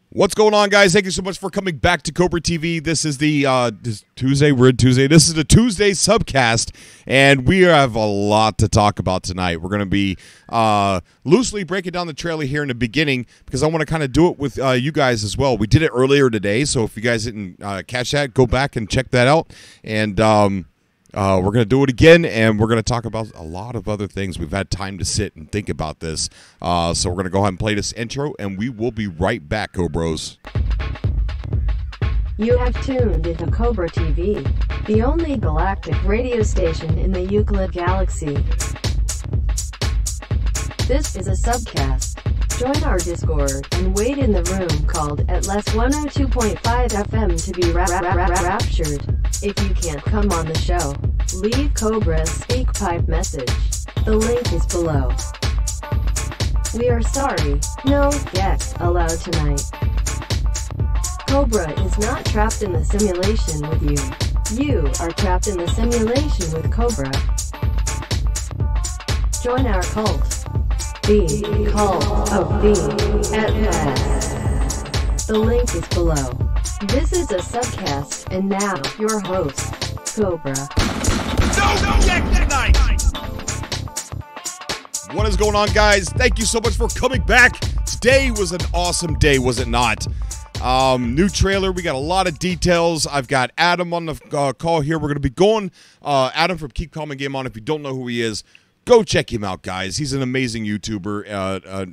What's going on, guys? Thank you so much for coming back to Cobra TV. This is the Tuesday. We're in Tuesday. This is the Tuesday SubCast, and we have a lot to talk about tonight. We're going to be loosely breaking down the trailer here in the beginning because I want to kind of do it with you guys as well. We did it earlier today, so if you guys didn't catch that, go back and check that out. And we're going to do it again, and we're going to talk about a lot of other things. We've had time to sit and think about this. So we're going to go ahead and play this intro, and we will be right back, Cobros. You have tuned into Cobra TV, the only galactic radio station in the Euclid Galaxy. This is a subcast. Join our Discord and wait in the room called Atlas 102.5 FM to be raptured. If you can't come on the show, leave Cobra's Speakpipe message. The link is below. We are sorry, no guests allowed tonight. Cobra is not trapped in the simulation with you. You are trapped in the simulation with Cobra. Join our cult. The Cult of the Atlas. The link is below. This is a subcast, and now, your host, Cobra. No check tonight! What is going on, guys? Thank you so much for coming back. Today was an awesome day, was it not? New trailer. We got a lot of details. I've got Adam on the call here. We're going to be going. Adam from Keep Calm and Game On. If you don't know who he is, go check him out, guys. He's an amazing YouTuber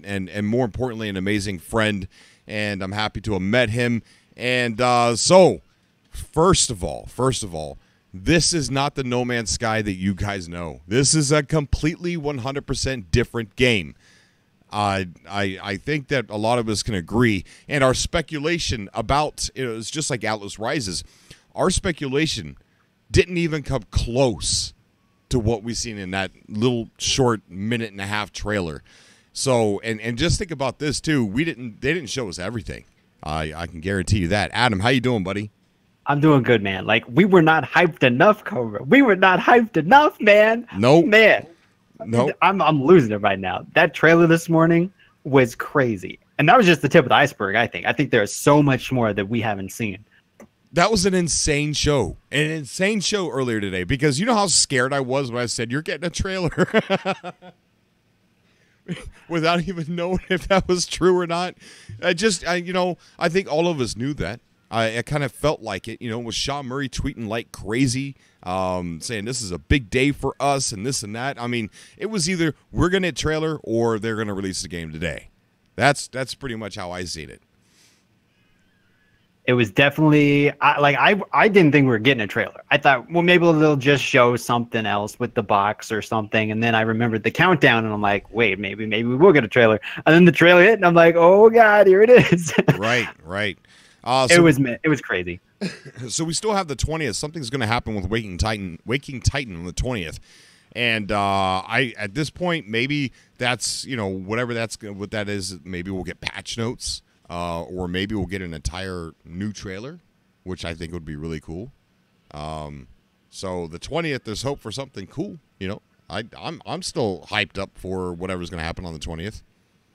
and more importantly, an amazing friend. And I'm happy to have met him. And so, first of all, this is not the No Man's Sky that you guys know. This is a completely 100% different game. I think that a lot of us can agree. And our speculation about it's just like Atlas Rises. Our speculation didn't even come close to what we've seen in that little short minute and a half trailer. So, and just think about this too. They didn't show us everything. I can guarantee you that. Adam, how you doing, buddy? I'm doing good, man. Like, we were not hyped enough, Cobra. We were not hyped enough, man. Nope. Man. Nope. I'm losing it right now. That trailer this morning was crazy. And that was just the tip of the iceberg, I think. I think there's so much more that we haven't seen. That was an insane show. An insane show earlier today. Because you know how scared I was when I said, you're getting a trailer. Without even knowing if that was true or not. I think all of us knew that. I kind of felt like it, with Sean Murray tweeting like crazy, saying this is a big day for us and this and that. I mean, it was either we're going to get a trailer or they're going to release the game today. That's pretty much how I seen it. It was definitely I didn't think we were getting a trailer. I thought, well, maybe they'll just show something else with the box or something. And then I remembered the countdown, and I'm like, wait, maybe we will get a trailer. And then the trailer hit, and I'm like, oh god, here it is. Right. It was crazy. So we still have the 20th. Something's going to happen with Waking Titan on the 20th. And at this point, maybe that's what that is. Maybe we'll get patch notes. Or maybe we'll get an entire new trailer, which I think would be really cool. So the 20th, there's hope for something cool. I'm still hyped up for whatever's going to happen on the 20th.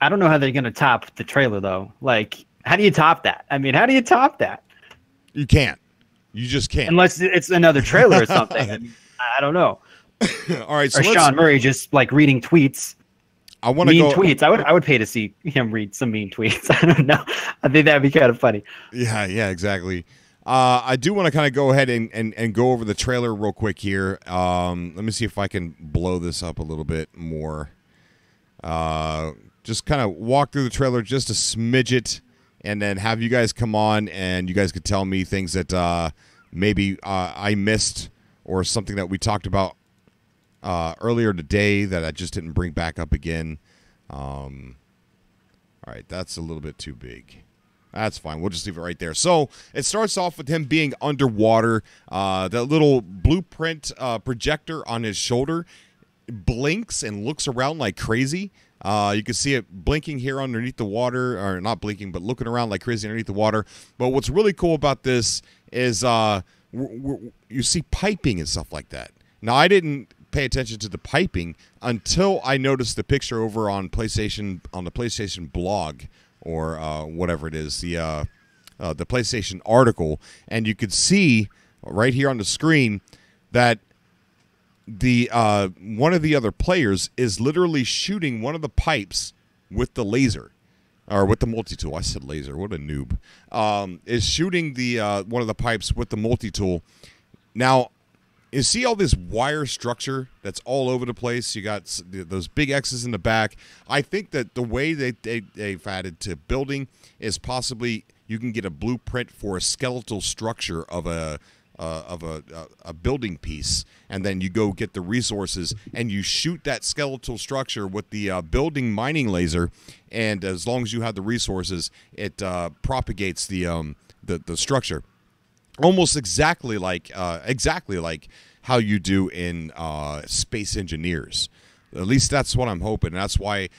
I don't know how they're going to top the trailer, though. Like, how do you top that? I mean, how do you top that? You can't. You just can't. Unless it's another trailer or something. I don't know. All right. So or Sean Murray just, like, reading tweets. I want to go tweets. I would pay to see him read some mean tweets. I don't know. I think that'd be kind of funny. Yeah, exactly. I do want to kind of go ahead and go over the trailer real quick here. Let me see if I can blow this up a little bit more. Just kind of walk through the trailer just a smidget, and then have you guys come on, and you guys could tell me things that maybe I missed or something that we talked about earlier today that I just didn't bring back up again. All right, that's a little bit too big. That's fine. We'll just leave it right there. So it starts off with him being underwater. That little blueprint projector on his shoulder blinks and looks around like crazy. You can see it blinking here underneath the water, or not blinking, but looking around like crazy underneath the water. But what's really cool about this is you see piping and stuff like that. Now, I didn't pay attention to the piping until I noticed the picture over on the PlayStation blog or whatever it is, the PlayStation article, and you could see right here on the screen that the one of the other players is literally shooting one of the pipes with the laser. Or with the multi-tool. I said laser. What a noob. Is shooting the one of the pipes with the multi-tool. Now, you see all this wire structure that's all over the place. You got those big X's in the back. I think that the way they've added to building is possibly you can get a blueprint for a skeletal structure of a building piece, and then you go get the resources and you shoot that skeletal structure with the building mining laser, and as long as you have the resources, it propagates the structure almost exactly like how you do in Space Engineers. At least that's what I'm hoping. That's why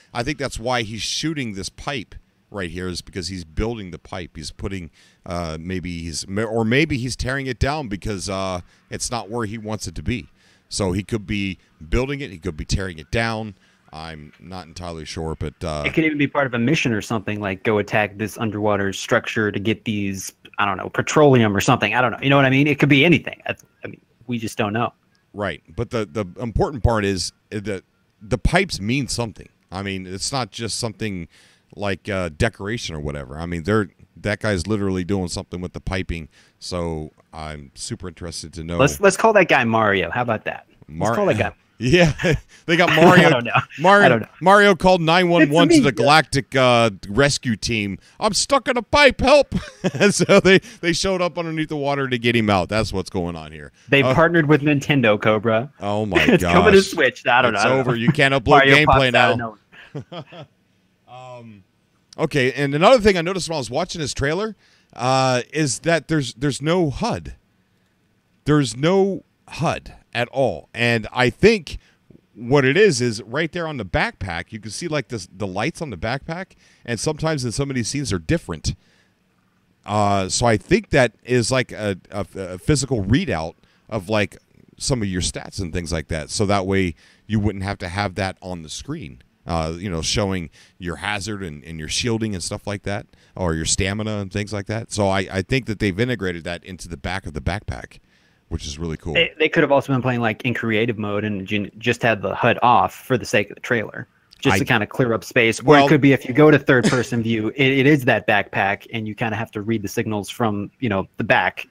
he's shooting this pipe right here, is because he's building the pipe. He's putting maybe he's tearing it down because it's not where he wants it to be. So he could be building it. He could be tearing it down. I'm not entirely sure, but it could even be part of a mission or something, like go attack this underwater structure to get these, I don't know, petroleum or something. I don't know. You know what I mean? It could be anything. I mean, we just don't know. Right. But the important part is that the pipes mean something. I mean, it's not just something like decoration or whatever. I mean, that guy's literally doing something with the piping. So I'm super interested to know. Let's call that guy Mario. How about that? Let's call that guy. Yeah, they got Mario. I don't know. Mario called 911 to the Galactic rescue team. I'm stuck in a pipe. Help! And so they showed up underneath the water to get him out. That's what's going on here. They partnered with Nintendo, Cobra. Oh my gosh! It's coming to Switch. I don't know. It's over. You can't upload gameplay now. Okay, and another thing I noticed when I was watching this trailer is that there's no HUD. There's no HUD at all, and I think what it is right there on the backpack. You can see like the lights on the backpack, and sometimes in some of these scenes are different. So I think that is like a physical readout of like some of your stats and things like that. So that way you wouldn't have to have that on the screen. Showing your hazard and your shielding and stuff like that, or your stamina and things like that. So I think that they've integrated that into the back of the backpack, which is really cool. They could have also been playing like in creative mode and just had the HUD off for the sake of the trailer, just to kind of clear up space. Or it could be if you go to third-person view, it is that backpack, and you kind of have to read the signals from the back.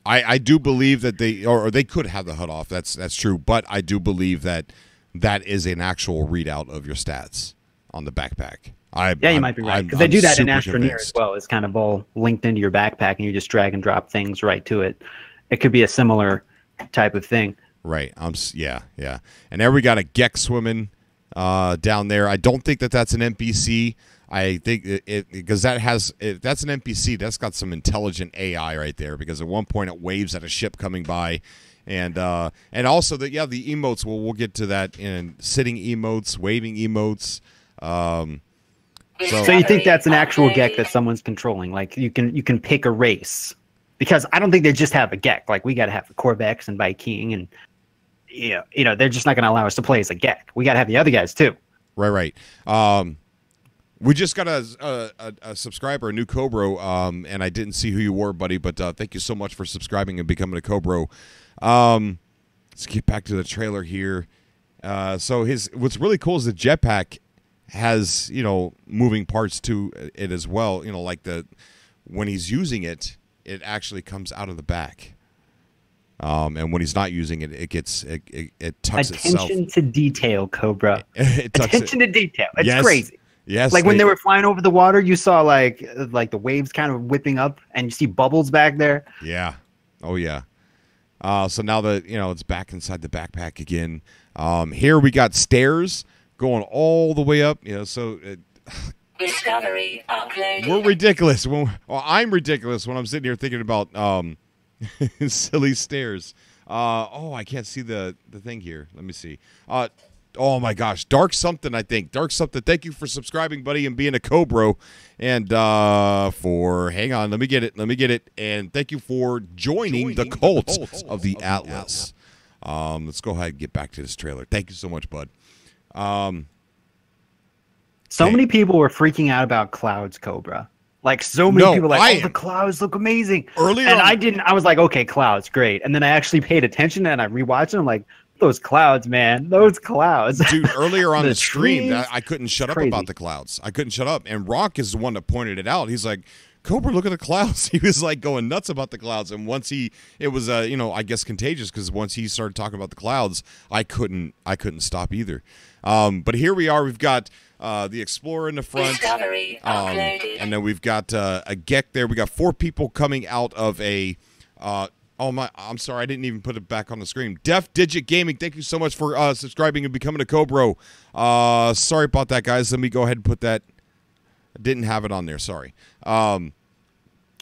I do believe that they could have the HUD off. That's true, but I do believe that is an actual readout of your stats on the backpack. You might be right, because they do that in Astroneer as well. It's kind of all linked into your backpack, and you just drag and drop things right to it. It could be a similar type of thing. Right. Yeah. And there we got a Gek swimming down there. I don't think that's an NPC. I think because that's an NPC. That's got some intelligent AI right there, because at one point it waves at a ship coming by. And also the emotes. We'll get to that in sitting emotes, waving emotes. So you think that's an actual Gek that someone's controlling? Like you can pick a race, because I don't think they just have a Gek. Like we got to have a Corvex and Viking, and they're just not going to allow us to play as a Gek. We got to have the other guys too. Right. We just got a subscriber, a new Cobra, and I didn't see who you were, buddy, but thank you so much for subscribing and becoming a Cobra. Let's get back to the trailer here. So what's really cool is the jetpack has moving parts to it as well. Like when he's using it, it actually comes out of the back. And when he's not using it, it tucks itself. Attention to detail, Cobra. Attention to detail. It's crazy. Yes. Like when they were flying over the water, you saw like the waves kind of whipping up, and you see bubbles back there. Yeah. Oh yeah. So now that it's back inside the backpack again. Here we got stairs going all the way up. Discovery uploaded. We're ridiculous. I'm ridiculous when I'm sitting here thinking about silly stairs. I can't see the thing here. Let me see. Oh my gosh, Dark Something, I think. Dark Something, thank you for subscribing, buddy, and being a Cobra. And hang on, let me get it. And thank you for joining the cult of the Atlas. Let's go ahead and get back to this trailer. Thank you so much, bud. So many people were freaking out about clouds, Cobra. Like, so many people were like, the clouds look amazing. Earlier, and I was like, okay, clouds, great. And then I actually paid attention and I rewatched it. I'm like, those clouds, man, those clouds. Dude, earlier on the stream, trees, I couldn't shut up crazy. about the clouds. I couldn't shut up. And Rock is the one that pointed it out. He's like, Cobra, look at the clouds. He was like going nuts about the clouds. And once it was, I guess contagious, because once he started talking about the clouds, I couldn't stop either. But here we are. We've got the Explorer in the front. And then we've got a Gek there. We got 4 people coming out of a... I'm sorry, I didn't even put it back on the screen. Def Digit Gaming, thank you so much for subscribing and becoming a Cobra. Sorry about that, guys. Let me go ahead and put that. I didn't have it on there. Sorry.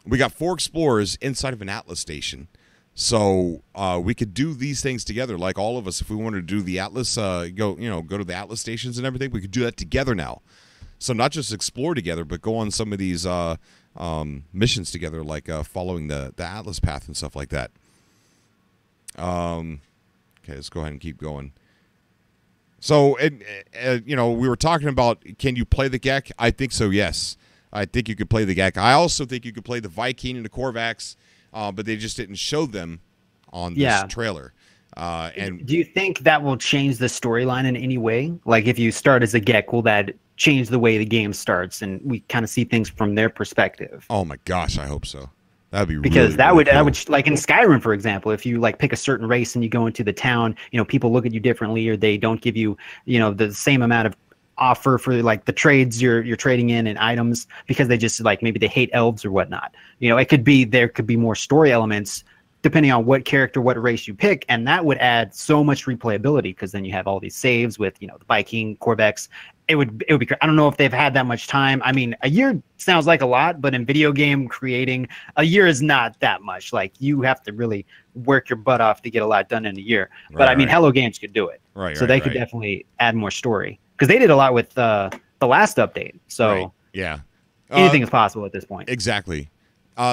We got 4 Explorers inside of an Atlas station. So we could do these things together, like all of us. If we wanted to do the Atlas, go to the Atlas stations and everything, we could do that together now. So not just explore together, but go on some of these missions together, like following the Atlas path and stuff like that. Okay, let's go ahead and keep going. So, we were talking about, can you play the Gek? I think so, yes. I think you could play the Gek. I also think you could play the Viking and the Korvax, but they just didn't show them on this trailer. And do you think that will change the storyline in any way? Like, if you start as a Gek, will that change the way the game starts and we kind of see things from their perspective? Oh my gosh, I hope so. That'd be because really, that really would cool. that would, like in Skyrim, for example, if you like pick a certain race and you go into the town, people look at you differently, or they don't give you the same amount of offer for like the trades you're trading in and items, because they just like, maybe they hate elves or whatnot. There could be more story elements depending on what character, what race you pick, and that would add so much replayability, because then you have all these saves with the Viking, Corvex. It would be. I don't know if they've had that much time. I mean, a year sounds like a lot, but in video game creating, a year is not that much. Like, you have to really work your butt off to get a lot done in a year. Right, but I mean, Hello Games could do it. Right. So they could definitely add more story, because they did a lot with the last update. So yeah, anything is possible at this point. Exactly.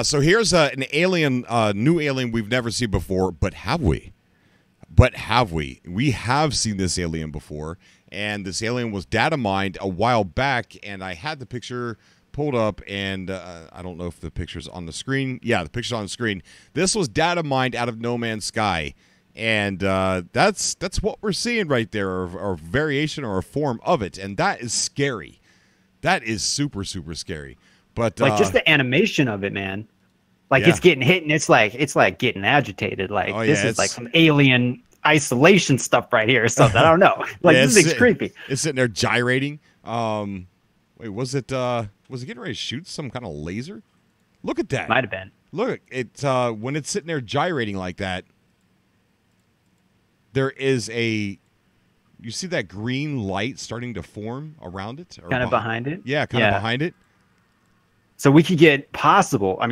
So here's an alien, new alien we've never seen before, but have we? We have seen this alien before, and this alien was data mined a while back, and I had the picture pulled up, and I don't know if the picture's on the screen. Yeah, the picture's on the screen. This was data mined out of No Man's Sky, and that's what we're seeing right there, or a variation or a form of it, and that is scary. That is super, super scary. But like, just the animation of it, man. Like, it's getting hit and it's like getting agitated. Like, this is like some alien isolation stuff right here or something. I don't know. Like, this thing's creepy. It's sitting there gyrating. Wait, was it getting ready to shoot some kind of laser? Look at that. Might have been. Look, when it's sitting there gyrating like that, there is you see that green light starting to form around it? Or kind of behind it? Yeah, kind of behind it. So we could get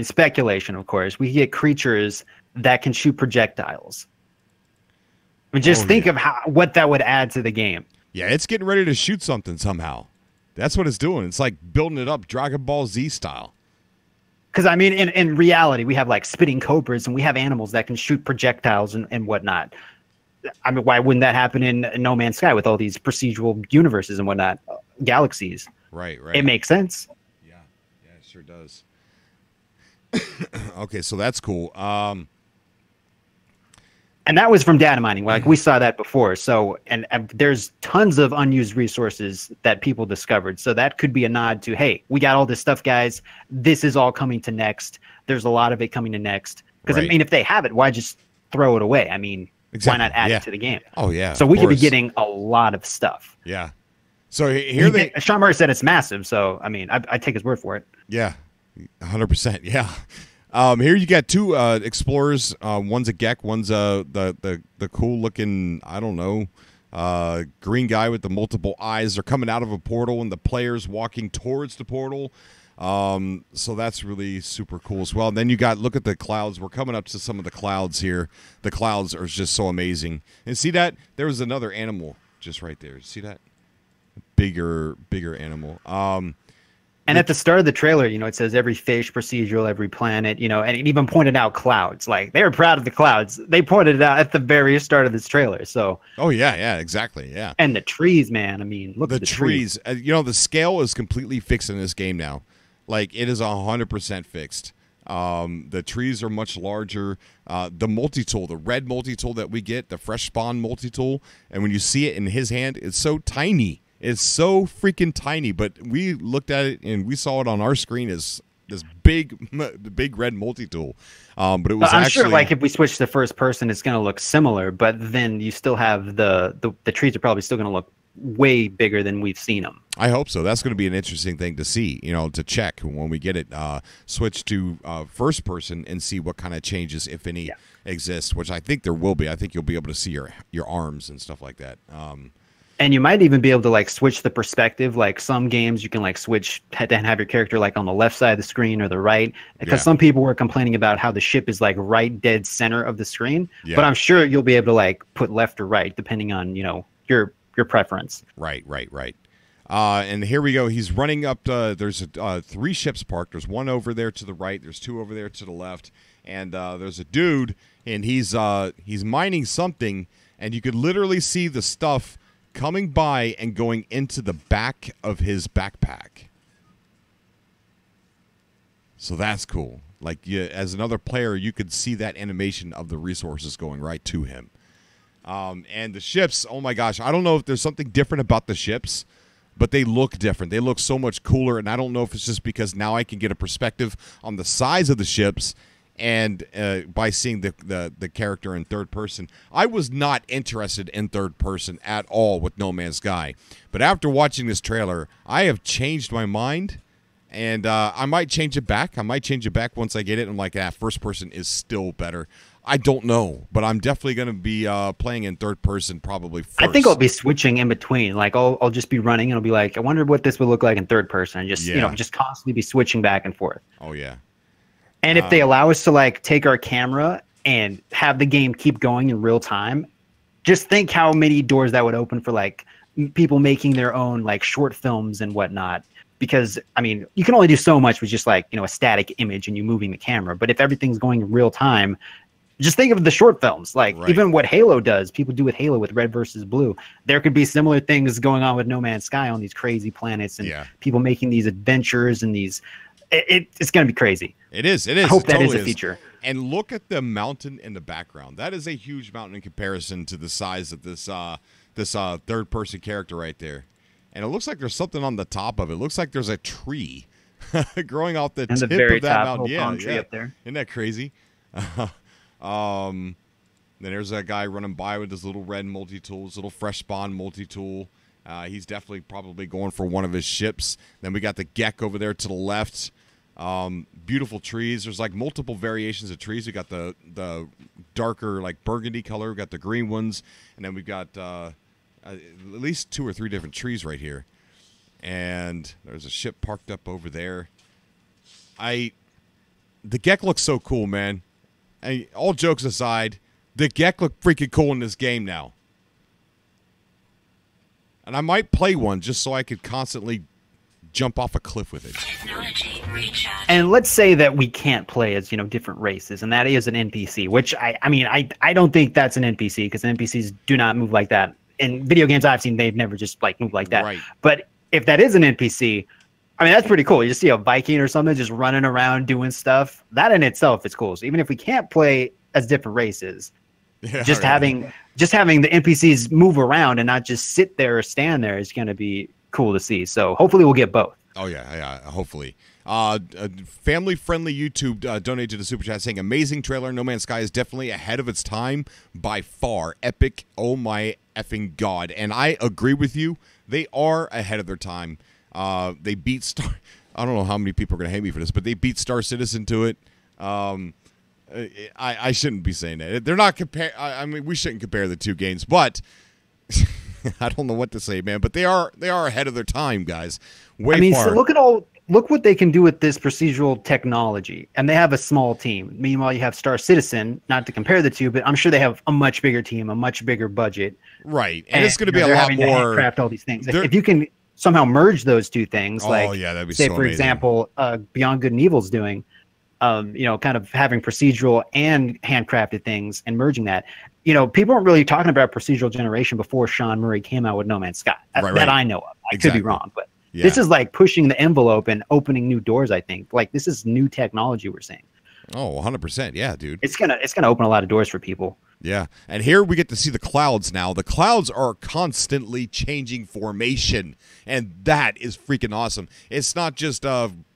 speculation, of course. We could get creatures that can shoot projectiles. I mean, just think of what that would add to the game. Yeah, it's getting ready to shoot something somehow. That's what it's doing. It's like building it up Dragon Ball Z style. Because, I mean, in reality, we have like spitting cobras, and we have animals that can shoot projectiles and whatnot. I mean, why wouldn't that happen in No Man's Sky with all these procedural universes and whatnot, galaxies? Right. It makes sense. Yeah, it sure does. Okay, so that's cool. And that was from data mining. Like, we saw that before. So, and there's tons of unused resources that people discovered. So that could be a nod to, hey, we got all this stuff, guys. This is all coming to next. There's a lot of it coming to next. Because, I mean, if they have it, why just throw it away? I mean, why not add it to the game? Oh, yeah. So we could be getting a lot of stuff. Yeah. So here Sean Murray said it's massive. So, I mean, I take his word for it. Yeah. 100%. Yeah. Here you got 2 explorers. One's a Gek. One's the cool looking, I don't know, green guy with the multiple eyes. They're coming out of a portal, and the player's walking towards the portal. So that's really super cool as well. And then you got, look at the clouds. We're coming up to some of the clouds here. The clouds are just so amazing. And see that? There was another animal just right there. See that? Bigger animal. And at the start of the trailer, you know, it says every fish, procedural, every planet, you know, and it even pointed out clouds. Like, they were proud of the clouds. They pointed it out at the very start of this trailer. So. Oh yeah, exactly, yeah. And the trees, man. I mean, look at the trees. You know, the scale is completely fixed in this game now. Like, it is 100% fixed. The trees are much larger. The multi-tool, the red multi-tool that we get, the fresh spawn multi-tool, and when you see it in his hand, it's so tiny. It's so freaking tiny, but we looked at it and we saw it on our screen as this big red multi-tool. But it was I'm sure, like, if we switch to first person, it's going to look similar, but then you still have the trees are probably still going to look way bigger than we've seen them. I hope so. That's going to be an interesting thing to see, you know, to check when we get it switched to first person and see what kind of changes, if any, exist, which I think there will be. I think you'll be able to see your arms and stuff like that. And you might even be able to, like, switch the perspective. Like, some games you can, like, switch and have your character, like, on the left side of the screen or the right. Because some people were complaining about how the ship is, like, right dead center of the screen. Yeah. But I'm sure you'll be able to, like, put left or right depending on, you know, your preference. Right. And here we go. He's running up. There's 3 ships parked. There's one over there to the right. There's 2 over there to the left. And there's a dude, and he's mining something. And you could literally see the stuff coming by and going into the back of his backpack. So that's cool. Like, as another player, you could see that animation of the resources going right to him. And the ships, oh my gosh, I don't know if there's something different about the ships, but they look different. They look so much cooler, and I don't know if it's just because now I can get a perspective on the size of the ships. And by seeing the character in third person, I was not interested in third person at all with No Man's Sky. But after watching this trailer, I have changed my mind, and I might change it back. I might change it back once I get it. I'm like, first person is still better. I don't know, but I'm definitely going to be playing in third person probably first. I think I'll be switching in between. Like, I'll just be running, and I'll be like, I wonder what this would look like in third person, and just you know, just constantly be switching back and forth. Oh yeah. And if they allow us to, like, take our camera and have the game keep going in real time, just think how many doors that would open for, like, people making their own, like, short films and whatnot. Because, I mean, you can only do so much with just, like, you know, a static image and you moving the camera. But if everything's going in real time, just think of the short films. Like, even what Halo does, people do with Halo with Red versus Blue. There could be similar things going on with No Man's Sky on these crazy planets and people making these adventures and these... It's going to be crazy. It is. I hope that is a feature. And look at the mountain in the background. That is a huge mountain in comparison to the size of this third-person character right there. And it looks like there's something on the top of it. It looks like there's a tree growing off the tip of that mountain. Yeah, tree up there. Isn't that crazy? Then there's that guy running by with his little red multi-tool, his little fresh spawn multi-tool. He's definitely probably going for one of his ships. Then we got the Gek over there to the left. Beautiful trees. There's like multiple variations of trees. We got the darker, like, burgundy color. We got the green ones, and then we've got at least 2 or 3 different trees right here. And there's a ship parked up over there. The Gek looks so cool, man. All jokes aside, the Gek look freaking cool in this game now. And I might play one just so I could constantly jump off a cliff with it. And let's say that we can't play as, you know, different races, and that is an NPC, which I mean, I don't think that's an NPC, because NPCs do not move like that. In video games I've seen, they've never just, like, moved like that. Right. But if that is an NPC, I mean, that's pretty cool. You just see a Viking or something just running around doing stuff. That in itself is cool. So even if we can't having the NPCs move around and not just sit there or stand there is going to be cool to see. So hopefully we'll get both. Oh yeah, hopefully. Family-friendly YouTube donated to the Super Chat saying, amazing trailer. No Man's Sky is definitely ahead of its time by far. Epic. Oh my effing God. And I agree with you. They are ahead of their time. They beat Star... I don't know how many people are going to hate me for this, but they beat Star Citizen to it. I shouldn't be saying that. They're not compare. I mean, we shouldn't compare the two games, but I don't know what to say, man. But they are ahead of their time, guys. Way far. So look what they can do with this procedural technology, and they have a small team. Meanwhile, you have Star Citizen. Not to compare the two, but I'm sure they have a much bigger team, a much bigger budget. Right, and it's going to be a lot more. Craft all these things. If you can somehow merge those two things. Oh, yeah, that'd be say, so for amazing. example, Beyond Good and Evil's doing, kind of having procedural and handcrafted things and merging that. People weren't really talking about procedural generation before Sean Murray came out with No Man's Sky. That I know of. I could be wrong, but this is like pushing the envelope and opening new doors, I think. Like, this is new technology we're seeing. Oh, 100%. Yeah, dude. It's gonna open a lot of doors for people. Yeah, and here we get to see the clouds now. The clouds are constantly changing formation, and that is freaking awesome. It's not just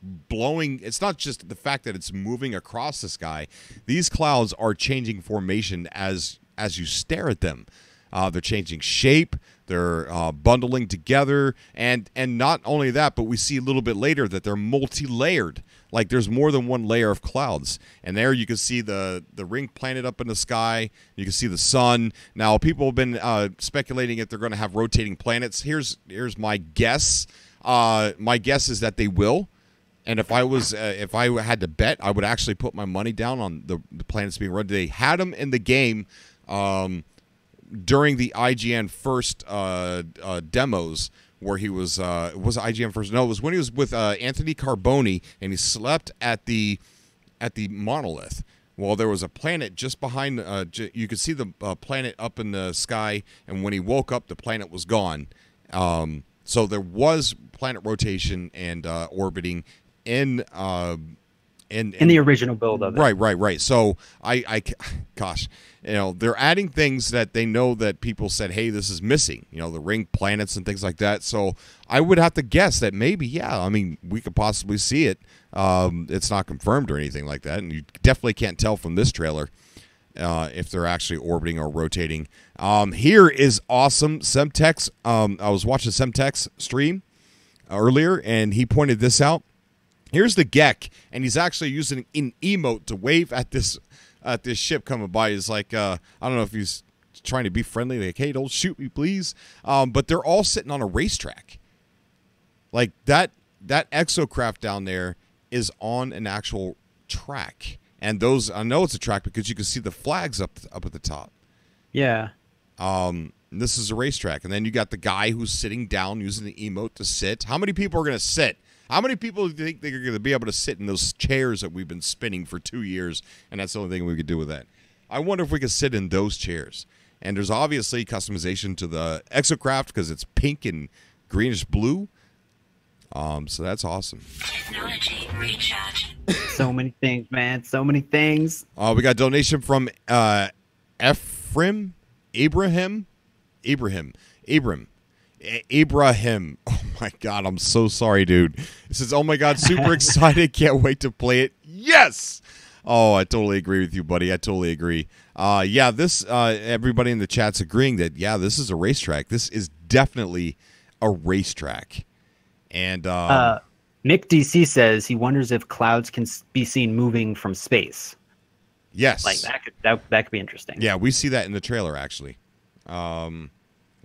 blowing. It's not just the fact that it's moving across the sky. These clouds are changing formation as you stare at them. They're changing shape. They're bundling together, and not only that, but we see a little bit later that they're multi-layered. Like, there's more than one layer of clouds. And there you can see the ring planet up in the sky. You can see the sun. Now, people have been speculating if they're going to have rotating planets. Here's my guess. My guess is that they will. And if I had to bet, I would actually put my money down on the planets being rotated. They had them in the game during the IGN first demos, where he was IGN first? No, it was when he was with Anthony Carboni, and he slept at the monolith. Well, there was a planet just behind. You could see the planet up in the sky, and when he woke up, the planet was gone. So there was planet rotation and orbiting in the original build of it. Right. So gosh, they're adding things that they know that people said, hey, this is missing. The ring planets and things like that. So I would have to guess that maybe, yeah. I mean, we could possibly see it. It's not confirmed or anything like that, and you definitely can't tell from this trailer if they're actually orbiting or rotating. Here is awesome. Semtex. I was watching Semtex stream earlier, and he pointed this out. Here's the Gek, and he's actually using an emote to wave at this ship coming by. He's like, I don't know if he's trying to be friendly, like, hey, don't shoot me, please. But they're all sitting on a racetrack. Like, that exocraft down there is on an actual track. And those, I know it's a track because you can see the flags up at the top. Yeah. This is a racetrack. And then you got the guy who's sitting down using the emote to sit. How many people are going to sit? How many people do you think they're going to be able to sit in those chairs that we've been spinning for 2 years, and that's the only thing we could do with that? I wonder if we could sit in those chairs. And there's obviously customization to the exocraft because it's pink and greenish blue. So that's awesome. Technology recharge. So many things, man. So many things. We got a donation from Abraham. Oh my God, I'm so sorry, dude. It says, oh my God, super excited. Can't wait to play it. Yes. Oh, I totally agree with you, buddy. I totally agree. Yeah, this, everybody in the chat's agreeing that, yeah, this is a racetrack. This is definitely a racetrack. And Nick DC says he wonders if clouds can be seen moving from space. Yes. Like, that could be interesting. Yeah, we see that in the trailer, actually.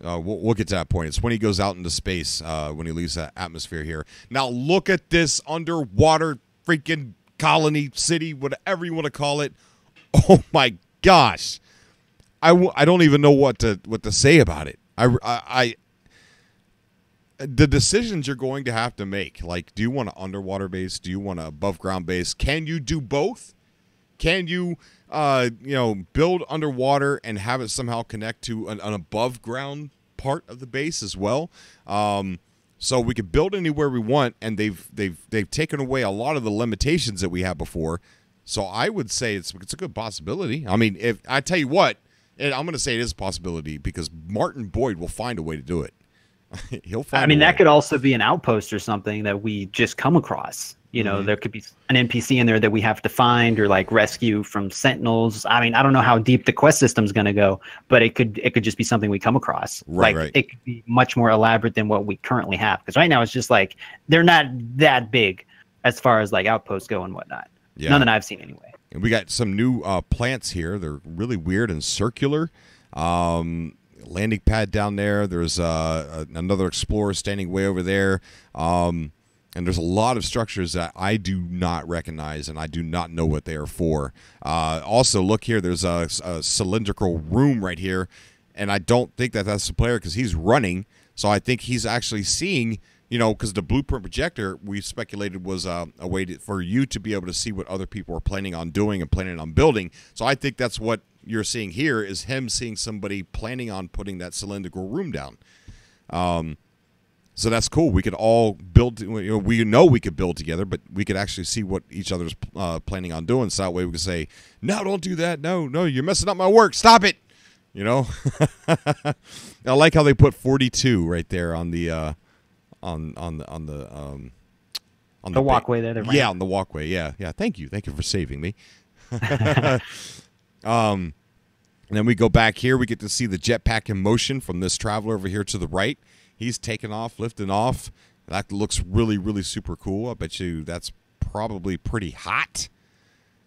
We'll get to that point. It's when he goes out into space, when he leaves that atmosphere here. Now, look at this underwater freaking colony, city, whatever you want to call it. Oh, my gosh. I don't even know what to say about it. The decisions you're going to have to make, like, do you want an underwater base? Do you want an above-ground base? Can you do both? Can you build underwater and have it somehow connect to an above ground part of the base as well? So we can build anywhere we want, and they've taken away a lot of the limitations that we had before. So I would say it's a good possibility. I mean, if I tell you what, and I'm going to say it is a possibility because Martin Boyd will find a way to do it. He'll find. I mean, that could also be an outpost or something that we just come across. There could be an NPC in there that we have to find or like rescue from Sentinels. I mean, I don't know how deep the quest system's going to go, but it could just be something we come across. Right. It could be much more elaborate than what we currently have. Because right now it's just like they're not that big as far as like outposts go and whatnot. Yeah. None that I've seen anyway. And we got some new plants here. They're really weird and circular. Landing pad down there. There's another explorer standing way over there. And there's a lot of structures that I do not recognize, and I do not know what they are for. Also, look here. There's a cylindrical room right here, and I don't think that's the player because he's running. So I think he's actually seeing, because the blueprint projector we speculated was a way for you to be able to see what other people are planning on doing and planning on building. So I think that's what you're seeing here is him seeing somebody planning on putting that cylindrical room down. So that's cool. We could all build. We know we could build together, but we could actually see what each other's planning on doing. So that way we could say, "No, don't do that. No, you're messing up my work. Stop it." I like how they put 42 right there on the on the walkway there. Yeah, on the walkway. Yeah. Thank you for saving me. And then we go back here. We get to see the jetpack in motion from this traveler over here to the right. He's taking off, lifting off. That looks really, really super cool. I bet you that's probably pretty hot.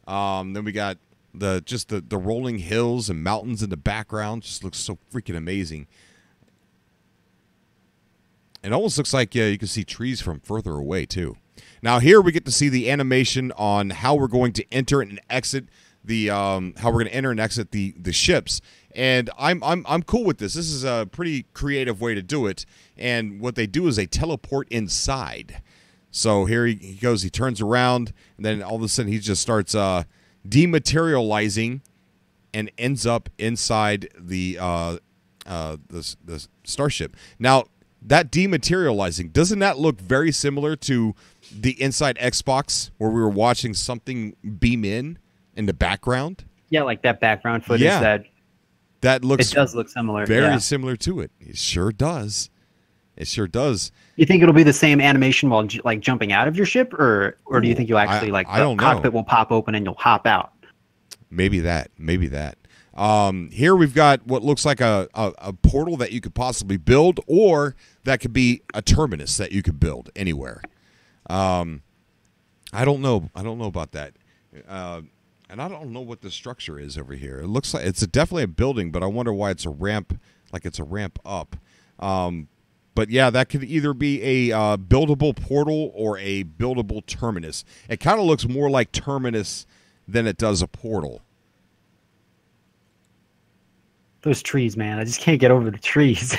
Then we got the rolling hills and mountains in the background. Just looks so freaking amazing. It almost looks like you can see trees from further away too. Now here we get to see the animation on how we're going to enter and exit the ships. And I'm cool with this. This is a pretty creative way to do it. And what they do is they teleport inside. So here he goes. He turns around, and then all of a sudden he just starts dematerializing and ends up inside the starship. Now that dematerializing, doesn't that look very similar to the inside Xbox where we were watching something beam in the background? Yeah, like that background footage. Yeah. That looks. It does look similar. Very similar to it. It sure does. It sure does. You think it'll be the same animation while like jumping out of your ship, or do you think you'll actually the cockpit will pop open and you'll hop out? Maybe that. Here we've got what looks like a portal that you could possibly build, or that could be a terminus that you could build anywhere. I don't know about that. And I don't know what the structure is over here. It looks like it's definitely a building, but I wonder why it's a ramp, like it's a ramp up. But yeah, that could either be a buildable portal or a buildable terminus. It kind of looks more like terminus than it does a portal. Those trees, man. I just can't get over the trees.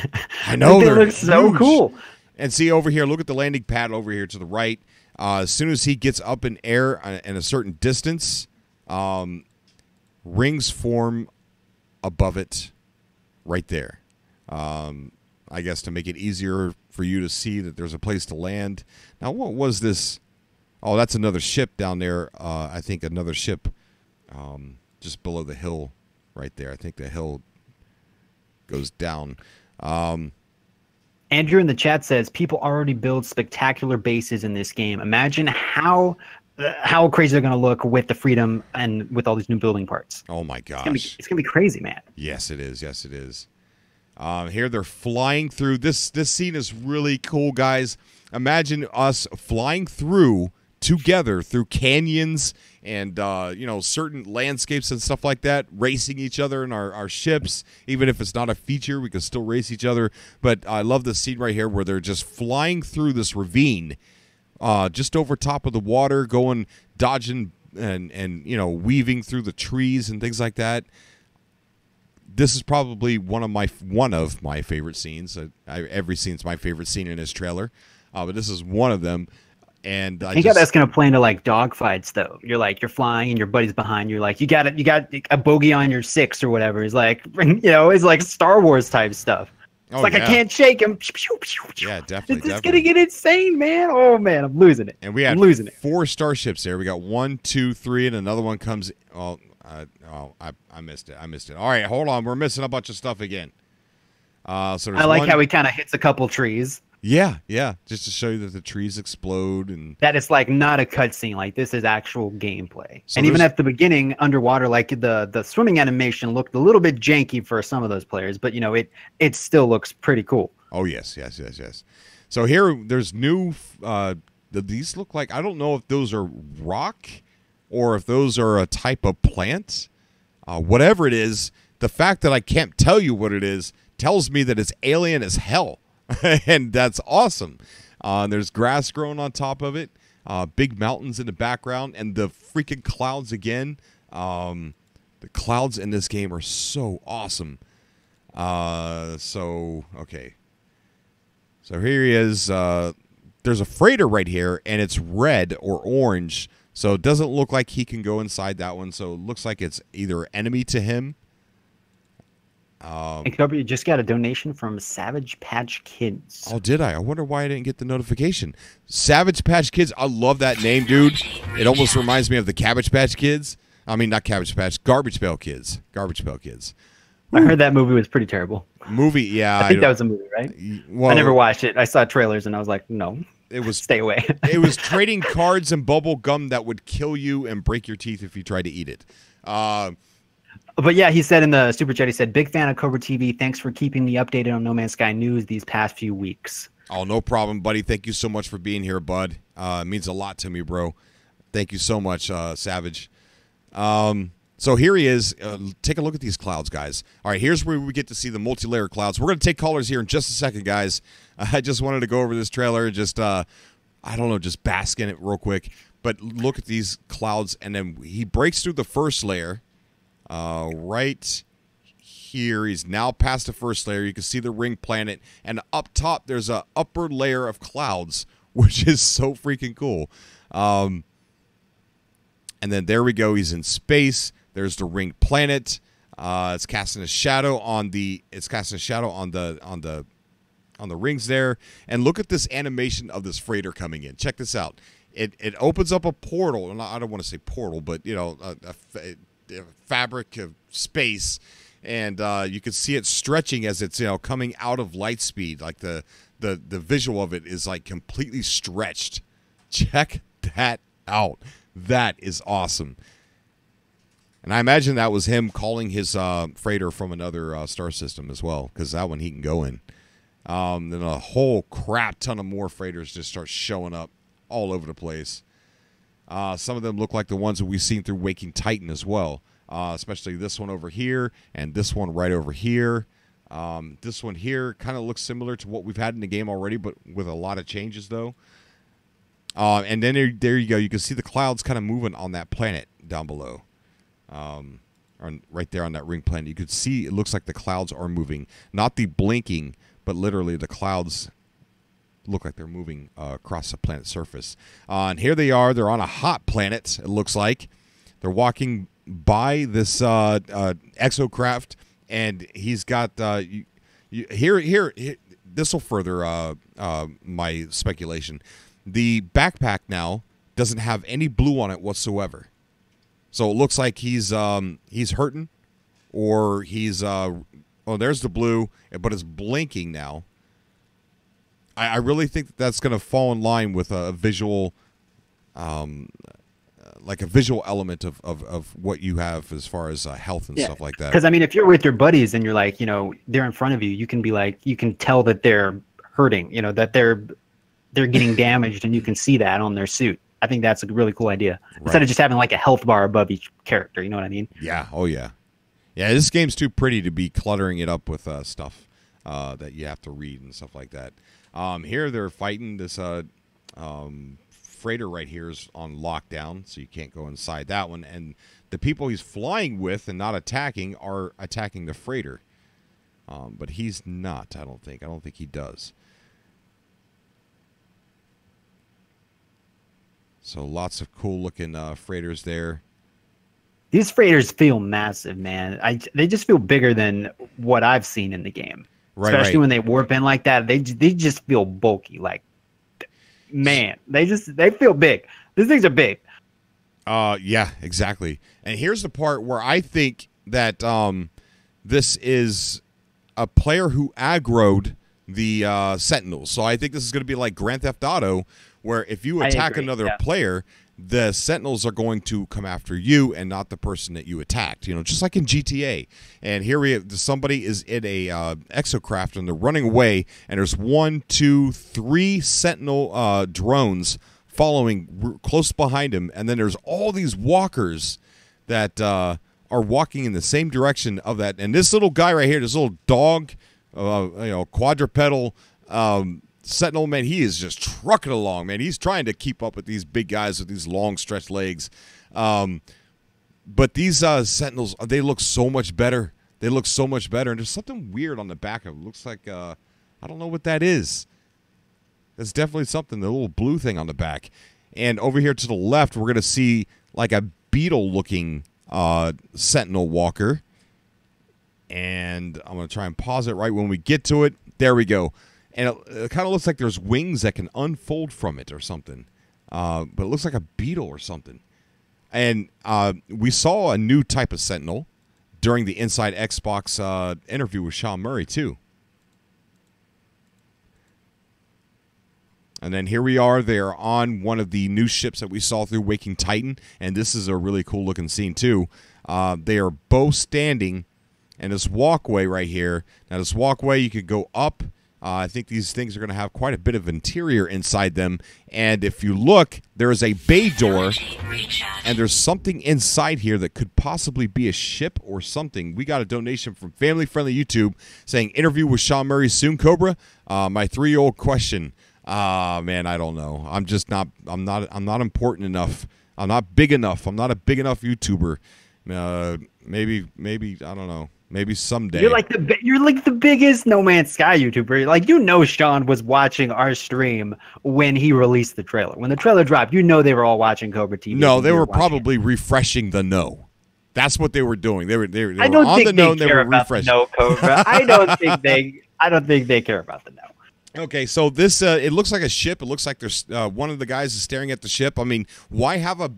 I know. They look so cool. And see over here, look at the landing pad over here to the right. As soon as he gets up in air in a certain distance, rings form above it right there. I guess to make it easier for you to see that there's a place to land. Now, what was this? Oh, that's another ship down there. I think another ship just below the hill right there. I think the hill goes down. Andrew in the chat says, people already build spectacular bases in this game. Imagine how crazy they're going to look with the freedom and with all these new building parts. Oh, my gosh. It's going to be crazy, man. Yes, it is. Yes, it is. Here they're flying through. This scene is really cool, guys. Imagine us flying through together through canyons and certain landscapes and stuff like that, racing each other in our ships. Even if it's not a feature, we can still race each other. But I love this scene right here where they're just flying through this ravine, just over top of the water, dodging and weaving through the trees and things like that. This is probably one of my favorite scenes. Every scene's my favorite scene in this trailer, but this is one of them. And I think that's gonna play into like dogfights, though. You're flying and your buddy's behind you. Like you got a bogey on your 6 or whatever. It's like it's like Star Wars type stuff. It's I can't shake him. Yeah, definitely. It's gonna get insane, man. Oh man, I'm losing it. And we had 4 starships there. We got 1, 2, 3, and another one comes. I missed it. All right, hold on. We're missing a bunch of stuff again. So I like how he kind of hits a couple trees. Yeah, just to show you that the trees explode and that it's like not a cutscene. Like this is actual gameplay. So and even at the beginning, underwater, like the swimming animation looked a little bit janky for some of those players, but it still looks pretty cool. Oh yes. So here, there's new. These look like, I don't know if those are rock or if those are a type of plant. Whatever it is, the fact that I can't tell you what it is tells me that it's alien as hell. And that's awesome. There's grass growing on top of it, big mountains in the background, and the freaking clouds again. The clouds in this game are so awesome. Okay. So here he is. There's a freighter right here, and it's red or orange. So it doesn't look like he can go inside that one. So it looks like it's either enemy to him. And Cobra, you just got a donation from Savage Patch Kids. Oh, did I? I wonder why I didn't get the notification. Savage Patch Kids. I love that name, dude. It almost reminds me of the Cabbage Patch Kids. I mean, not Cabbage Patch. Garbage Pail Kids. Garbage Pail Kids. I heard that movie was pretty terrible. Movie, yeah. I think that was a movie, right? Well, I never watched it. I saw trailers and I was like, no, it was stay away. It was trading cards and bubble gum that would kill you and break your teeth if you tried to eat it. But yeah, he said in the Super Chat, he said, big fan of Cobra TV. Thanks for keeping me updated on No Man's Sky news these past few weeks. Oh, no problem, buddy. Thank you so much for being here, bud. It means a lot to me, bro. Thank you so much, Savage. So here he is. Take a look at these clouds, guys. All right, here's where we get to see the multi-layer clouds. We're going to take callers here in just a second, guys. I just wanted to go over this trailer and just, I don't know, just bask in it real quick. But look at these clouds, and then he breaks through the first layer right here. He's now past the first layer. You can see the ring planet, and up top there's a upper layer of clouds, which is so freaking cool. And then there we go. He's in space. There's the ring planet. It's casting a shadow on the. It's casting a shadow on the rings there. And look at this animation of this freighter coming in. Check this out. It opens up a portal. And I don't want to say portal, but you know, a fabric of space, and you can see it stretching as it's coming out of light speed. Like the visual of it is like completely stretched. Check that out. That is awesome. And I imagine that was him calling his freighter from another star system as well, because that one he can go in. Then a whole crap ton of more freighters just start showing up all over the place. Some of them look like the ones that we've seen through Waking Titan as well, especially this one over here and this one right over here. This one here kind of looks similar to what we've had in the game already, but with a lot of changes, though. And then there you go. You can see the clouds kind of moving on that planet down below. Right there on that ring planet. You could see it looks like the clouds are moving. Not the blinking, but literally the clouds look like they're moving across the planet's surface. And here they are. They're on a hot planet, it looks like. They're walking by this exocraft, and he's got... Here, this will further my speculation. The backpack now doesn't have any blue on it whatsoever. So it looks like he's hurting, or he's oh, there's the blue, but it's blinking now. I really think that that's going to fall in line with a visual, like a visual element of what you have as far as health and stuff like that. Because I mean, if you're with your buddies and you're like, they're in front of you, you can be like, you can tell that they're hurting, that they're getting damaged, and you can see that on their suit. I think that's a really cool idea. Right. Instead of just having like a health bar above each character, you know what I mean? Yeah. Oh yeah. Yeah. This game's too pretty to be cluttering it up with stuff that you have to read and stuff like that. Here they're fighting this freighter right here is on lockdown, so you can't go inside that one. And the people he's flying with and not attacking are attacking the freighter. But he's not. I don't think he does. So lots of cool looking freighters there. These freighters feel massive, man. They just feel bigger than what I've seen in the game. Right, especially when they warp in like that. They just feel bulky. Like, man, they feel big. These things are big. Yeah, exactly. And here's the part where I think that this is a player who aggroed the Sentinels. So I think this is going to be like Grand Theft Auto, where if you attack another player, the Sentinels are going to come after you and not the person that you attacked. Just like in GTA. And here we have somebody is in a exocraft, and they're running away, and there's 1, 2, 3 Sentinel drones following close behind him, and then there's all these walkers that are walking in the same direction of that. And this little guy right here, this little dog, quadrupedal Sentinel, man, he is just trucking along, man. He's trying to keep up with these big guys with these long stretched legs. But these Sentinels, they look so much better. They look so much better. And there's something weird on the back of it. Looks like, I don't know what that is. That's definitely something. The little blue thing on the back. And over here to the left, we're going to see like a beetle-looking Sentinel walker. And I'm going to try and pause it right when we get to it. There we go. And it kind of looks like there's wings that can unfold from it or something. But it looks like a beetle or something. And we saw a new type of Sentinel during the Inside Xbox interview with Sean Murray, too. And then here we are. They're on one of the new ships that we saw through Waking Titan. And this is a really cool-looking scene, too. They are both standing in this walkway right here. Now, this walkway, you could go up. I think these things are going to have quite a bit of interior inside them. And if you look, there is a bay door. And there's something inside here that could possibly be a ship or something. We got a donation from Family Friendly YouTube saying, interview with Sean Murray soon, Cobra. My 3-year-old question. Man, I don't know. I'm just not. I'm not important enough. I'm not big enough. I'm not a big enough YouTuber. Maybe I don't know. Maybe someday. You're like the biggest No Man's Sky YouTuber. Like, you know, Sean was watching our stream when he released the trailer. When the trailer dropped, you know they were all watching Cobra TV. No, they were probably refreshing the no. That's what they were doing. They were I don't on think the no and they they care were about the refreshing. no, Cobra. I don't think they care about the no. Okay, so this it looks like a ship. It looks like there's one of the guys is staring at the ship. I mean, why have a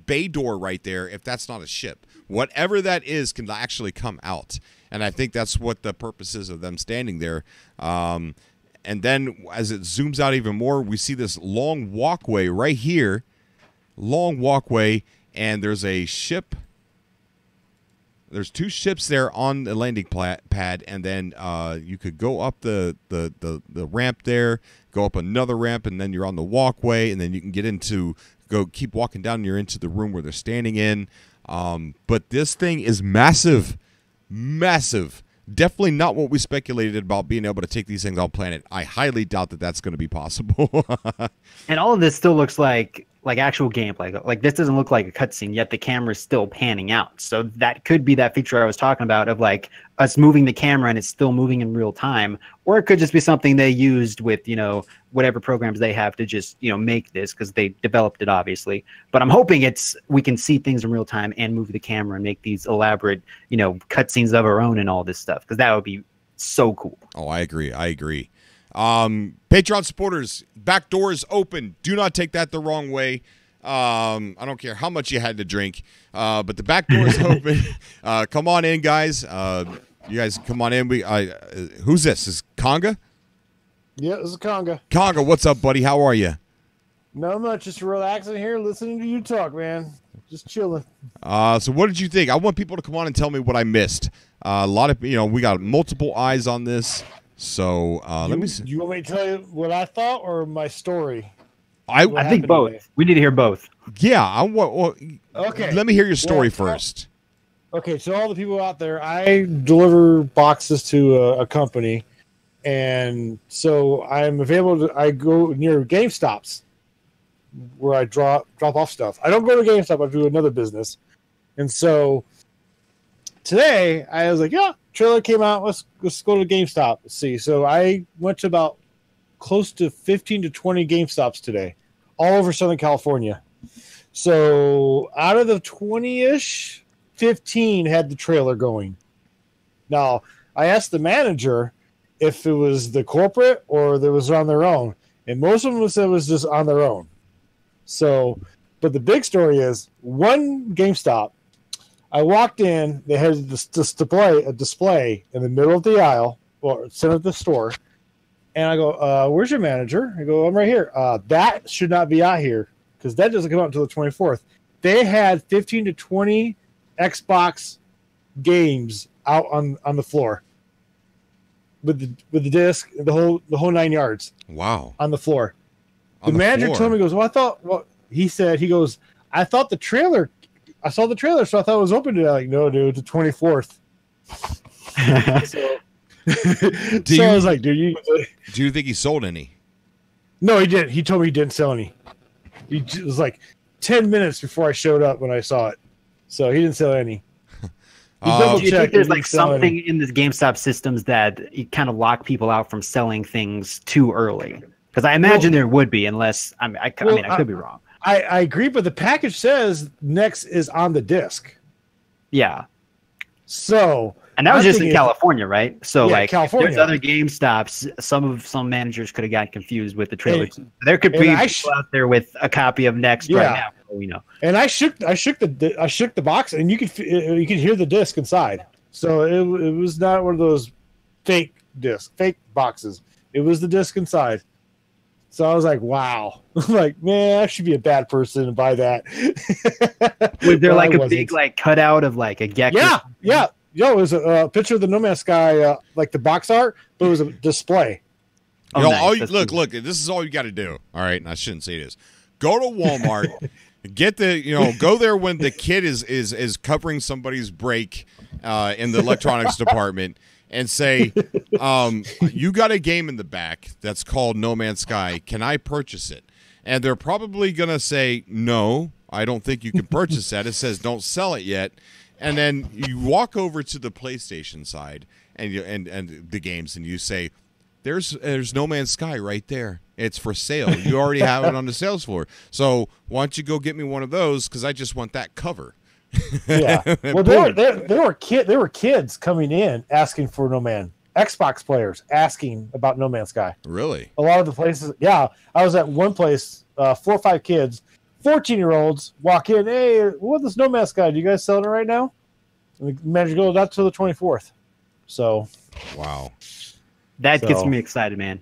bay door right there if that's not a ship? Whatever that is can actually come out, and I think that's what the purpose is of them standing there. And then as it zooms out even more, we see this long walkway right here, long walkway, and there's a ship. There's 2 ships there on the landing pad, and then you could go up the ramp there, go up another ramp, and then you're on the walkway, and then you can keep walking down, and you're into the room where they're standing in. But this thing is massive, massive. Definitely not what we speculated about being able to take these things on planet. I highly doubt that that's going to be possible. And all of this still looks like actual gameplay. Like, this doesn't look like a cutscene, yet the camera's still panning out. So that could be that feature I was talking about of like us moving the camera and it's still moving in real time. Or it could just be something they used with, you know, whatever programs they have to just, you know, make this, because they developed it obviously. But I'm hoping we can see things in real time and move the camera and make these elaborate, you know, cutscenes of our own and all this stuff, because that would be so cool. Oh, I agree. Patreon supporters, back door is open. Do not take that the wrong way. I don't care how much you had to drink, but the back door is open. Come on in, guys. You guys come on in. Who's this? Is Conga? Yeah, this is Conga. Conga, what's up, buddy? How are you? Not much. Just relaxing here, listening to you talk, man. Just chilling. So what did you think? I want people to come on and tell me what I missed. A lot of, we got multiple eyes on this. So let me see. You want me to tell you what I thought or my story? I think both. Today? We need to hear both. Yeah. Okay. Let me hear your story first. Okay. So all the people out there, I deliver boxes to a company, and so I'm available to. I go near GameStops where I drop off stuff. I don't go to GameStop. I do another business, and so today I was like, yeah. Trailer came out. Let's go to GameStop. Let's see. So I went to about close to 15 to 20 GameStops today, all over Southern California. So out of the 20-ish, 15 had the trailer going. Now, I asked the manager if it was the corporate or they was on their own, and most of them said it was just on their own. So, but the big story is one GameStop. I walked in. They had this display in the middle of the aisle, or center of the store. And I go, "Where's your manager?" I go, "I'm right here." That should not be out here because that doesn't come out until the 24th. They had 15 to 20 Xbox games out on the floor with the disc, the whole 9 yards. Wow! On the floor. The manager told me, he goes, "Well, I thought." Well, he goes, "I thought the trailer." I saw the trailer, so I thought it was open today. Like, no, dude, the 24th. So I was like, dude, do you think he sold any? No, he didn't. He told me he didn't sell any. It was like 10 minutes before I showed up when I saw it. So he didn't sell any. Do you think there's like something in this GameStop systems that kind of lock people out from selling things too early? Because I imagine there would be, unless I mean I could be wrong. I agree, but the package says next is on the disc. Yeah. So, and that was just in California, right? So, yeah, like, California. There's other GameStops. Some managers could have gotten confused with the trailer. There could be people out there with a copy of Next right now. We know. And I shook the box, and you could hear the disc inside. So it was not one of those fake boxes. It was the disc inside. So I was like, wow. I'm like, man, I should be a bad person and buy that. Was there like a big like cutout of like a gecko? Yeah. Yo, it was a picture of the No Man's Sky, like the box art, but it was a display. You know, nice. Look, this is all you got to do. All right, and I shouldn't say this. Go to Walmart, go there when the kid is covering somebody's brake in the electronics department, and say, you got a game in the back that's called No Man's Sky. Can I purchase it? And they're probably going to say, no, I don't think you can purchase that. It says don't sell it yet. And then you walk over to the PlayStation side and the games, and you say, there's No Man's Sky right there. It's for sale. You already have it on the sales floor. So why don't you go get me one of those, because I just want that cover. Yeah. Well, there were kids coming in asking for No Man. Xbox players asking about No Man's Sky. Really? A lot of the places. Yeah. I was at one place, 4 or 5 kids, 14-year-olds walk in. Hey, what is No Man's Sky? Do you guys selling it right now? And the manager goes, not till the 24th. So. Wow. That gets me excited, man.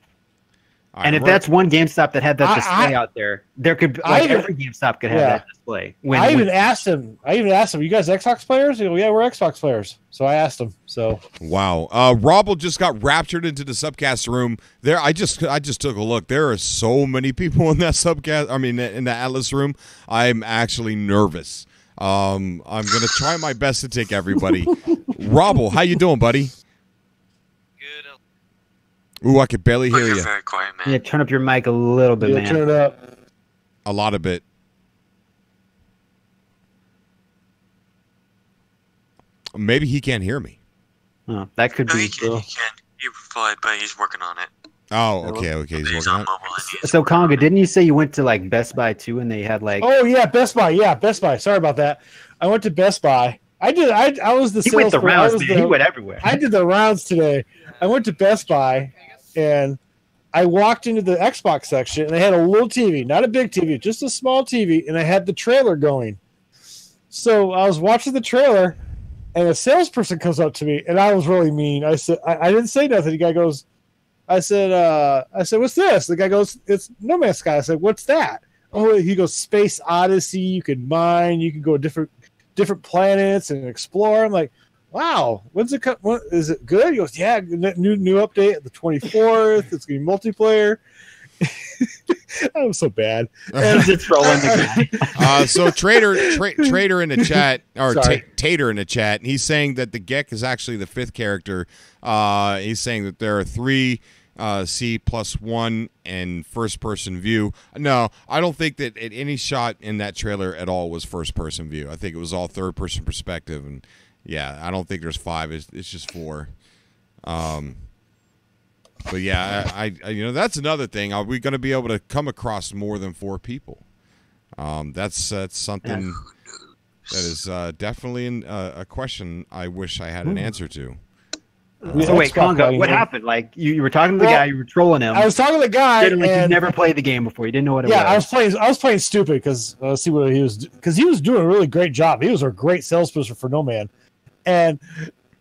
And if that's one GameStop that had that display out there could every GameStop could have that display. I even asked him, you guys Xbox players? He goes, yeah, we're Xbox players. So I asked him. So wow. Rob just got raptured into the subcast room. There, I just took a look. There are so many people in that subcast. I mean, in the Atlas room. I'm actually nervous. I'm gonna try my best to take everybody. Robble, how you doing, buddy? Ooh, I could barely hear you. Very quiet, man. Yeah, turn up your mic a little bit, man. Turn it up. A lot of it. Maybe he can't hear me. Oh, that could be. He can. He replied, but he's working on it. Oh, okay. He's working on it. So, Conga, didn't you say you went to like Best Buy too, and they had like? Oh yeah, Best Buy. Yeah, Best Buy. Sorry about that. I went to Best Buy. I did. I was the. He went the rounds. He went everywhere. I did the rounds today. I went to Best Buy, and I walked into the Xbox section, and they had a little TV, not a big TV, just a small TV, and I had the trailer going. So I was watching the trailer, and a salesperson comes up to me, and I was really mean. I said, I didn't say nothing. The guy goes, I said, what's this? The guy goes, it's No Man's Sky. I said, what's that? Oh, he goes, Space Odyssey. You can mine. You can go to different planets and explore. I'm like, wow, when's it? What, is it good? He goes, yeah, new update at the 24th. It's gonna be multiplayer. I'm so bad. And just trolling the guy. So Trader in the chat, or Tater in the chat, he's saying that the Gek is actually the 5th character. He's saying that there are 3 C+1 and first-person view. No, I don't think that any shot in that trailer at all was first-person view. I think it was all third-person perspective, and yeah, I don't think there's 5. It's just 4. But yeah, I that's another thing. Are we going to be able to come across more than 4 people? That's something that is definitely a question I wish I had an answer to. So wait, Conga, what happened? Like you were talking to the guy, you were trolling him. I was talking to the guy, and you never played the game before. You didn't know what it was. Yeah, I was playing stupid because see what he was, because he was doing a really great job. He was a great salesperson for No Man, and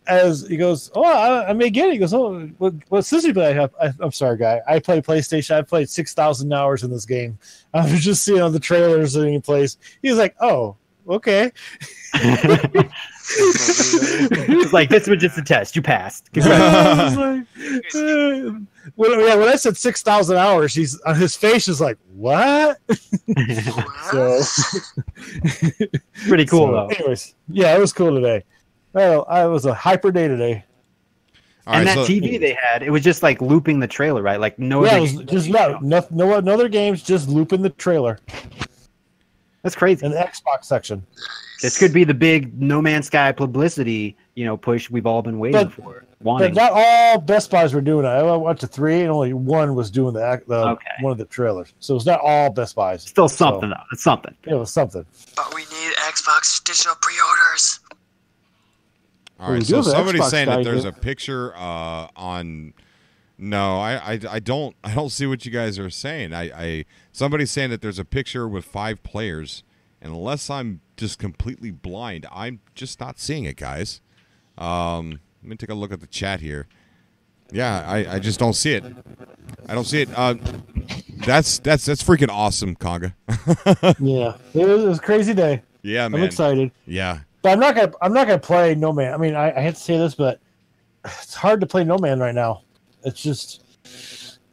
as he goes, oh, I may get it. He goes, oh, what system do you play? I'm sorry, guy. I play PlayStation. I played 6,000 hours in this game. I was just seeing on the trailers that he plays. He was like, oh, okay. It's like, this was just a test. You passed. When I said 6,000 hours, his face is like, what? So pretty cool, though. Anyways, yeah, it was cool today. Well, it was a hyper day today. And that TV they had, it was just like looping the trailer, right? Like no other games, just looping the trailer. That's crazy. In the Xbox section. This could be the big No Man's Sky publicity, push we've all been waiting for. But not all Best Buys were doing it. I went to 3, and only one was doing one of the trailers. So it's not all Best Buys. Still something, though. It's something. It was something. But we need Xbox digital pre-orders. All right, so somebody's saying that there's a picture on. No, I don't see what you guys are saying. Somebody's saying that there's a picture with 5 players, and unless I'm just completely blind, I'm just not seeing it, guys. Let me take a look at the chat here. Yeah, I just don't see it. I don't see it. That's freaking awesome, Conga. Yeah, it was a crazy day. Yeah, man. I'm excited. Yeah. But I'm not gonna play No Man. I mean, I hate to say this, but it's hard to play No Man right now. It's just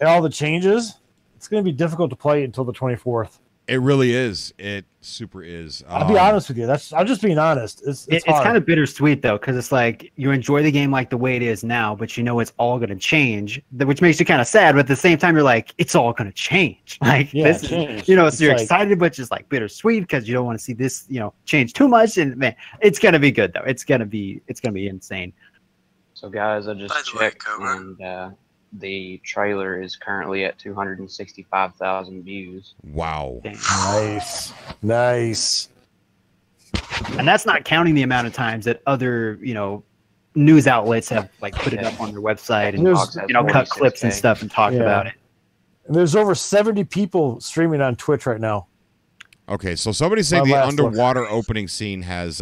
all the changes. It's gonna be difficult to play until the 24th. It really is. It super is. I'll be honest with you. I'm just being honest. It's kind of bittersweet though, because it's like you enjoy the game like the way it is now, but it's all going to change, which makes you kind of sad. But at the same time, you're like, it's all going to change. Like this, change. So you're excited, but just like bittersweet because you don't want to see this, change too much. And man, it's going to be good though. It's going to be insane. So guys, I just By the way, checked, Cobra. and the trailer is currently at 265,000 views. Wow. Dang. Nice. And that's not counting the amount of times that other, news outlets have like put it up on their website and cut clips and stuff and talked about it. And there's over 70 people streaming on Twitch right now. Okay, so somebody's saying the underwater opening scene has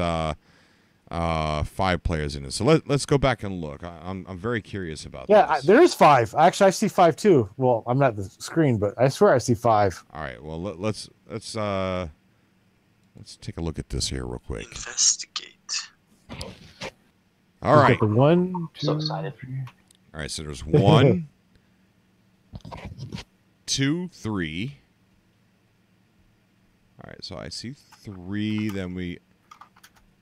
5 players in it. So let's go back and look. I'm very curious about this. Yeah, there is 5. Actually, I see 5 too. Well, I'm not at the screen, but I swear I see 5. All right. Well, let's take a look at this here real quick. Investigate. All right. The 1, 2, So excited. 3. All right. So there's 1, 2, 3. All right. So I see 3. Then we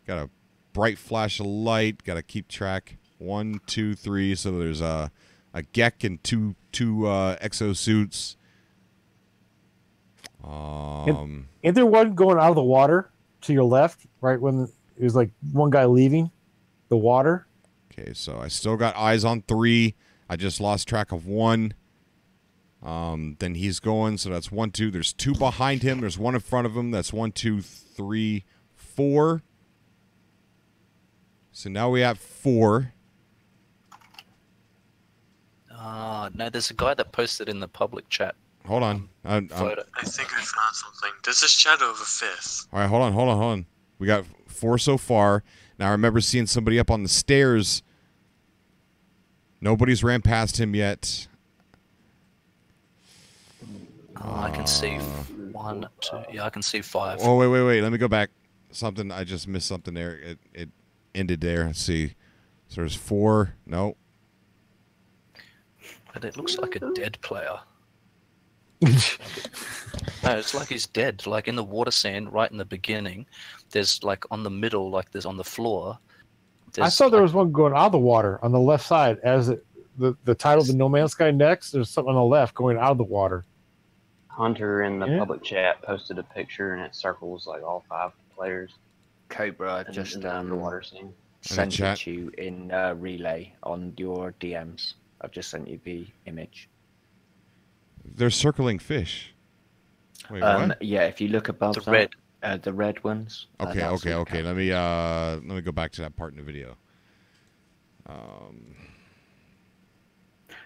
got a bright flash of light. Got to keep track. 1, 2, 3. So there's a Gek and two exosuits. Ain't there one going out of the water to your left? Right when there's like one guy leaving the water. Okay, so I still got eyes on 3. I just lost track of 1. Then he's going. So that's 1, 2. There's 2 behind him. There's 1 in front of him. That's 1, 2, 3, 4. So now we have 4. No, there's a guy that posted in the public chat. Hold on. Photo. I think I found something. There's a shadow of a 5th. All right, hold on. We got 4 so far. Now I remember seeing somebody up on the stairs. Nobody's ran past him yet. I can see 1, 2. Yeah, I can see 5. Oh, wait. Let me go back. I just missed something there. It ended there. Let's see. So there's 4. No. But it looks like a dead player. No, it's like he's dead. Like in the water scene, right in the beginning, there's like on the middle, like there's on the floor. I saw there was one going out of the water on the left side. As the title of the No Man's Sky next, there's something on the left going out of the water. Hunter in the public chat posted a picture, and it circles like all 5 players. Cobra, I just in the underwater scene. sent it to you in relay on your DMs. I've just sent you the image. They're circling fish. Wait, what? Yeah, if you look above the red ones. Okay. Let me go back to that part in the video.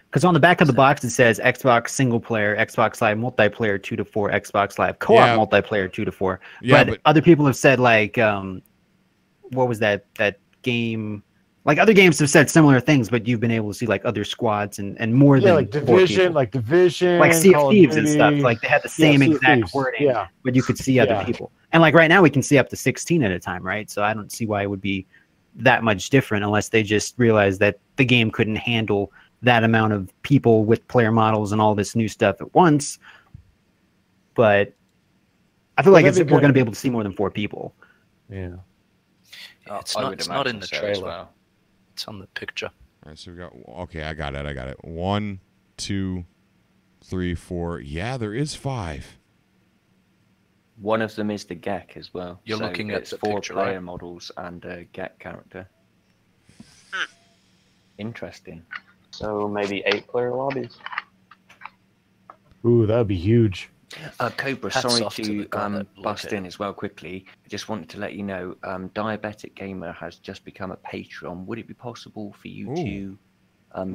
Because on the back of the box it says Xbox single player, Xbox Live multiplayer 2 to 4, Xbox Live co-op multiplayer 2 to 4. Yeah, but other people have said like, what was that game? Like other games have said similar things, but you've been able to see like other squads and more than like Division, like Sea of Thieves and stuff. Like they had the same exact wording, but you could see other people. And like right now we can see up to 16 at a time, right? So I don't see why it would be that much different unless they just realized that the game couldn't handle that amount of people with player models and all this new stuff at once. But I feel like we're going to be able to see more than 4 people. Yeah. It's not in the trailer. It's on the picture. All right, so we got. Okay, I got it. 1, 2, 3, 4. Yeah, there is 5. One of them is the Gek as well. You're so looking at it's the 4 picture, player right? models and a Gek character. Interesting. So maybe 8-player lobbies. Ooh, that would be huge. Cobra, Hats sorry off to to the guy that bust located in as well quickly. I just wanted to let you know, Diabetic Gamer has just become a patron. Would it be possible for you to hit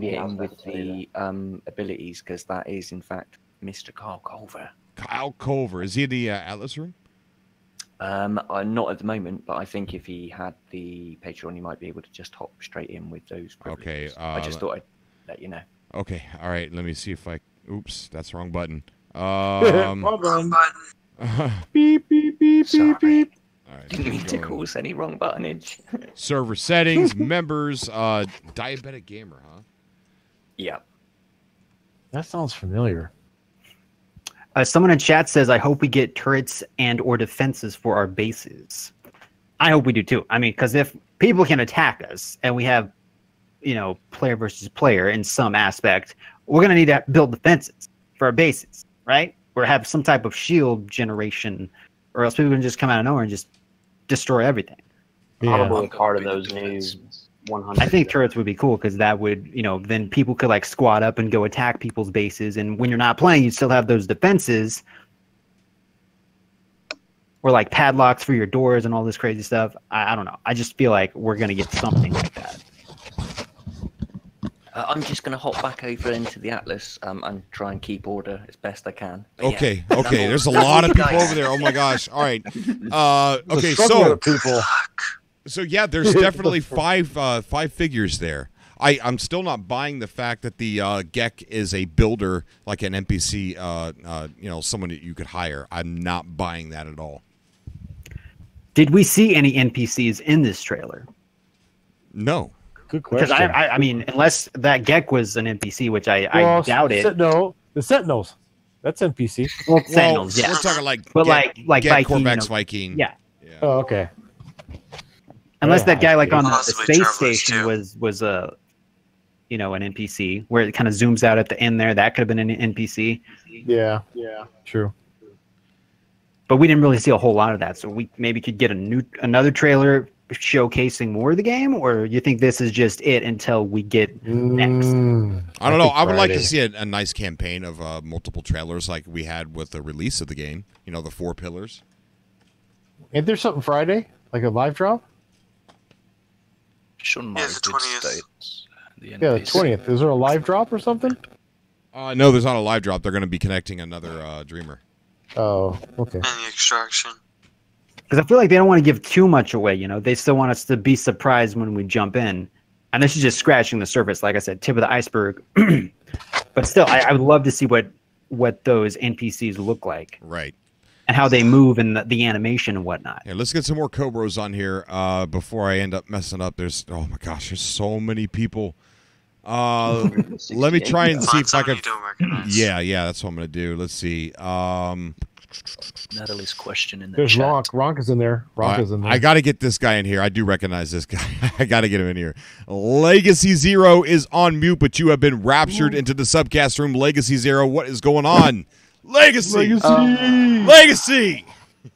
Yeah, I was him about with to say the abilities? Because that is, in fact, Mr. Carl Culver. Kyle Culver. Is he in the Atlas room? Not at the moment, but I think if he had the Patreon, he might be able to just hop straight in with those privileges. Okay, I just thought I'd let you know. Okay, all right. Let me see if I. Oops, that's the wrong button. Well done. beep beep beep Sorry. beep. All right, Didn't mean to going. cause any wrong buttonage. Server settings, members, diabetic gamer, huh? Yeah. That sounds familiar. Someone in chat says, I hope we get turrets and or defenses for our bases. I hope we do too. I mean, because if people can attack us and we have, player versus player in some aspect, we're going to need to build defenses for our bases, right? Or have some type of shield generation, or else people can just come out of nowhere and just destroy everything. Probably part of those new 100. I think turrets would be cool because that would, then people could like squat up and go attack people's bases. And when you're not playing, you still have those defenses or like padlocks for your doors and all this crazy stuff. I don't know. I just feel like we're going to get something like that. I'm just going to hop back over into the Atlas and try and keep order as best I can. But Okay, yeah, okay. There's a lot of people over there. Oh my gosh. All right. Okay, so people. So yeah, there's definitely five figures there. I'm still not buying the fact that the Gek is a builder, like an NPC, someone that you could hire. I'm not buying that at all. Did we see any NPCs in this trailer? No. Good question. Because I mean, unless that Gek was an NPC, which I doubt it. No, the Sentinels. That's NPC. Well, Sentinels, yeah. We're talking like, but Gek, like Gek, Viking, Corvax, Viking. Yeah. Oh, okay. Unless that guy like on the Possibly space Travelers, station too. was a an NPC where it kind of zooms out at the end there. That could have been an NPC. Yeah, true. But we didn't really see a whole lot of that. So we maybe could get another trailer showcasing more of the game, or you think this is just it until we get next? I don't know. I would like to Friday. see a nice campaign of multiple trailers like we had with the release of the game. The 4 pillars. Ain't there something Friday? Like a live drop? Sean Yeah, Murray the did 20th. state the Yeah, the NPC. 20th. Is there a live drop or something? No, there's not a live drop. They're going to be connecting another Dreamer. Oh, okay. And the extraction. Because I feel like they don't want to give too much away. They still want us to be surprised when we jump in. And this is just scratching the surface. Like I said, tip of the iceberg. But still, I would love to see what those NPCs look like. Right. And how they move and the animation and whatnot. Yeah, let's get some more Cobras on here before I end up messing up. Oh my gosh, there's so many people. Let me try and see if I can. You don't recognize. Yeah, that's what I'm gonna do. Let's see. Natalie's question in the There's chat. Ronk. Ronk is in there. Ronk is in there. I got to get this guy in here. I do recognize this guy. I got to get him in here. Legacy Zero is on mute, but you have been raptured into the subcast room. Legacy Zero, what is going on? Legacy! Legacy!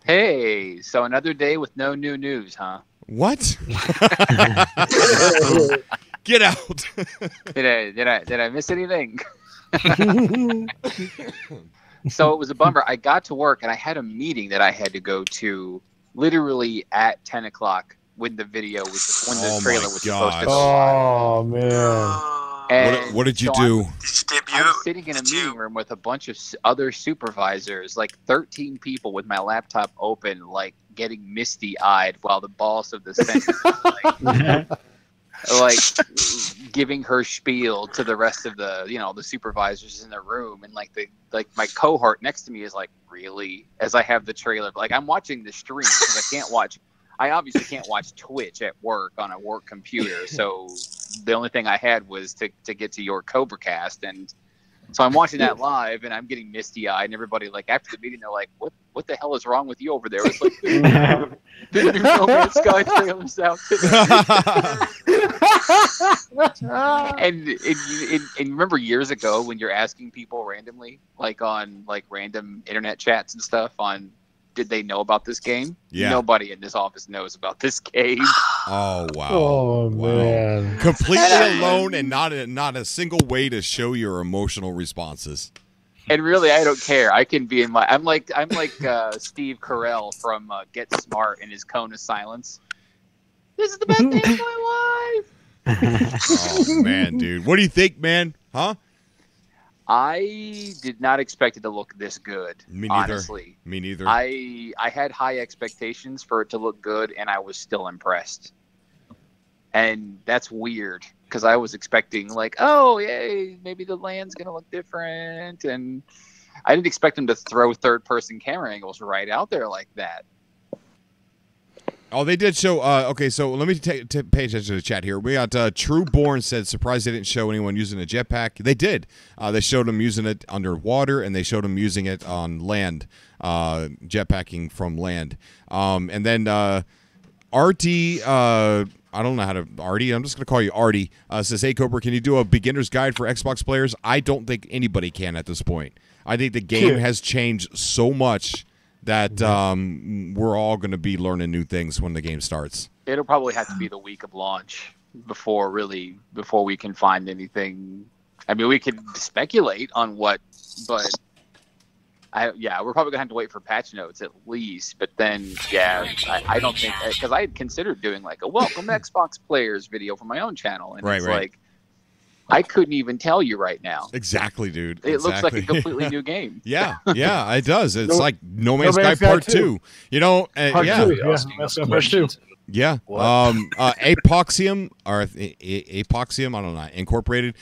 Hey, so another day with no new news, huh? What? Get out! Did I miss anything? So it was a bummer. I got to work and I had a meeting that I had to go to literally at 10 o'clock when the trailer was supposed to go live. Oh man! And What did you so do? I'm sitting in a meeting room with a bunch of other supervisors, like 13 people with my laptop open, like getting misty-eyed while the boss of the Sentinel like giving her spiel to the rest of the the supervisors in the room, and like my cohort next to me is like, really, as I have the trailer, like I'm watching the stream because I obviously can't watch Twitch at work on a work computer, so the only thing I had was to get to your Cobra cast, and so I'm watching that live and I'm getting misty eyed, and everybody like after the meeting they're like, what the hell is wrong with you over there? It's like the new No Man's Sky trailer's out today. and remember years ago when you're asking people randomly, like on like random internet chats and stuff on did they know about this game? Yeah. Nobody in this office knows about this game. Oh wow. Oh Wow. man. Completely alone and not a single way to show your emotional responses. And really, I don't care. I can be in my. I'm like Steve Carell from Get Smart in his Cone of Silence. This is the best day of my life. Oh man, dude, what do you think, man? Huh? I did not expect it to look this good. Me neither. Honestly, Me neither. I had high expectations for it to look good, and I was still impressed. And that's weird because I was expecting like, oh, yay, maybe the land's gonna look different, and I didn't expect them to throw third-person camera angles right out there like that. Oh, they did show. Okay, so let me pay attention to the chat here. We got Trueborn said, surprised they didn't show anyone using a jetpack. They did. They showed them using it underwater, and they showed them using it on land, jetpacking from land. And then Artie, I don't know how to, Artie, I'm just going to call you Artie, says, hey, Cobra, can you do a beginner's guide for Xbox players? I don't think anybody can at this point. I think the game has changed so much that we're all going to be learning new things when the game starts. It'll probably have to be the week of launch before we can find anything. I mean, we could speculate on what, but we're probably gonna have to wait for patch notes at least. But then, I don't think, because I had considered doing like a welcome Xbox players video for my own channel, and it's like I couldn't even tell you right now. Exactly, dude. It looks like a completely new game. Yeah, it does. It's like No Man's Sky Part 2. You know, Part 2. Part 2. Yeah. Apoxium or Apoxium, I don't know, Incorporated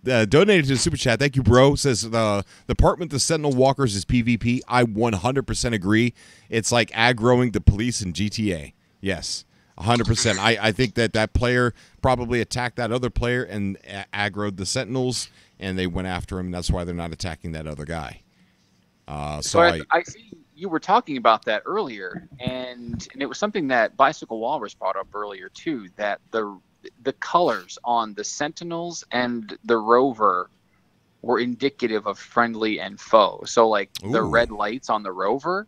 donated to the super chat. Thank you, bro. Says the department the Sentinel Walkers is PvP. I 100% agree. It's like aggroing the police in GTA. Yes. 100%. I think that player probably attacked that other player and aggroed the Sentinels, and they went after him. And that's why they're not attacking that other guy. So I see you were talking about that earlier, and it was something that Bicycle Walrus brought up earlier too. That the colors on the Sentinels and the Rover were indicative of friendly and foe. So like the red lights on the Rover,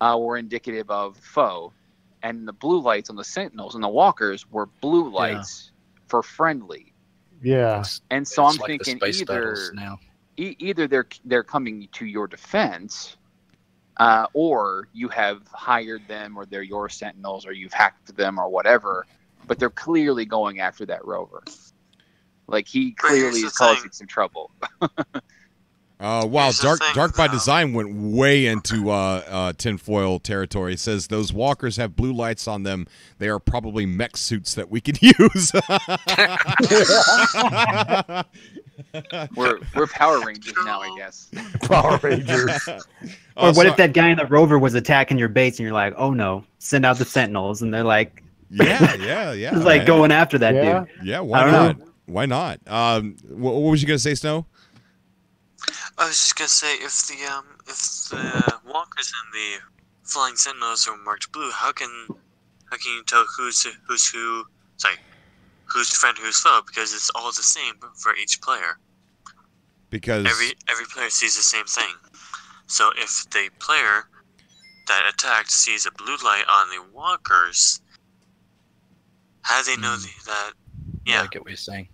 were indicative of foe. And the blue lights on the Sentinels and the Walkers were blue lights for friendly. Yeah. And so I'm like thinking either they're coming to your defense, or you have hired them, or they're your Sentinels, or you've hacked them, or whatever. But they're clearly going after that Rover. Like he clearly is causing some trouble. Wow, Dark by Design went way into tinfoil territory. It says those walkers have blue lights on them. They are probably mech suits that we could use. We're Power Rangers now, I guess. Power Rangers. Or what if that guy in the Rover was attacking your base and you're like, oh no, send out the Sentinels, and they're like, yeah. It's like going after that dude. Yeah, why not? Why not? What was you gonna say, Snow? I was just gonna say, if the walkers and the flying sentinels are marked blue, how can you tell who's who? Sorry, who's friend, who's foe? Because it's all the same for each player. Because every player sees the same thing. So if the player that attacked sees a blue light on the walkers, how do they know that? Yeah, I get what you're saying.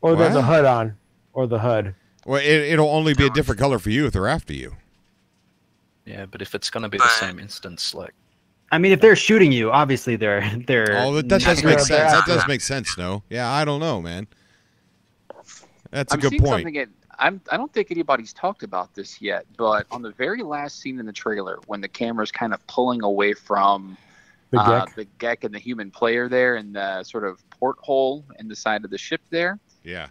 Or there's a HUD on, or the HUD. Well, it'll only be a different color for you if they're after you. Yeah, but if it's going to be the same instance, like... I mean, if they're shooting you, obviously they're... Oh, that does make sense. That does make sense, no? Yeah, I don't know, man. That's a good point. I don't think anybody's talked about this yet, but on the very last scene in the trailer, when the camera's kind of pulling away from the Gek and the human player there, and the sort of porthole in the side of the ship there. Yeah.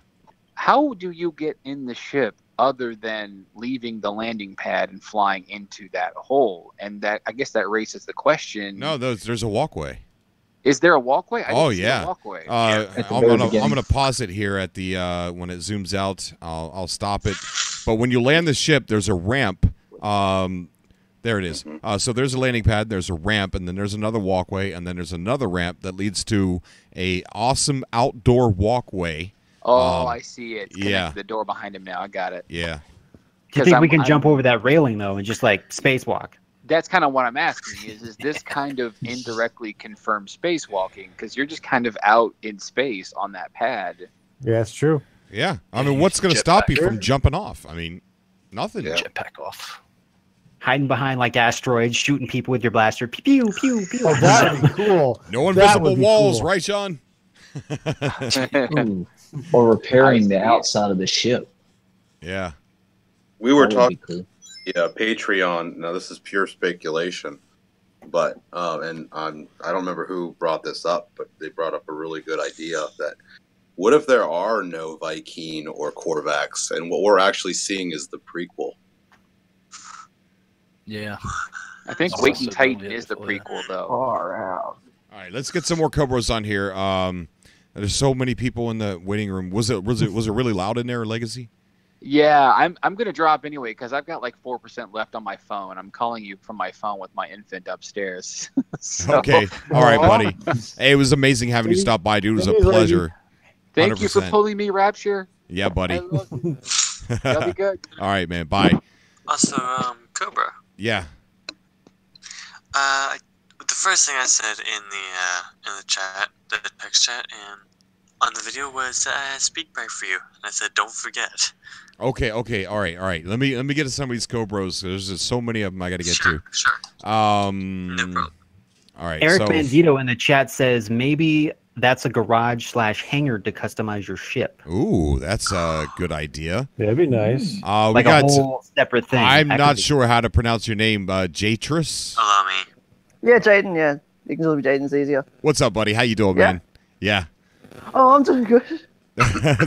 How do you get in the ship other than leaving the landing pad and flying into that hole? And that, I guess that raises the question. No, there's a walkway. Is there a walkway? I didn't see a walkway. I'm gonna pause it here at the when it zooms out. I'll stop it. But when you land the ship, there's a ramp. There it is. So there's a landing pad, there's a ramp, and then there's another walkway, and then there's another ramp that leads to a awesome outdoor walkway. Oh, I see it. Connect the door behind him now. I got it. Yeah. Do you think we can jump over that railing though and just like spacewalk? That's kind of what I'm asking. Is this kind of indirectly confirmed spacewalking? Because you're just kind of out in space on that pad. Yeah, that's true. Yeah, I mean, what's going to stop you from jumping off? I mean, nothing. Jetpack off. Hiding behind like asteroids, shooting people with your blaster. Pew, pew, pew. Oh, that'd be cool. No invisible walls, right, Sean? Ooh. Or repairing the outside of the ship. Yeah. We were That would be talking, cool. Patreon. Now this is pure speculation, but and I don't remember who brought this up, but they brought up a really good idea that what if there are no Viking or Korvax, and what we're actually seeing is the prequel? Yeah. I think Waking Titan is the prequel, though. Far out. All right, let's get some more Cobras on here. There's so many people in the waiting room. Was it really loud in there, Legacy? Yeah, I'm gonna drop anyway because I've got like 4% left on my phone. I'm calling you from my phone with my infant upstairs. So- Okay. All right, buddy. Hey, it was amazing having you stop by, dude. It was a pleasure. Thank you for 100%. pulling me, Rapture. Yeah, buddy. I love you. That'll be good. All right, man. Bye. Also, Cobra. Yeah. The first thing I said in the chat, the text chat, and on the video was Speakpipe for you, and I said don't forget. Okay. All right. Let me get to some of these Cobras. There's just so many of them I got to get to. Sure. No problem. All right. Eric so, Bandito in the chat says maybe that's a garage/hangar to customize your ship. Ooh, that's a good idea. That'd be nice. We Like got a whole separate thing. I'm That not could be- sure how to pronounce your name, Jatris. Allow me. Yeah, Jaden, yeah. You can call me Jaden's easier. What's up, buddy? How you doing, Yeah. man? Yeah. Oh, I'm doing good.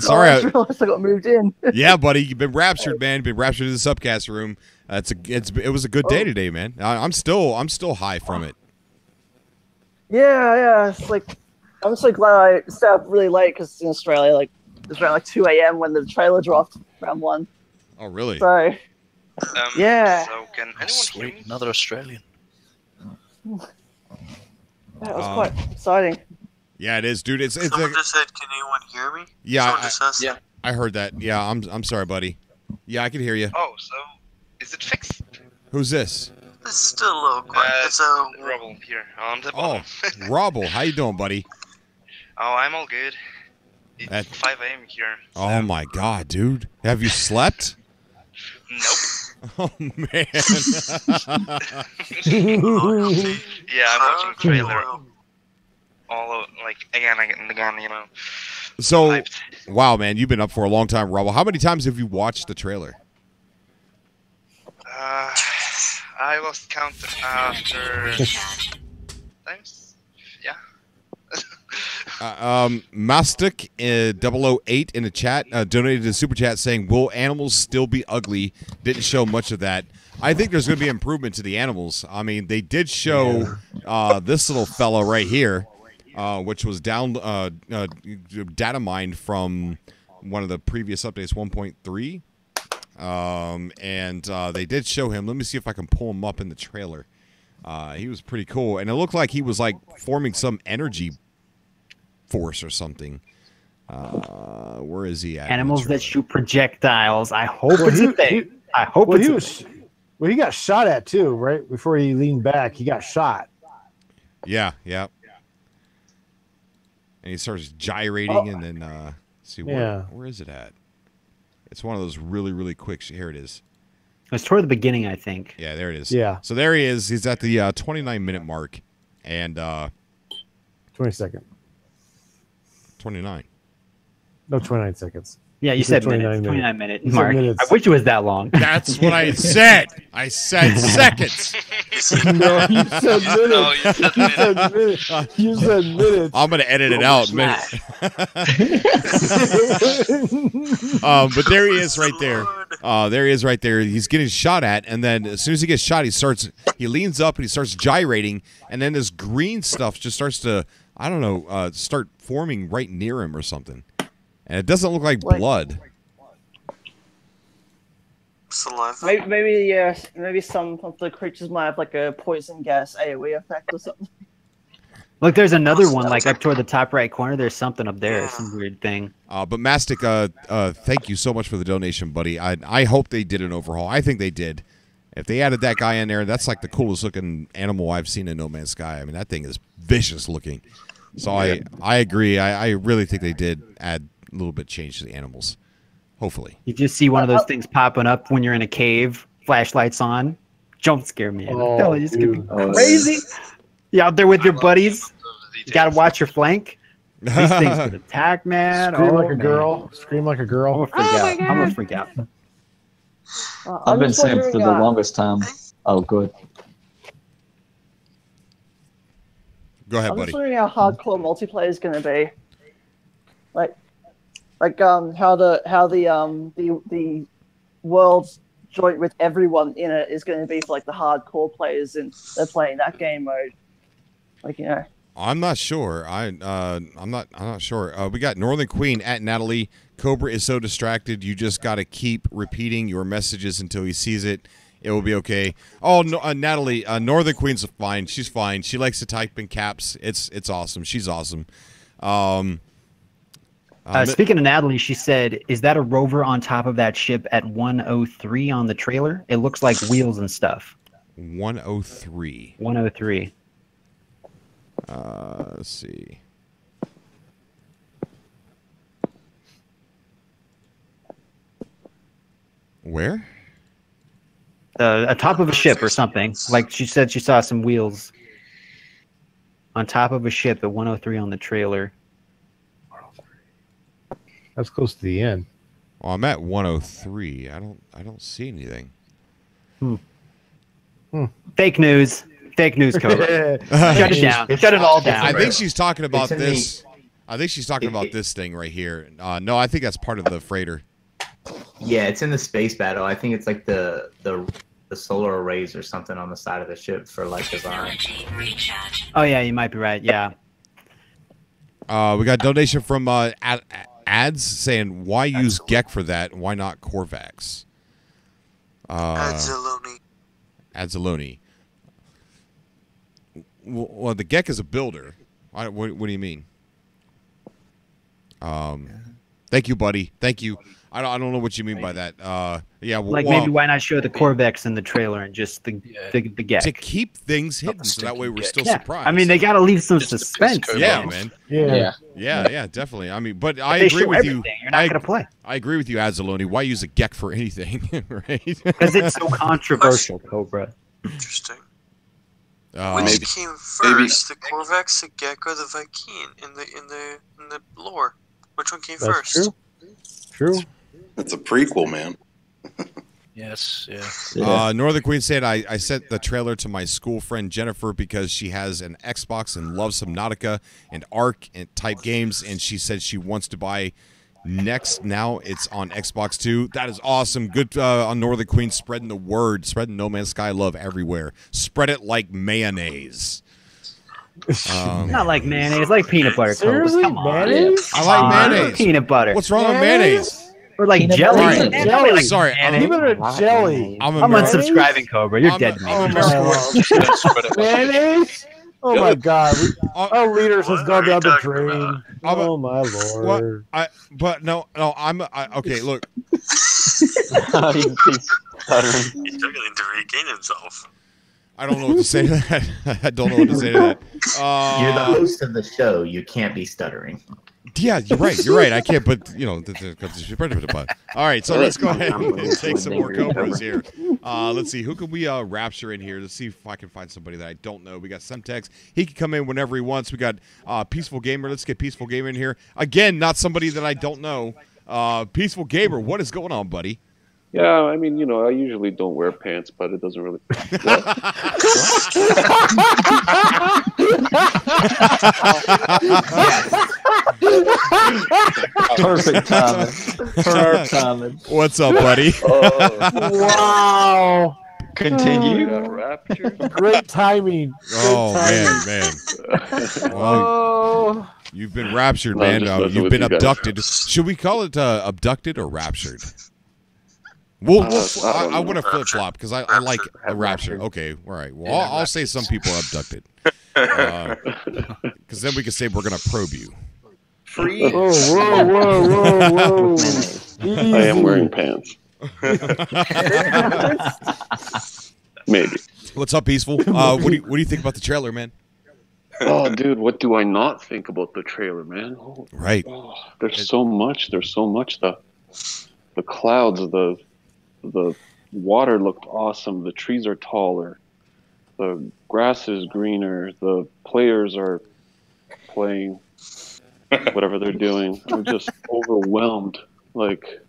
Sorry. I just realized I got moved in. Yeah, buddy, you've been raptured, man. Been raptured in the subcast room. It was a good day today, man. I'm still high from it. Yeah. It's like, I'm so glad I stayed up really late because in Australia, like, it's around like 2 a.m. when the trailer dropped around 1. Oh, really? So, yeah. So can anyone hear me? Another Australian. That was quite exciting. Yeah, it is, dude. It's Someone just said, "Can anyone hear me?" Yeah, Someone just asked that. I heard that. Yeah, I'm sorry, buddy. Yeah, I can hear you. Oh, so is it fixed? Who's this? It's still a little quiet. It's a Rubble here on the Oh, bottom. Robble, how you doing, buddy? Oh, I'm all good. It's At- 5 a.m. here. Oh my God, dude. Have you slept? Nope. Oh man. Yeah, I'm watching trailer again and again, you know. So, wow, man, you've been up for a long time, Robble. How many times have you watched the trailer? I lost count after times. Yeah. Mastic 008 in the chat donated a super chat saying, "Will animals still be ugly?" Didn't show much of that. I think there's going to be improvement to the animals. I mean, they did show this little fella right here, which was data mined from one of the previous updates, 1.3. And they did show him. Let me see if I can pull him up in the trailer. He was pretty cool, and it looked like he was like forming some energy force or something. Where is he at? Animals that shoot projectiles. I hope it's a thing. I hope it's a thing. Well, he got shot at too, right? Before he leaned back, he got shot. Yeah. And he starts gyrating, and then see where is it at? It's one of those really, really quick. Here it is. It's toward the beginning, I think. Yeah, there it is. Yeah. So there he is. He's at the 29-minute mark, and 22nd. 29. No, 29 seconds. Yeah, you said minutes. 29 minute mark. Minutes. I wish it was that long. That's what I said. I said seconds. No, you said minutes. You said minutes. You said minutes. I'm gonna edit it out. But there he is, right there. There he is, right there. He's getting shot at, and then as soon as he gets shot, he leans up and he starts gyrating, and then this green stuff just starts to, I don't know, start forming right near him or something. And it doesn't look like blood. Saliva. Maybe some of the creatures might have like a poison gas AoE effect or something. Look, there's another one like up toward the top right corner. There's something up there, some weird thing. But Mastic, thank you so much for the donation, buddy. I hope they did an overhaul. I think they did. If they added that guy in there, that's like the coolest looking animal I've seen in No Man's Sky. I mean, that thing is vicious looking. So I agree. I really think they did add a little bit change to the animals. Hopefully. You just see one of those things popping up when you're in a cave, flashlights on. Jump scare me. Oh, It's gonna be crazy. You out there with your buddies. You gotta watch your flank. These things could attack, man. Scream like a girl. Scream like a girl. I'm gonna freak out. I've been saying for the longest time. Oh, good. Go ahead, I'm buddy. just wondering how hardcore multiplayer is going to be. How the world's joint with everyone in it is going to be for like the hardcore players, and they're playing that game mode. Like, you know. I'm not sure. I'm not sure. We got Northern Queen at Natalie. Cobra is so distracted. You just got to keep repeating your messages until he sees it. It will be okay. Oh, no, Natalie, Northern Queen's fine. She's fine. She likes to type in caps. It's awesome. She's awesome. Speaking of Natalie, she said, "Is that a rover on top of that ship at 103 on the trailer? It looks like wheels and stuff." 103. 103. Let's see. Where? Atop of a ship or something. Like she said, she saw some wheels on top of a ship at 103 on the trailer. That's close to the end. Well, I'm at 103. I don't see anything. Fake news. Fake news, Cobra. Shut it down. Shut it all down. I think she's talking about this. I think she's talking about this thing right here. No, I think that's part of the freighter. Yeah, it's in the space battle. I think it's like the solar arrays or something on the side of the ship for like design. Oh yeah, you might be right. Yeah. We got a donation from Ads saying, "Why use Gek for that? Why not Corvax?" Adzaloni. Well, the Gek is a builder. What do you mean? Thank you, buddy. Thank you. I don't know what you mean by that. Yeah, like maybe why not show the Corvex in the trailer and just the Gek to keep things hidden, so that way we're still surprised. I mean, they got to leave some suspense. Yeah, man. Yeah, definitely. I mean, but I agree with you. You're not gonna play. I agree with you, Adzaloni. Why use a Gek for anything, right? Because it's so controversial, Cobra. Interesting. Which came first, the Corvex, the Gek, or the Vy'keen in the lore? Which one came first? True. It's a prequel, man. Yes, yeah. Northern Queen said, I sent the trailer to my school friend Jennifer because she has an Xbox and loves some Nautica and Ark and type games, and she said she wants to buy Next. Now it's on Xbox too. That is awesome. Good on Northern Queen, spreading the word, spreading No Man's Sky love everywhere. Spread it like mayonnaise. Not like mayonnaise, like peanut butter. Seriously? Come on. Mayonnaise? I like mayonnaise. Peanut butter. What's wrong with mayonnaise? Or like Peanut jelly. butter. Man, Jelly. like Sorry, mayonnaise. Give it a jelly. I'm unsubscribing, Cobra. You're dead to me. Mayonnaise? Oh my God! Our leaders has gone down the drain. Oh my Lord! Okay. Look, He's struggling to regain himself. I don't know what to say to that. I don't know what to say to that. You're the host of the show. You can't be stuttering. Yeah, you're right. You're right. I can't. But all right. So let's go ahead and take some more Cobras here. Let's see. Who can we rapture in here? Let's see if I can find somebody that I don't know. We got Semtex. He can come in whenever he wants. We got Peaceful Gamer. Let's get Peaceful Gamer in here again. Not somebody that I don't know. Peaceful Gamer. What is going on, buddy? Yeah, I mean, I usually don't wear pants, but it doesn't really. Perfect timing. Perfect timing. What's up, buddy? Wow. Continue. Great timing. Man. Well, you've been raptured, man. You've been abducted. Should we call it abducted or raptured? I want to flip flop because I like a rapture. Okay, all right. Well, I'll say some people are abducted. Because then we can say we're going to probe you. Freeze. Whoa. I am wearing pants. Maybe. What's up, Peaceful? What do you think about the trailer, man? Oh, dude, what do I not think about the trailer, man? Right. Oh, there's so much. There's so much. The clouds, the water looked awesome. The trees are taller. The grass is greener. The players are playing whatever they're doing. I'm just overwhelmed, like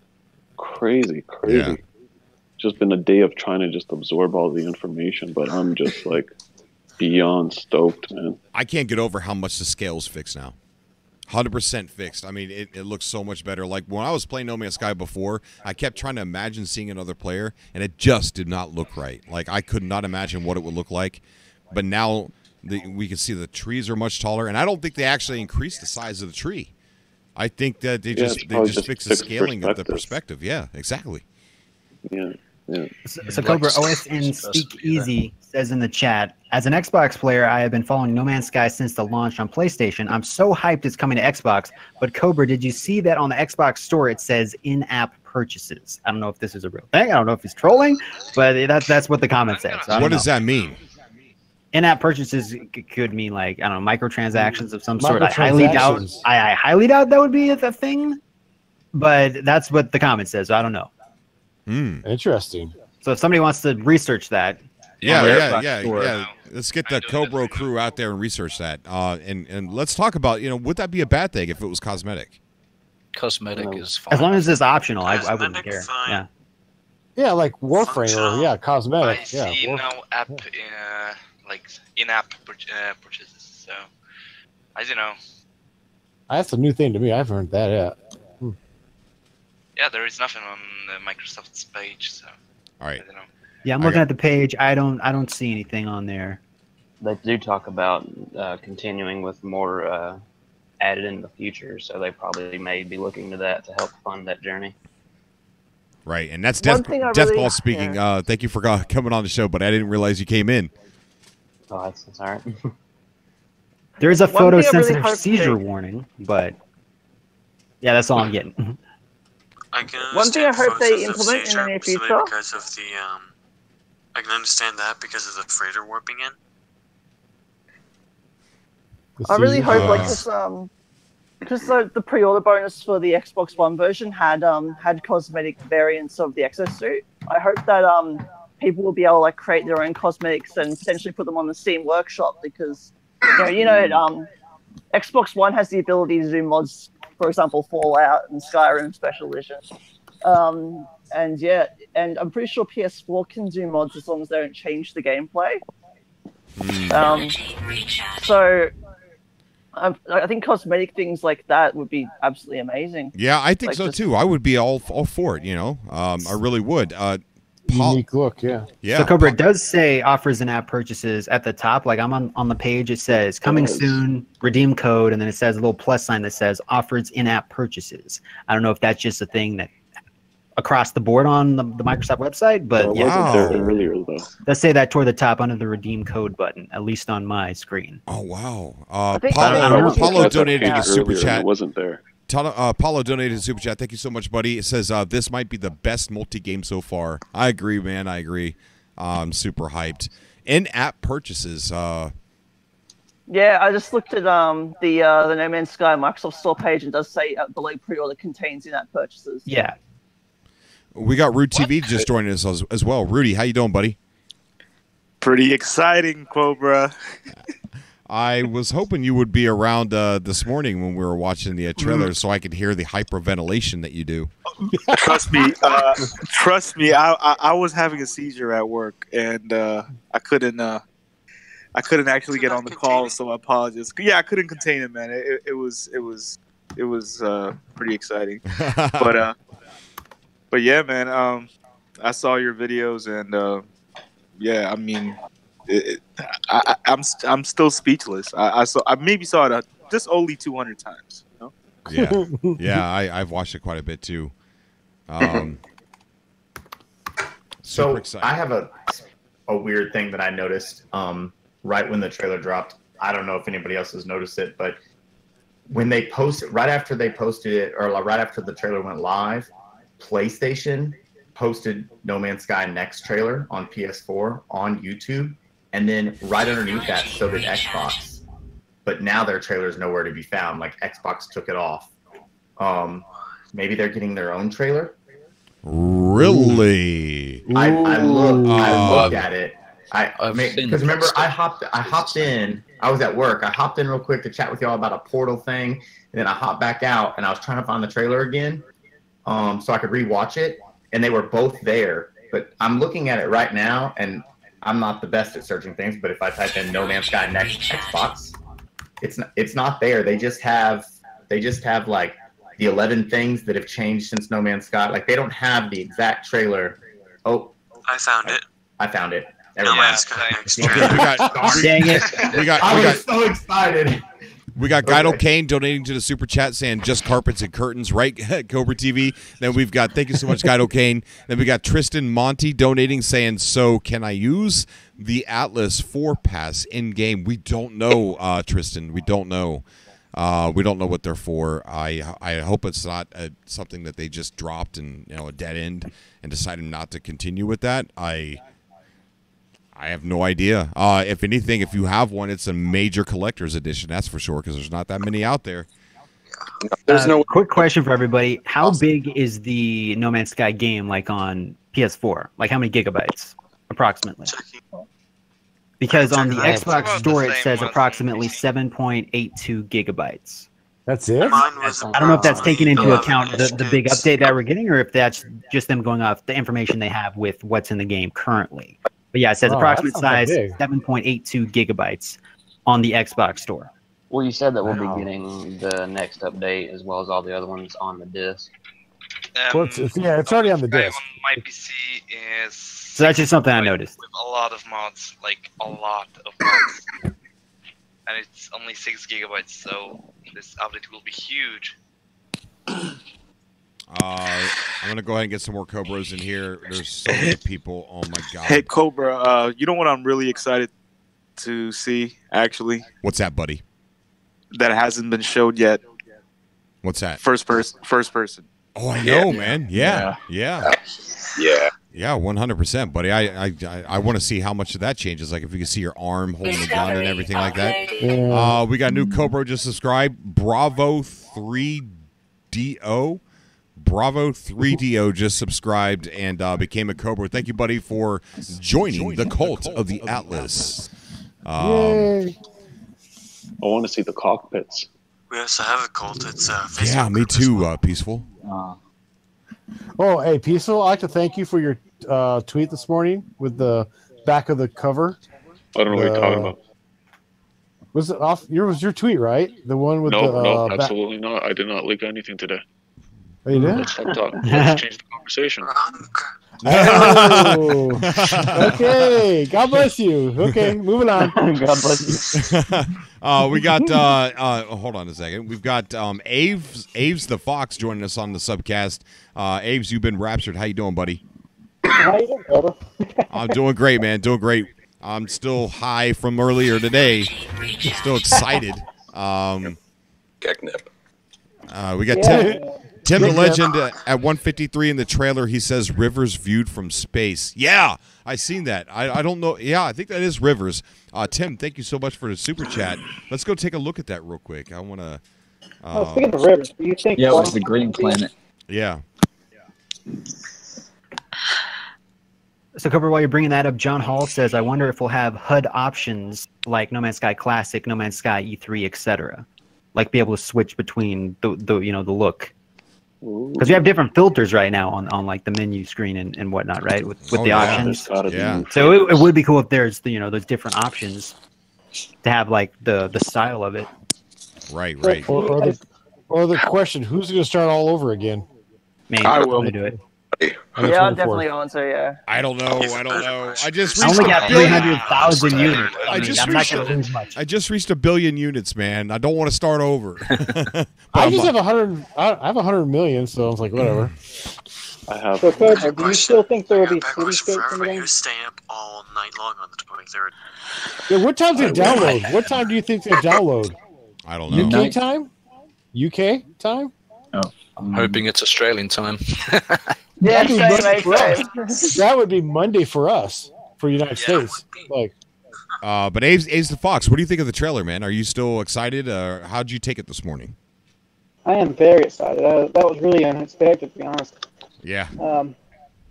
crazy. Yeah. Just been a day of trying to just absorb all the information, but I'm just like beyond stoked, man. I can't get over how much the scale's fixed now. 100% fixed. I mean, it looks so much better. Like when I was playing No Man's Sky before, I kept trying to imagine seeing another player, and it just did not look right. Like I could not imagine what it would look like. But now we can see the trees are much taller, and I don't think they actually increased the size of the tree. I think that they just fixed the scaling of the perspective. Yeah, exactly. Yeah. So Cobra OSN Speak Easy says in the chat, as an Xbox player, I have been following No Man's Sky since the launch on PlayStation. I'm so hyped it's coming to Xbox. But Cobra, did you see that on the Xbox store it says in-app purchases? I don't know if this is a real thing. I don't know if he's trolling, but that's what the comment says. So what does that mean? In-app purchases could mean like, I don't know, microtransactions of some sort. I highly doubt that would be a thing, but that's what the comment says. So I don't know. Interesting. So if somebody wants to research that, yeah. Let's get the Cobra crew out there and research that. And let's talk about, would that be a bad thing if it was cosmetic? Cosmetic is fine. As long as it's optional, I wouldn't care. Fine. Yeah, like Warframe or cosmetic. I see no app like in-app purchases. So I don't know. That's a new thing to me. I haven't heard that yet. Yeah, there is nothing on Microsoft's page. So all right. I don't know. Yeah, I'm looking at the page. I don't see anything on there. They do talk about continuing with more added in the future, so they probably may be looking to that to help fund that journey. Right, and that's Deathball speaking. Thank you for coming on the show, but I didn't realize you came in. Oh, that's all right. There is a photosensitive seizure warning, but yeah, that's all I'm getting. One thing I hope they implement in the near future. Because of the, I can understand that because of the freighter warping in. I really hope, because the pre-order bonus for the Xbox One version had cosmetic variants of the exosuit. I hope that people will be able to like create their own cosmetics and potentially put them on the Steam Workshop, because Xbox One has the ability to do mods. For example, Fallout and Skyrim Special Edition. And I'm pretty sure PS4 can do mods as long as they don't change the gameplay. So I think cosmetic things like that would be absolutely amazing. Yeah, I think so too. I would be all for it, I really would. Unique look, yeah. So Cobra, it does say offers in-app purchases at the top. Like I'm on the page, it says coming soon, redeem code, and then it says a little plus sign that says offers in-app purchases. I don't know if that's just a thing that across the board on the Microsoft website, but it wasn't there earlier though. Let's say that toward the top under the redeem code button, at least on my screen. Oh wow! Paulo donated a super chat. It wasn't there. Paulo donated a super chat. Thank you so much, buddy. It says, this might be the best multi-game so far. I agree, man. I agree. I'm super hyped. In-app purchases. Yeah, I just looked at the No Man's Sky Microsoft Store page, and it does say below pre-order contains in-app purchases. Yeah. We got Rude TV just joining us as well. Rudy, how you doing, buddy? Pretty exciting, Cobra. I was hoping you would be around this morning when we were watching the trailer, so I could hear the hyperventilation that you do. Trust me. I was having a seizure at work, and I couldn't actually get on the call, so I apologize. Yeah, I couldn't contain it, man. It was pretty exciting. But yeah, man. I saw your videos, and yeah, I mean. I'm still speechless. I maybe saw it just only 200 times. Yeah, I've watched it quite a bit too. So I have a weird thing that I noticed right when the trailer dropped. I don't know if anybody else has noticed it, but when they posted, right after they posted it, or right after the trailer went live, PlayStation posted No Man's Sky next trailer on PS4 on YouTube, and then right underneath that, so did Xbox. But now their trailer is nowhere to be found. Like Xbox took it off. Maybe they're getting their own trailer. Really? I looked at it. Because remember, I hopped in. I was at work. I hopped in real quick to chat with y'all about a Portal thing, and then I hopped back out, and I was trying to find the trailer again, so I could rewatch it. And they were both there. But I'm looking at it right now, and I'm not the best at searching things. But if I type in No Man's Sky next Xbox, it's not there. They just have like the 11 things that have changed since No Man's Sky. Like they don't have the exact trailer. Oh, I found it. I found it. No Man's Sky next Okay, trailer. dang it. I was so excited. We got Guido Kane donating to the super chat saying just carpets and curtains, right? Cobra TV. Then we've got, thank you so much, Guido Kane. Then we got Tristan Monty donating saying, so can I use the Atlas 4 pass in game? We don't know, Tristan. We don't know. We don't know what they're for. I hope it's not something that they just dropped and a dead end and decided not to continue with that. I have no idea. If anything, if you have one, it's a major collector's edition. That's for sure, because there's not that many out there. There's no quick question for everybody. How big is the No Man's Sky game like on PS4? Like how many gigabytes approximately? Because on the Xbox store it says approximately 7.82 gigabytes. That's it? I don't know if that's taken into account the big update that we're getting, or if that's just them going off the information they have with what's in the game currently. But yeah, it says approximate size 7.82 gigabytes on the Xbox store. Well, you said that we'll be getting the next update as well as all the other ones on the disc. It's already on the disc. My PC is. So that's just something I noticed. With a lot of mods, like a lot of mods, and it's only 6 gigabytes. So this update will be huge. I'm gonna go ahead and get some more Cobras in here. There's so many people. Oh my god. Hey Cobra, you know what I'm really excited to see? Actually, what's that, buddy? That hasn't been showed yet. What's that? First person. Oh, I know, man. Yeah. 100%, buddy. I want to see how much of that changes. Like if you can see your arm holding the gun and everything like that. We got new Cobra just subscribed. Bravo 3DO. Bravo 3DO just subscribed and became a Cobra. Thank you, buddy, for joining the cult of the Atlas. Yay. I want to see the cockpits. We also have a cult. It's Facebook. Yeah, me too, Peaceful. Oh, hey, Peaceful, I'd like to thank you for your tweet this morning with the back of the cover. I don't know what you're talking about. Was it off? Was your tweet, right? The one with no, absolutely not. I did not leak anything today. Oh, you did? Let's change the conversation. Oh, okay. God bless you. Okay, moving on. God bless you. We got hold on a second. We've got Aves the Fox joining us on the subcast. Aves, you've been raptured. How you doing, buddy? How you doing, brother? I'm doing great, man. Doing great. I'm still high from earlier today. Still excited. Catnip. We got Tim the Legend at 153 in the trailer. He says Rivers viewed from space. Yeah, I seen that. I don't know. Yeah, I think that is Rivers. Tim, thank you so much for the super chat. Let's go take a look at that real quick. I want to. Speaking of Rivers, do you think? Yeah, it was the green planet. Yeah. So, Cobra, while you're bringing that up, John Hall says, I wonder if we'll have HUD options like No Man's Sky Classic, No Man's Sky E3, etc. Like be able to switch between the look. Because we have different filters right now on like the menu screen and whatnot, right? With the options. Yeah. So it would be cool if there's those different options to have like the style of it. Right. Or the question, who's going to start all over again? Me. I will do it. Yeah, I'll definitely answer. Yeah. I don't know. I just I reached only got 300,000 units. I'm not going to lose much. I just reached 1 billion units, man. I don't want to start over. I just have 100. I have 100 million, so I was like, whatever. I have. So, Cobra, do you still think there will be cityscapes in the game? Stamp. all night long on the 23rd. Yeah, what time do they download? What time do you think they download? I don't know. UK time? UK time? Oh, I'm hoping it's Australian time. Yeah, That'd be same, Monday mate, for us. That would be Monday for us, for United States. Like, but Ace the Fox, what do you think of the trailer, man? Are you still excited? How'd you take it this morning? I am very excited. That was really unexpected, to be honest. Yeah.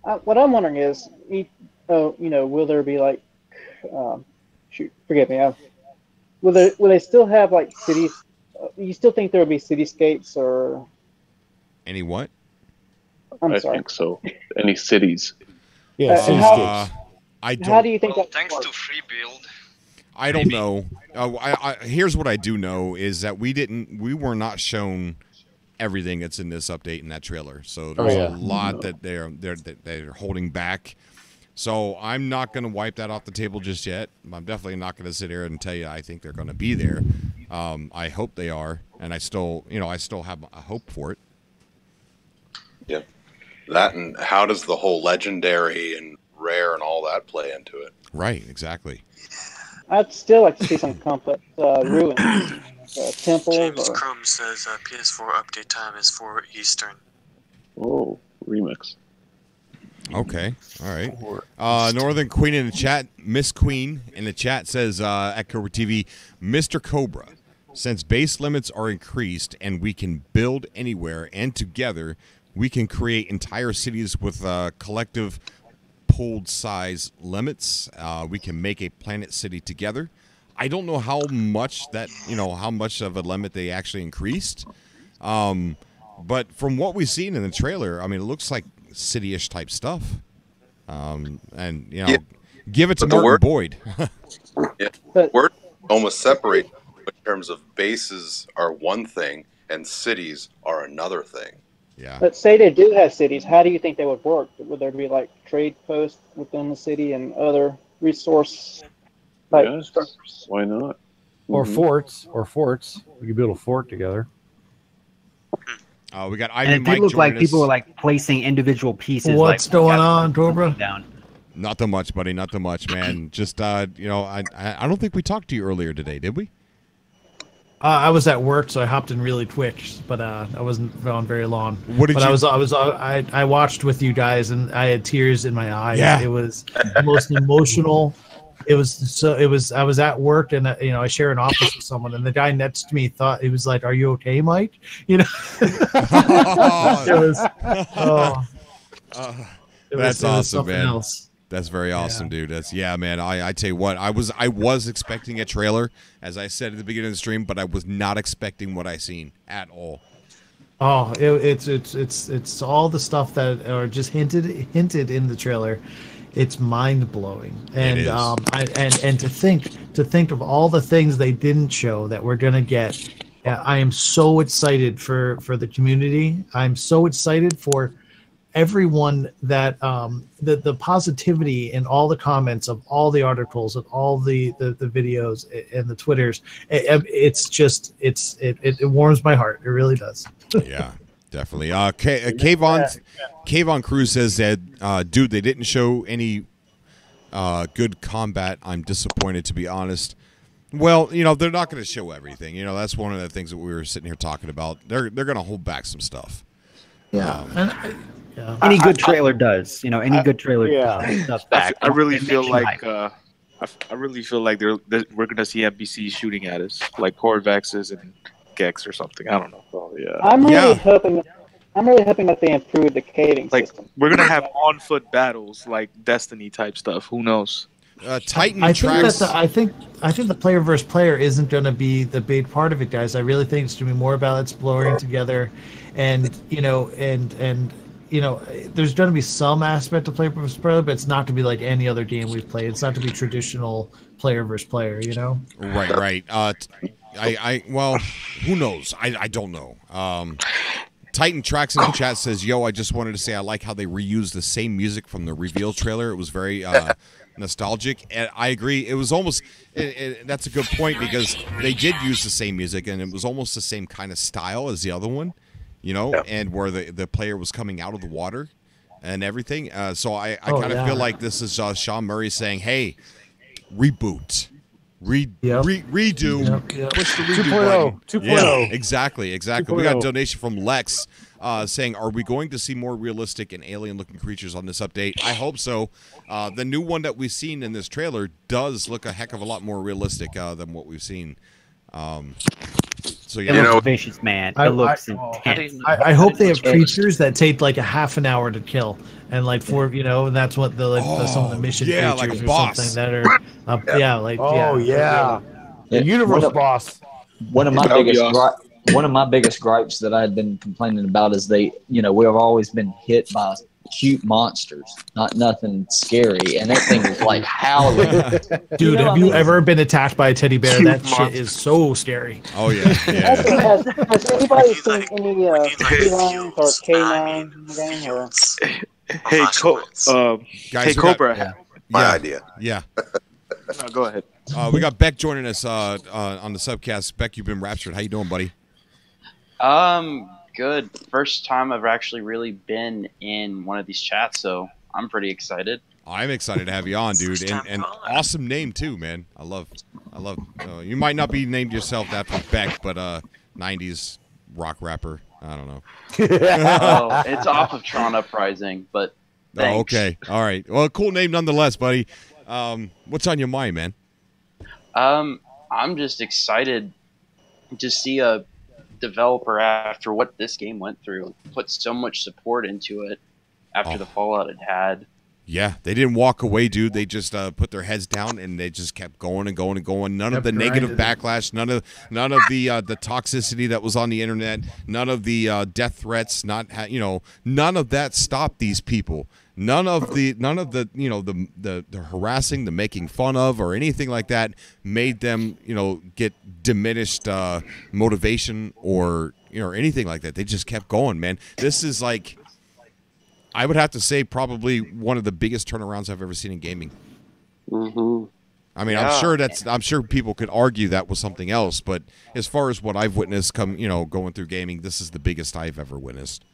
What I'm wondering is, will there be like, forgive me, will they still have like cities? You still think there will be cityscapes or? Any what? I think so. Any cities? Yeah, how do you think that? Thanks to free build. I don't know. Here's what I do know is that we were not shown everything that's in this update in that trailer. So there's a lot that they're holding back. So I'm not going to wipe that off the table just yet. I'm definitely not going to sit here and tell you I think they're going to be there. I hope they are, and I still have a hope for it. Yeah, that and how does the whole legendary and rare and all that play into it? Right, exactly. I'd still like to see some complex ruins, temples. James Crum says PS4 update time is 4 Eastern. Oh, remix. Okay, all right. Northern Queen in the chat, Miss Queen in the chat says at Cobra TV, Mr. Cobra, since base limits are increased and we can build anywhere and together, we can create entire cities with collective pooled size limits. We can make a planet city together. I don't know how much how much of a limit they actually increased. But from what we've seen in the trailer, I mean, it looks like city-ish type stuff. Give it to Martin Boyd. Yeah, we're almost separate in terms of bases are one thing and cities are another thing. Yeah. But say they do have cities, how do you think they would work? Would there be like trade posts within the city and other resource type structures? Why not? Or forts. We could build a fort together. We got And Ivan it Mike did look like joining us. people were like placing individual pieces. What's going on, Cobra? Down. Not too much, buddy. Not too much, man. Just I don't think we talked to you earlier today, did we? I was at work, so I hopped in really quick, but I wasn't on very long. What did but you? I watched with you guys, and I had tears in my eyes. Yeah. It was the most emotional. I was at work, and I share an office with someone, and the guy next to me thought, he was like, "Are you okay, Mike?" It was. That's awesome, man. Else. That's very awesome, dude. Man. I tell you what, I was expecting a trailer, as I said at the beginning of the stream, but I was not expecting what I seen at all. Oh, it's all the stuff that are just hinted in the trailer. It's mind blowing, and and to think of all the things they didn't show that we're gonna get. I am so excited for the community. I'm so excited for everyone that the positivity in all the comments of all the articles and all the videos and the Twitters. It warms my heart. It really does. Yeah, definitely. Kayvon Cruz says that dude, they didn't show any good combat. I'm disappointed, to be honest. Well, they're not going to show everything. That's one of the things that we were sitting here talking about. They're going to hold back some stuff. Yeah. Any good trailer does. Any good trailer does stuff back. I really feel like we're gonna see NPCs shooting at us, like Corvaxes and Gex or something. I don't know. Oh, yeah. I'm really hoping that they improve the caving system. We're gonna have on foot battles, like Destiny type stuff. Who knows? Titan I tracks. think the player versus player isn't going to be the big part of it, guys. I really think it's going to be more about exploring together, and there's going to be some aspect of player versus player, but it's not going to be like any other game we've played. It's not going to be traditional player versus player. Right. Well, who knows? I don't know. Titan Tracks in the chat says, "Yo, I just wanted to say I like how they reused the same music from the reveal trailer. It was very nostalgic." And I agree. It was almost. That's a good point because they did use the same music, and it was almost the same kind of style as the other one, and where the player was coming out of the water, and everything. So I kind of feel like this is Sean Murray saying, "Hey, reboot, redo, push the redo 2.0, button." 2.0. Yeah, exactly. We got a 2.0. donation from Lex saying, "Are we going to see more realistic and alien-looking creatures on this update?" I hope so. The new one that we've seen in this trailer does look a heck of a lot more realistic than what we've seen. So yeah, It looks vicious, man. It looks intense. I hope they have creatures that take like a half an hour to kill, and like and that's what some of the mission creatures like a or boss. something that are, the universe boss. One of my biggest gripes that I had been complaining about is we have always been hit by cute monsters, not nothing scary, and that thing was like howling. Dude, have you ever been attacked by a teddy bear? That shit is so scary. Oh yeah. Has anybody seen any felines or canines in the game? Or? Guys, Cobra. My idea. Yeah. No, go ahead. We got Beck joining us on the subcast. Beck, you've been raptured. How you doing, buddy? Good. First time I've actually really been in one of these chats, so I'm pretty excited. I'm excited to have you on, dude, and awesome name too, man. I love. You might not be named yourself after Beck, but 90s rock rapper. I don't know. Oh, it's off of Tron Uprising, but thanks. Oh, okay, all right. Well, cool name nonetheless, buddy. What's on your mind, man? I'm just excited to see a developer, after what this game went through, put so much support into it after the fallout it had. Yeah, they didn't walk away, dude. They just put their heads down and they just kept going and going and going. None of the negative backlash, none of the toxicity that was on the internet, none of the death threats, none of that stopped these people. None of the the harassing, the making fun of, or anything like that made them get diminished motivation or anything like that. They just kept going, man. This is like, I would have to say, probably one of the biggest turnarounds I've ever seen in gaming. Mm-hmm. I mean, I'm sure people could argue that was something else, but as far as what I've witnessed going through gaming, this is the biggest I've ever witnessed.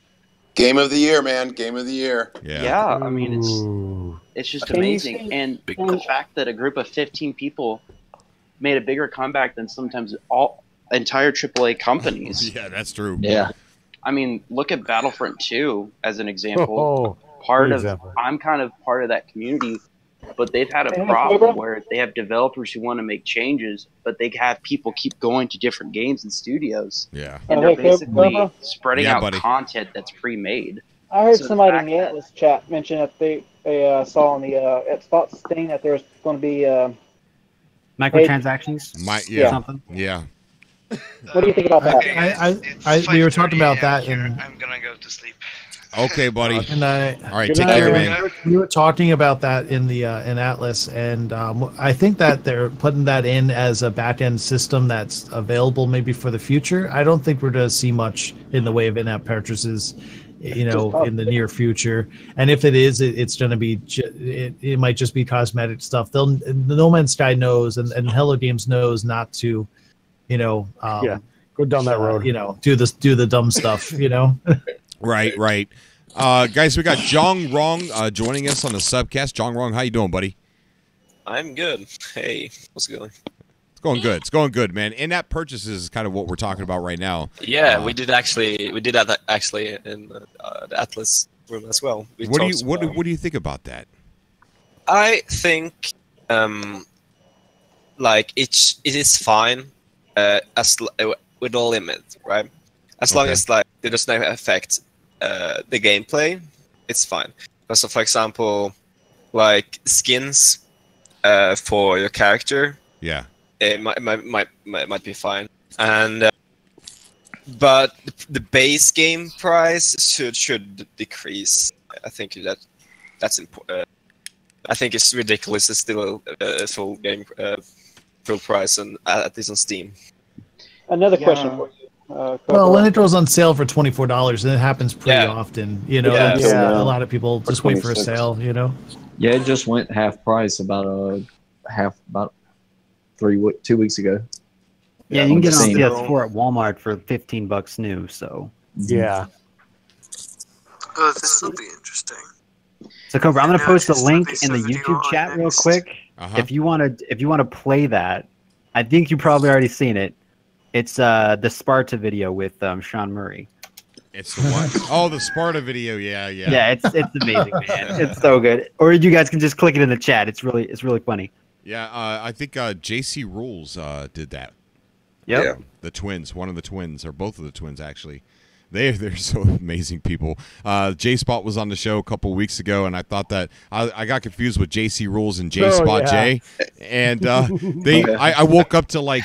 Game of the year, man. Game of the year. Yeah. I mean, it's just amazing. And the fact that a group of 15 people made a bigger comeback than sometimes entire AAA companies. Yeah, that's true. Yeah. I mean, look at Battlefront 2 as an example. I'm kind of part of that community, but they've had a problem where they have developers who want to make changes, but they have people keep going to different games and studios. Yeah. And they're basically spreading out content that's pre-made. I heard somebody in the Atlas chat mention that they saw on the Xbox thing that there's going to be microtransactions. Something. Yeah. What do you think about that? We were talking about that I'm gonna go to sleep. Okay, buddy. Good night. All right, take care, man. We were talking about that in the in Atlas, and I think that they're putting that in as a back-end system that's available maybe for the future. I don't think we're going to see much in the way of in-app purchases, in the near future. And if it is, it's going to be it might just be cosmetic stuff. The No Man's Sky knows, and Hello Games knows not to, go down that road. Do the dumb stuff. Right. Guys, we got Jong Rong joining us on the subcast. Jong Rong, how you doing, buddy? I'm good. Hey, what's going? It's going good, man. In-app purchases is kind of what we're talking about right now. Yeah, we did that actually in the Atlas room as well. What do you think about that? I think it is fine with no limit, right? As long as it does not affect the gameplay, it's fine. So, for example, skins for your character, it might be fine. And but the base game price should decrease. I think that's important. I think it's ridiculous. It's still a full game full price, and at least on Steam. Another question for you. Well, when it goes on sale for $24, and it happens pretty often, a lot of people just wait for a sale, Yeah, it just went half price about 2 weeks ago. Yeah, you can get it on PS4 at Walmart for $15 new. So yeah. Oh, this will be interesting. So Cobra, I'm gonna post a link in the YouTube chat real quick. If you wanna play that, I think you probably already seen it. It's the Sparta video with Sean Murray. It's the one. Oh, the Sparta video. Yeah. Yeah, it's amazing, man. It's so good. Or you guys can just click it in the chat. It's really funny. Yeah, I think JC Rules did that. Yep. Yeah. The twins, one of the twins, or both of the twins actually. They're so amazing people. J Spot was on the show a couple weeks ago, and I thought that I got confused with JC Rules and J Spot J, and I woke up to like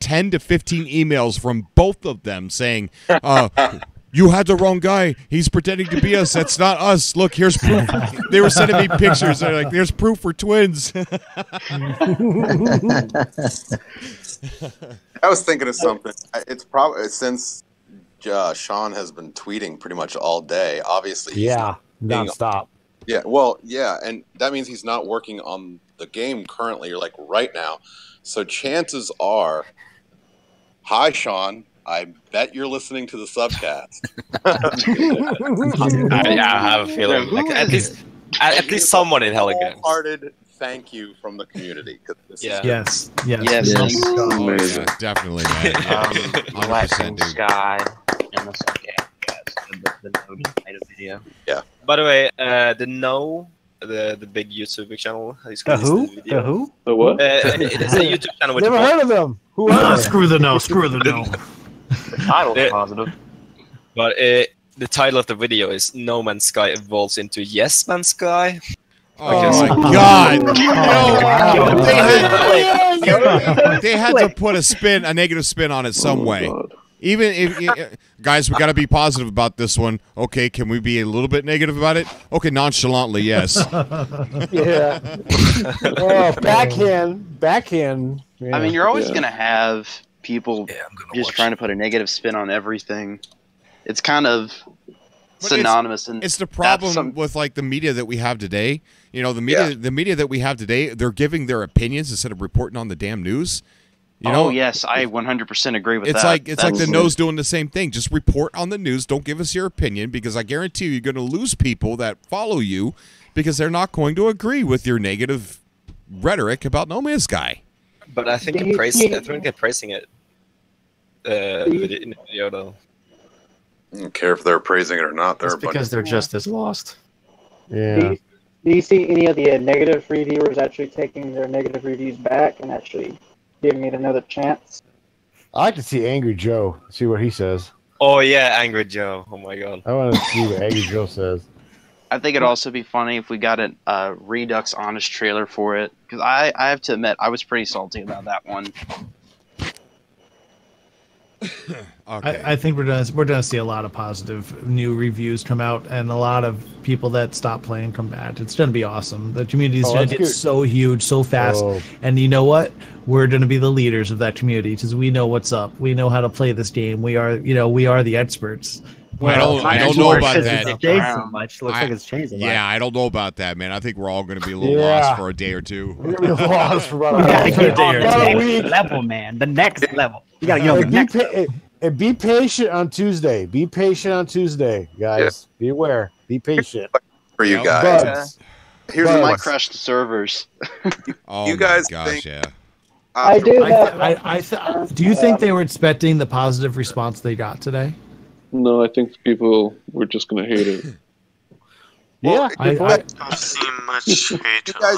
10 to 15 emails from both of them saying, "You had the wrong guy. He's pretending to be us. That's not us. Look, here's proof." They were sending me pictures. They're like, "There's proof for twins." I was thinking of something. It's probably since Sean has been tweeting pretty much all day. Obviously, he's nonstop. Yeah, well, yeah, and that means he's not working on the game currently, or like right now. So chances are, hi, Sean. I bet you're listening to the subcast. I have a feeling. Like, at least someone in Hell Games. Wholehearted thank you from the community. Yes. Definitely, man. 100%, dude. Sky and the subcast, the node video. Yeah. By the way, the big YouTube channel. The who? The what? It's a YouTube channel. Never heard of them. Who are they? Screw the no. The title's positive. But the title of the video is No Man's Sky evolves into Yes Man's Sky. Oh my God! They had to put a negative spin on it some way. Even if guys, we got to be positive about this one. Okay, can we be a little bit negative about it? Okay, nonchalantly, yes. Yeah. Oh, backhand. Yeah. I mean, you're always gonna have people just trying to put a negative spin on everything. It's kind of synonymous, and it's the problem with like the media that we have today. You know, the media that we have today, they're giving their opinions instead of reporting on the damn news. You know? Oh yes, I 100% agree with that. It's like the nose doing the same thing. Just report on the news. Don't give us your opinion, because I guarantee you're going to lose people that follow you because they're not going to agree with your negative rhetoric about No Man's Sky. But I think they're praising it in the video though. I don't care if they're praising it or not. It's because they're just as lost. Yeah. Do you see any of the negative reviewers actually taking their negative reviews back and actually giving it another chance? I like to see Angry Joe. See what he says. Oh yeah, Angry Joe. Oh my God. I want to see what Angry Joe says. I think it'd also be funny if we got a Redux Honest trailer for it, because I have to admit I was pretty salty about that one. Okay. I think we're gonna see a lot of positive new reviews come out, and a lot of people that stop playing come back. It's gonna be awesome. The community is gonna get so huge, so fast, and you know what? We're gonna be the leaders of that community because we know what's up. We know how to play this game. We are the experts. Well, I don't know about that. It's changed so much. Looks like it's changed a lot. Yeah, I don't know about that, man. I think we're all going to be a little lost for a day or two. We're going to be lost for about a week. Level, man. The next level. You got to go next. And be patient on Tuesday. Be patient on Tuesday, guys. Yeah. Be aware. Be patient. For you guys. Here's my crashed servers. You guys think... Yeah. I do. Do you think they were expecting the positive response they got today? No, I think people were just going to hate it. Yeah, I've seen much hate on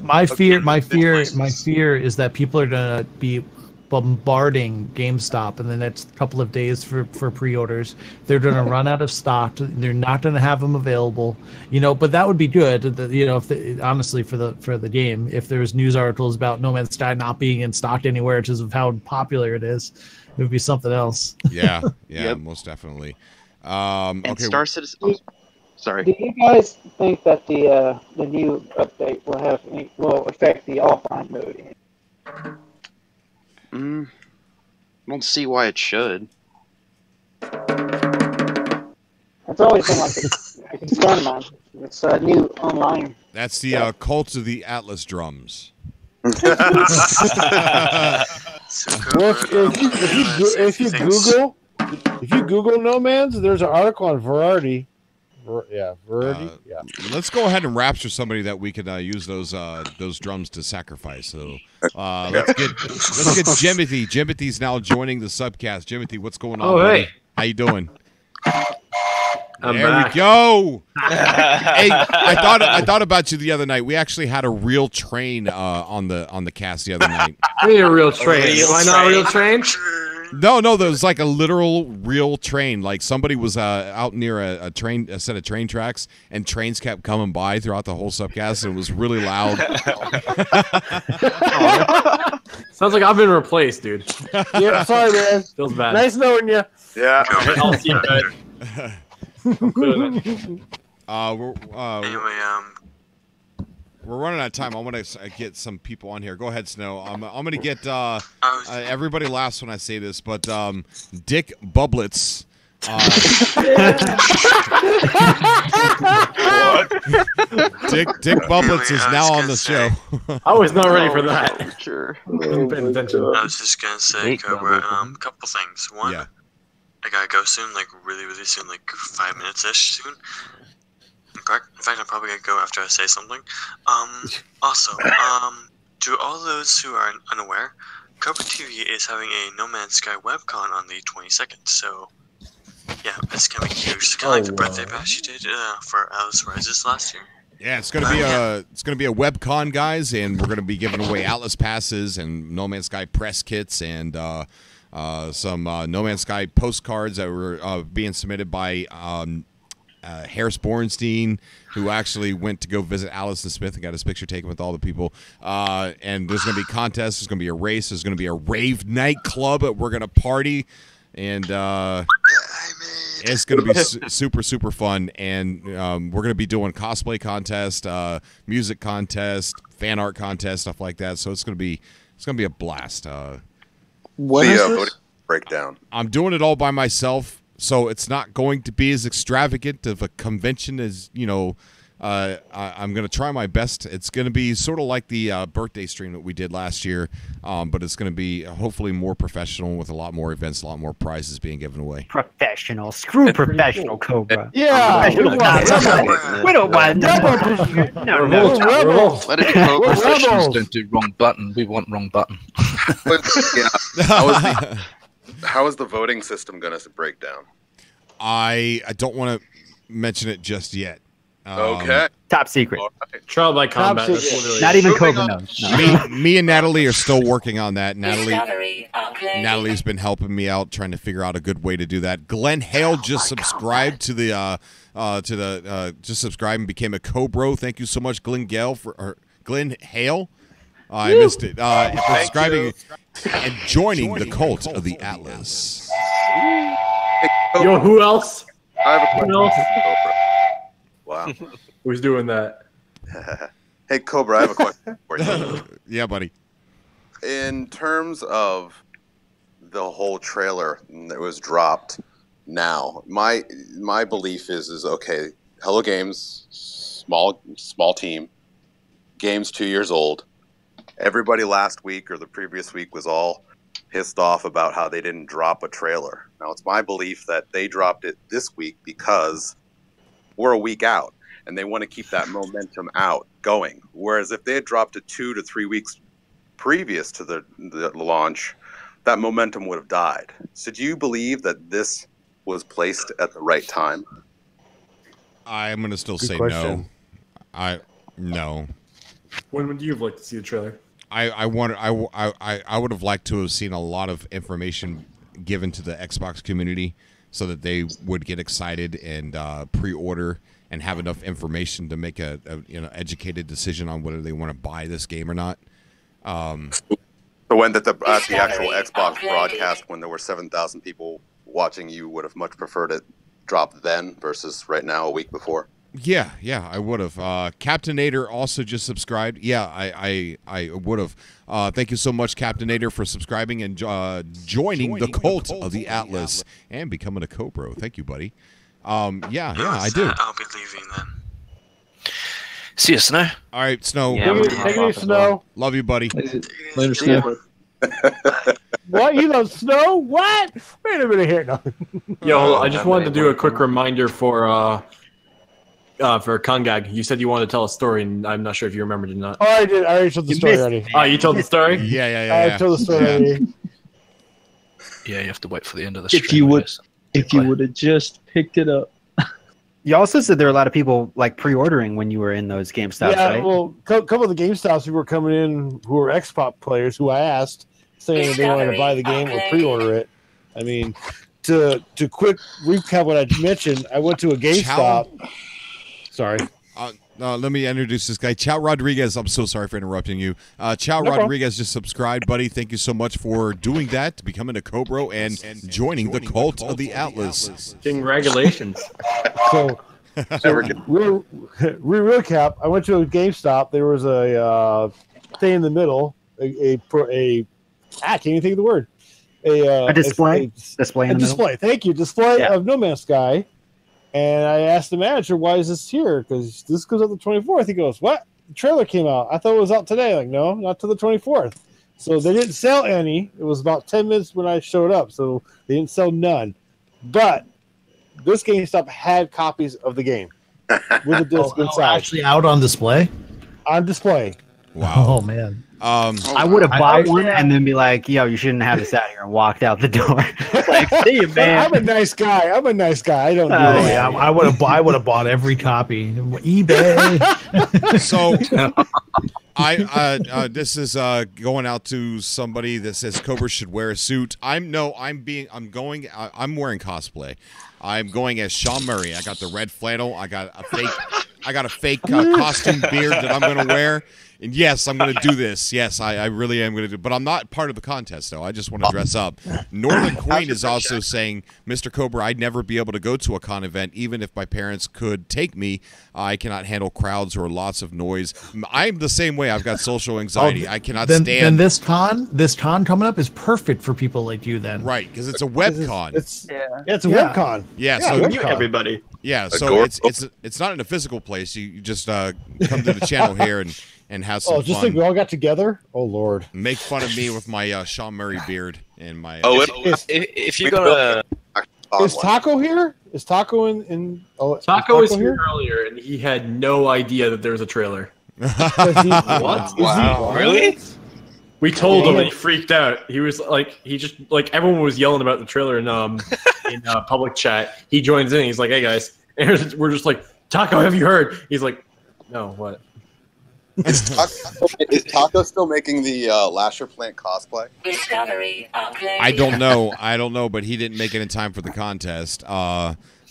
my fear is that people are going to be bombarding GameStop in the next couple of days for pre-orders. They're going to run out of stock. They're not going to have them available. But that would be good. If honestly for the game, if there was news articles about No Man's Sky not being in stock anywhere because of how popular it is, it would be something else. Yeah, most definitely. And Star Citizen. Sorry. Do you guys think that the new update will affect the offline mode? I don't see why it should. That's always been a concern of mine. It's new online. That's the cult of the Atlas drums. If you Google No Man's, there's an article on Variety Verdi. Yeah. Let's go ahead and rapture somebody that we could use those drums to sacrifice. So let's get Jimothy. Jimothy's now joining the subcast. Jimothy, what's going on? Oh, buddy? hey. How you doing? I'm there back. we go. Hey, I thought about you the other night. We actually had a real train on the cast the other night. I need a real train. Am I not a real train? No, there was like a literal real train. Like somebody was out near a set of train tracks, and trains kept coming by throughout the whole subcast, and it was really loud. Sounds like I've been replaced, dude. Yeah, sorry, man. Feels bad. Nice knowing you. Yeah. I'll see you guys. We're running out of time. I want to get some people on here. Go ahead, Snow. I'm going to get everybody laughs when I say this, but Dick Bublets. Dick Bublets is now on the show. I was not ready for that. Sure. I'm paying attention. I was just gonna say, Cobra, couple things. One, I gotta go soon, like really soon, like 5 minutes ish soon. In fact, I'm probably gonna go after I say something. Also, to all those who are unaware, Cobra TV is having a No Man's Sky webcon on the 22nd. So, yeah, it's gonna be huge. It's kind of like the birthday bash you did for Alice Rises last year. Yeah, it's gonna be a webcon, guys, and we're gonna be giving away Atlas passes and No Man's Sky press kits and some No Man's Sky postcards that were being submitted by Harris Bornstein, who actually went to go visit Allison Smith and got his picture taken with all the people. And there's gonna be contests. There's gonna be a race. There's gonna be a rave nightclub. We're gonna party, and it's going to be super fun, and we're going to be doing cosplay contest, music contest, fan art contest, stuff like that. So it's going to be a blast. What is this? Breakdown. I'm doing it all by myself, so it's not going to be as extravagant of a convention as I'm going to try my best. It's going to be sort of like the birthday stream that we did last year, but it's going to be hopefully more professional with a lot more events, a lot more prizes being given away. Professional. Screw professional, Cobra. Yeah. We don't want No. Let it go. Professionals don't do wrong button. We want wrong button. How is the voting system going to break down? I don't want to mention it just yet. Okay. Top secret. Right. Trial by combat. Not even Cobra knows. No. Me and Natalie are still working on that. Natalie's been helping me out trying to figure out a good way to do that. Glenn Hale just subscribed to the just subscribed and became a co-bro. Thank you so much, Glenn Hale. I missed it. For subscribing and joining the cult of the Atlas. Yo, who else? I have a question. Who else? Cobra. Wow. Who's doing that? Hey, Cobra, I have a question for you. Yeah, buddy. In terms of the whole trailer that was dropped now, my belief is okay, Hello Games, small team, game's 2 years old. Everybody last week or the previous week was all pissed off about how they didn't drop a trailer. Now, it's my belief that they dropped it this week because we're a week out, and they want to keep that momentum going. Whereas if they had dropped it 2 to 3 weeks previous to the launch, that momentum would have died. So do you believe that this was placed at the right time? I'm going to still Good say question. no. No. When would you have liked to see the trailer? I would have liked to have seen a lot of information given to the Xbox community, so that they would get excited and pre-order and have enough information to make a educated decision on whether they want to buy this game or not. So when at the actual Xbox broadcast, when there were 7,000 people watching, you would have much preferred it drop then versus right now, a week before? Yeah, I would have. Captainator also just subscribed. Yeah, I would have. Thank you so much, Captainator, for subscribing and joining the cult of the Atlas and becoming a co-bro. Thank you, buddy. Yeah, I do. I'll be leaving then. See you, Snow. All right, Snow. Yeah, take it, Snow. Love you, buddy. Later, Snow. What? Snow? What? Wait a minute here. No. Yo, I just wanted to do a quick reminder for for Kungag. You said you wanted to tell a story, and I'm not sure if you remembered or not. Oh, I did. I already told the story already. Oh, you told the story? Yeah. I told the story already. Yeah, you have to wait for the end of the stream. If you would have just picked it up. You also said there were a lot of people like pre-ordering when you were in those GameStops, right? Well, a couple of the GameStops who were coming in who were Xbox players who I asked saying they wanted to buy the game or pre-order it. I mean, to quick recap what I mentioned, I went to a GameStop. Sorry. Let me introduce this guy, Chow Rodriguez. I'm so sorry for interrupting you. Chow Rodriguez just subscribed, buddy. Thank you so much for doing that, becoming a Cobra, and joining the cult of the Atlas. Congratulations. So real recap. I went to a GameStop. There was a thing in the middle. I can't even think of the word. A display. Display. In the display. middle. Thank you. Display of No Man's Sky. And I asked the manager, why is this here? Because this goes out the 24th. He goes, what? The trailer came out. I thought it was out today. Like, no, not till the 24th. So they didn't sell any. It was about 10 minutes when I showed up. So they didn't sell none. But this GameStop had copies of the game with a disc inside. Actually out on display? On display. Wow. Oh, man. I would have bought one and then be like, yo, you shouldn't have this out here, and walked out the door. Like, see you, man. I'm a nice guy. I don't do that. Yeah, I would have bought every copy. eBay. So this is going out to somebody that says Cobra should wear a suit. I'm wearing cosplay. I'm going as Sean Murray. I got the red flannel. I got a fake costume beard that I'm going to wear. And yes, I'm going to do this. Yes, I really am going to do it. But I'm not part of the contest, though. I just want to dress up. Northern Queen is also saying, Mr. Cobra, I'd never be able to go to a con event, even if my parents could take me. I cannot handle crowds or lots of noise. I'm the same way. I've got social anxiety. I cannot stand. Then this con coming up is perfect for people like you then. Right, because it's a web con. It's a web con. Yeah, so everybody. Yeah, so it's not in a physical place. You just come to the channel here and have some just fun. think we all got together. Oh Lord! Make fun of me with my Sean Murray beard and my. If you're gonna, is Taco here? Is Taco in? Taco was here earlier, and he had no idea that there was a trailer. What? Wow! Really? We told him, and he freaked out. He was like, everyone was yelling about the trailer in public chat. He joins in. He's like, "Hey guys," and we're just like, "Taco, have you heard?" He's like, "No, what?" Is Taco still making the Lasher Plant cosplay? I don't know, but he didn't make it in time for the contest.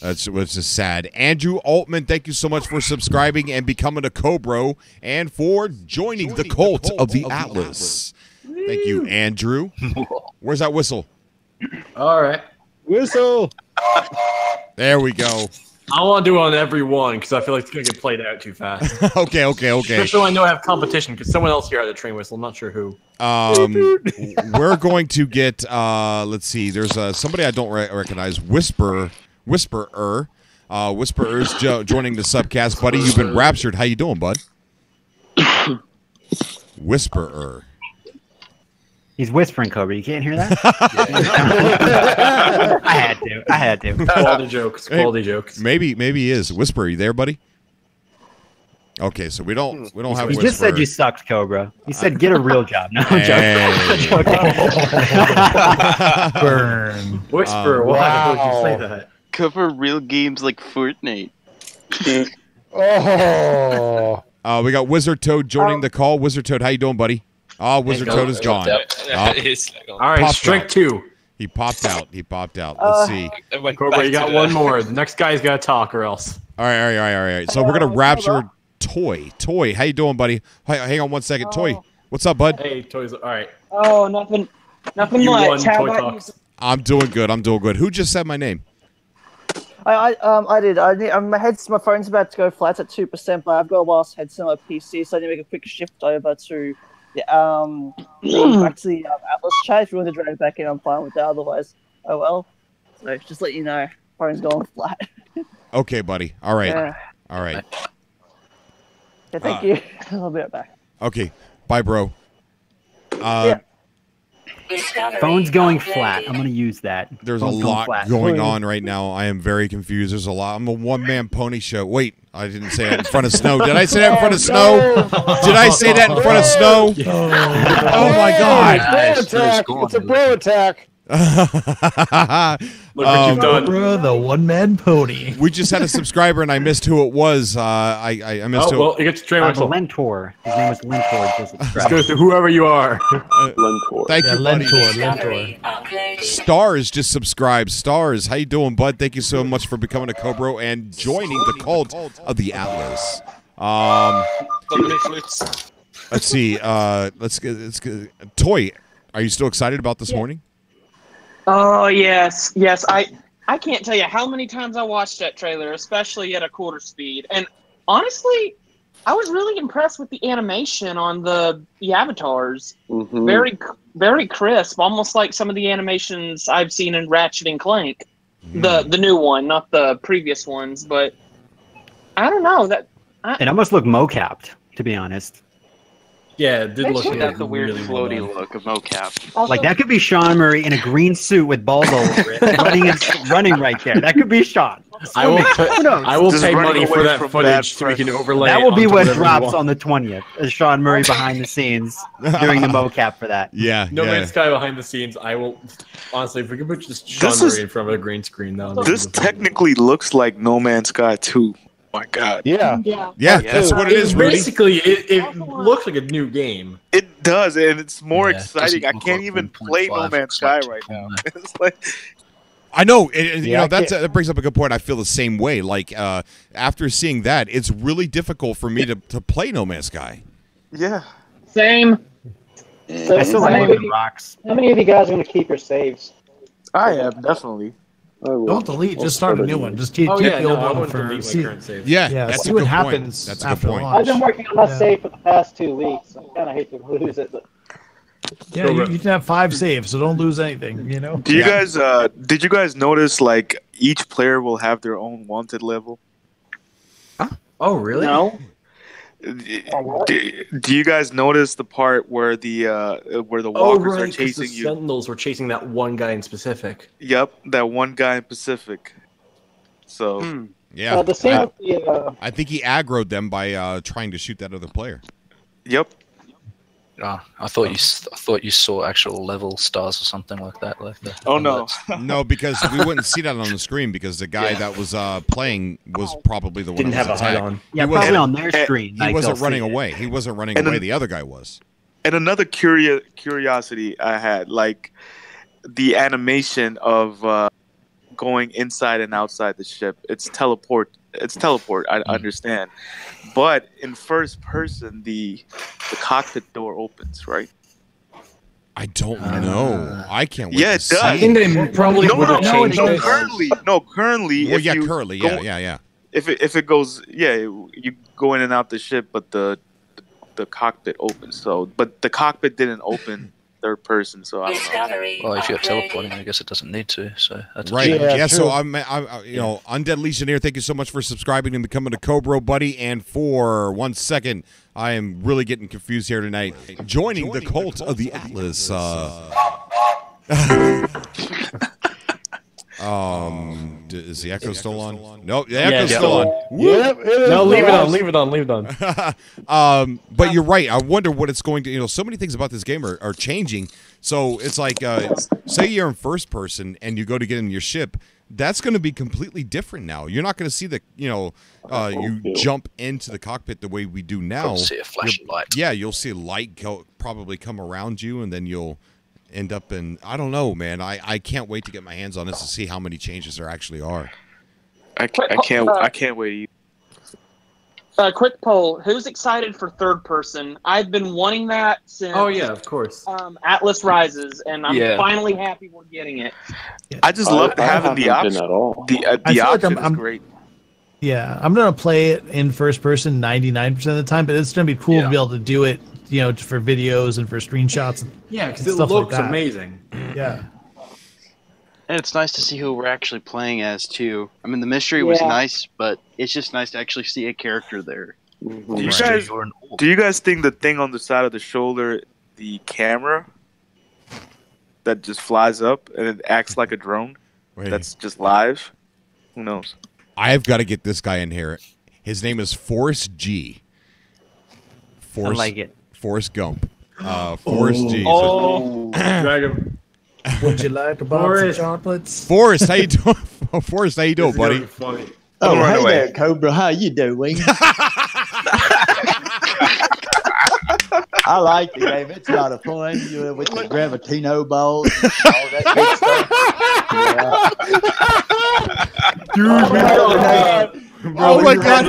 Which is sad. Andrew Altman, thank you so much for subscribing and becoming a Cobra and for joining the cult of the Atlas. Thank you, Andrew. Where's that whistle? All right. Whistle. There we go. I want to do it on every one because I feel like it's going to get played out too fast. Okay. Just so I know I have competition because someone else here had a train whistle. I'm not sure who. We're going to get, let's see, there's somebody I don't recognize, Whisperer. Whisperer's joining the subcast. Buddy, you've been raptured. How you doing, bud? Whisperer. He's whispering, Cobra. You can't hear that? I had to. Quality jokes. Maybe he is. Whisperer, you there, buddy? Okay, so we don't have Whisperer. He just said you sucked, Cobra. He said get a real job. No, I'm joking. Burn. Whisperer, why would you say that? Cover real games like Fortnite. We got Wizard Toad joining the call. Wizard Toad, how you doing, buddy? Oh, Wizard Toad is gone. All right, strike two. He popped out. Let's see. Cobra, you got one more. The next guy's got to talk or else. All right. So we're going to rapture Toy. Toy, how you doing, buddy? Hang on one second. Toy, what's up, bud? Hey, Toy's all right. Oh, nothing You much. won, How Toy about Talks. I'm doing good. Who just said my name? I did. My phone's about to go flat at 2%, but I've got a wireless headset on my PC, so I need to make a quick shift over to back to the Atlas chat. If you want to drag it back in, I'm fine with that. Otherwise, oh well. So just let you know, phone's going flat. Okay, buddy. All right. Yeah. All right. Yeah, thank you. I'll be right back. Okay. Bye, bro. Phone's going flat. I'm gonna use that. There's a Phone's going lot flat. going on right now. I am very confused. There's a lot. I'm a one-man pony show. Wait, I didn't say that in front of Snow. Did I say that in front of Snow? Did I say that in front of Snow? Oh my God! It's a bro attack. Look what you've done. Bro, the one-man pony. We just had a subscriber, and I missed who it was. I missed who. Well, you get to train whistle. Lentor. His name was Lentor. This goes to whoever you are. Lentor. Thank you, buddy. Lentor. Stars just subscribed. Stars, how you doing, bud? Thank you so much for becoming a Cobra and joining the cult of the Atlas. Let's see. Let's get Toy. Are you still excited about this morning? Oh yes. I can't tell you how many times I watched that trailer, especially at a quarter speed. And honestly, I was really impressed with the animation on the avatars. Mm-hmm. Very, very crisp, almost like some of the animations I've seen in Ratchet and Clank, the new one, not the previous ones. But I don't know that. It almost looked mocapped, to be honest. Yeah, it did look Got the weird floaty look of mocap. Like that could be Sean Murray in a green suit with balls all over it, running right there. That could be Sean. I will pay money for that footage so we can overlay. That will be onto what whatever we drops want. on the 20th. Is Sean Murray behind the scenes doing the mocap for that? Yeah. No Man's Sky behind the scenes. I will honestly, if we could put just Sean Murray in front of a green screen, that would This technically looks like No Man's Sky 2. My God. Yeah. That's what it is, Rudy. Basically, it looks like a new game. It does, and it's more exciting. I can't even play No Man's Sky right now. It's like, I know, you know that brings up a good point. I feel the same way. Like after seeing that, it's really difficult for me to play No Man's Sky. Yeah. Same. So, I still how like many the rocks. How many of you guys are going to keep your saves? I am definitely. Don't delete. Just start a new one. Just keep the old one for. See that's see a what good happens. Point. That's a after good point. launch. I've been working on my save for the past 2 weeks. I kind of hate to lose it, but Yeah, you can have 5 saves, so don't lose anything. You know. Do you guys? Did you guys notice like each player will have their own wanted level? Oh, really? No. Do you guys notice the part where the walkers are chasing the you? Sentinels were chasing that one guy in specific. Yep, that one guy in Pacific. So Yeah, the same with the, I think he aggroed them by trying to shoot that other player. Yep. I thought you saw actual level stars or something like that. Oh no, no, because we wouldn't see that on the screen because the guy that was playing was probably the one Didn't who have was a HUD attacked. on. Yeah, probably on their screen. He wasn't running away. He wasn't running away. The other guy was. And another curiosity I had, like the animation of going inside and outside the ship. It's teleport. I understand, but in first person, the cockpit door opens, right? I don't know. I can't wait. Yeah, to it does. see I think they probably would have changed it. Currently. Well, if you currently, go- yeah. If it goes, you go in and out the ship, but the cockpit opens. So, but the cockpit didn't open third person. So I don't know. Well, if you're teleporting, I guess it doesn't need to. So that's Right. a Yeah. So I'm you know, Undead Legionnaire, thank you so much for subscribing and becoming a Cobra buddy. And for 1 second, I am really getting confused here tonight. Joining the cult of the Atlas. Is the echo still on? No, the echo's still on. Yep. No, leave it on. But you're right. I wonder what it's going to. You know, so many things about this game are changing. So it's like, say you're in first person and you go to get in your ship. That's going to be completely different now. You're not going to see the, you jump into the cockpit the way we do now. You'll see a flashing light. Yeah, you'll see a light probably come around you, and then you'll end up in, I don't know, man. I can't wait to get my hands on this to see how many changes there actually are. I can't wait. Quick poll: who's excited for third person? I've been wanting that since. Oh yeah, of course. Atlas Rises, and I'm finally happy we're getting it. I just love having the option. At all. The option is great. Yeah, I'm gonna play it in first person 99% of the time, but it's gonna be cool to be able to do it, for videos and for screenshots. Yeah, because it stuff looks like that. amazing. Yeah. And it's nice to see who we're actually playing as too. I mean, the mystery was nice, but it's just nice to actually see a character there. Do you guys think the thing on the side of the shoulder, the camera, that just flies up and it acts like a drone. Wait. That's just live. Who knows? I've got to get this guy in here. His name is Forrest G. I like it. Forrest Gump. Forrest G. Oh, drag him. Would you like a box of chocolates? Forrest, how you doing? Forrest, how you doing, buddy? Funny. Oh, hey there, Cobra. How you doing? I like the game. It's a lot of fun with the Gravitino balls and all that good stuff. Dude, oh my God!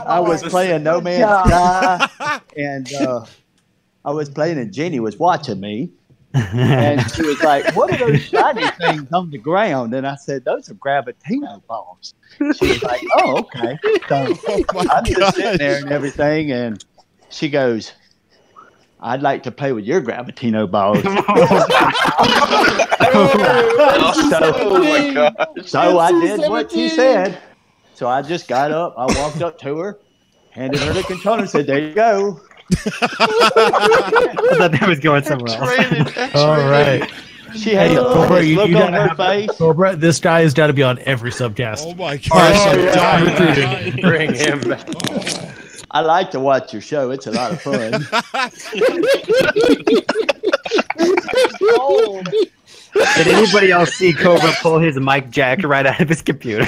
I was playing No Man's Sky, and I was playing, and Jenny was watching me. And she was like, "What are those shiny things on the ground?" And I said, "Those are Gravitino balls." She was like, "Oh, okay." So I'm just sitting there and everything, and she goes, "I'd like to play with your Gravitino balls." So I did what she said. So I just got up, I walked up to her, handed her the controller, and said, "There you go." I thought that was going somewhere else. All right. She had a Cobra, you look on gotta her have face. Cobra, this guy has got to be on every subcast. Oh my gosh! Bring him back. I like to watch your show. It's a lot of fun. Did anybody else see Cobra pull his mic jack right out of his computer?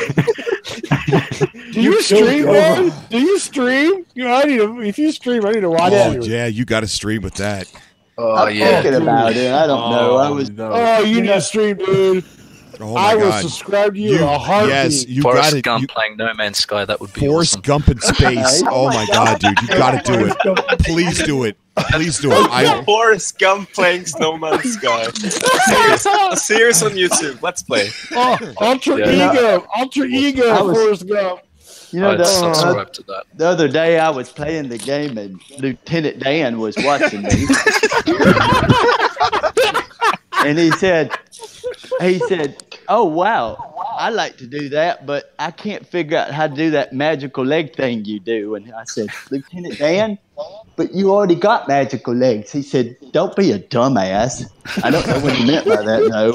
Do you stream, man? Do you stream? If you stream, I need to watch it. Yeah, you got to stream with that. I'm thinking about it. I don't know. I was. Oh, you need to stream, dude. Oh my I will God. subscribe to you in a heartbeat. Yes, you Forrest got it. Gump playing No Man's Sky. That would be Forrest awesome. Gump in space. Oh my God, dude, you got to do it. Please do it. Please do it. Forrest Gump playing Snowman Sky. A series on YouTube. Let's play. Oh, alter ego, Forrest Gump. You know, I'd subscribe to that. the other day I was playing the game and Lieutenant Dan was watching me. And he said, "Oh, wow, I like to do that, but I can't figure out how to do that magical leg thing you do." And I said, "Lieutenant Dan, but you already got magical legs." He said, "Don't be a dumbass." I don't know what he meant by that, though.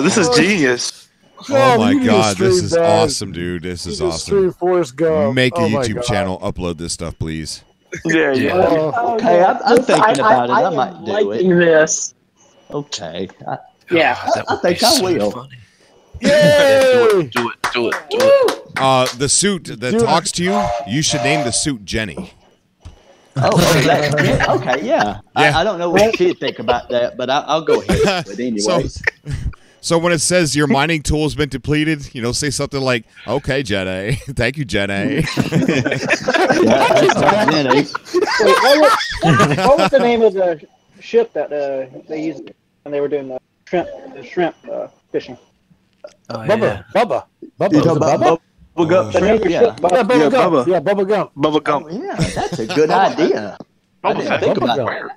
This is genius. Oh my God, this is awesome, dude. This is awesome. Forrest Gump. Make a Oh my YouTube God. channel, upload this stuff, please. Yeah. Okay, I'm thinking about it. I might do liking it. this. Okay. Yeah. I think I will. Yay! Do it. The suit that talks to you, you should name the suit Jenny. Okay, yeah. I don't know what she'd think about that, but I'll go ahead with it anyways. So when it says your mining tool has been depleted, say something like, "Okay, Jenny. Thank you, Jenny." What was the name of the ship that they used when they were doing the shrimp fishing? Bubba. You talking about Bubba Gump shrimp? Yeah. Bubba Gump. Yeah, Bubba Gump. Bubba Gump. Oh, yeah, that's a good idea. I didn't think about that.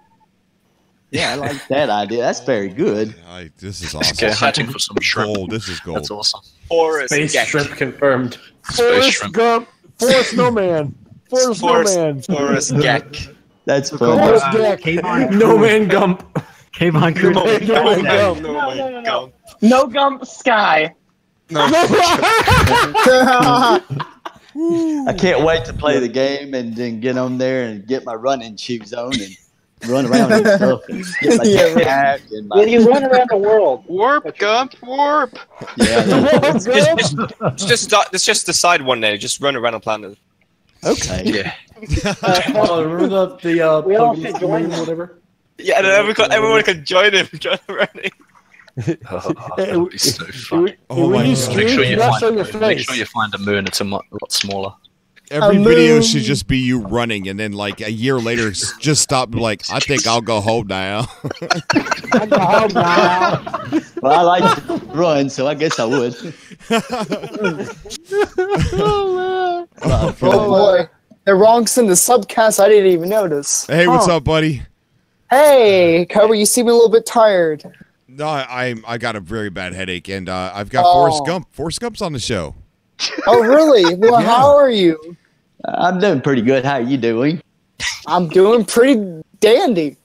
Yeah, I like that idea. That's very good. This is Let's go awesome. hunting for some shrimp. Gold. This is gold. That's awesome. Forrest Space shrimp confirmed. Forrest Gump. Forrest Snowman. Forrest Snowman. Forrest Geck. That's Forrest fun. Geck. No Man Gump. Cave on Cruise. No Gump Sky. I can't wait to play the game and then get on there and get my running shoes on and run around and stuff and get my jetpack and my... Yeah, you run around the world. Warp, Gump, warp. Yeah. Let's just decide one day. Just run around the planet. Okay. Yeah. Remember the We all Puggy should join Moon, them. whatever? Yeah, and everyone can join him. Join running. That would be so fun. Oh my Make God. sure you find a moon. It's a lot smaller. Every video should just be you running, and then like a year later, just stop. Like, I think I'll go home now. Well, I like to run, so I guess I would. Oh boy, the wrongs in the subcast. I didn't even notice. Hey, what's up, buddy? Hey, Cobra, you seem a little bit tired. No, I got a very bad headache, and I've got Forrest Gump. Forrest Gump's on the show. Oh, really? Well, how are you? I'm doing pretty good. How are you doing? I'm doing pretty dandy.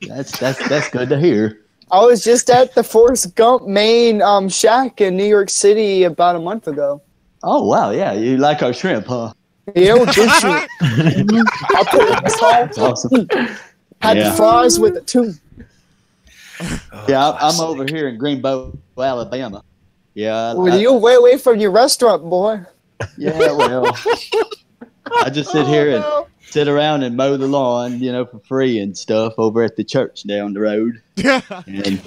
That's good to hear. I was just at the Forrest Gump main shack in New York City about a month ago. Oh wow, yeah, you like our shrimp, huh? Yeah, well, did you? I'll put it in the That's awesome. Had the fries with it too. Yeah, I'm over here in Greenbow, Alabama. Yeah. Well, you're way away from your restaurant, boy. Yeah, well, I just sit here and sit around and mow the lawn, for free and stuff over at the church down the road. And,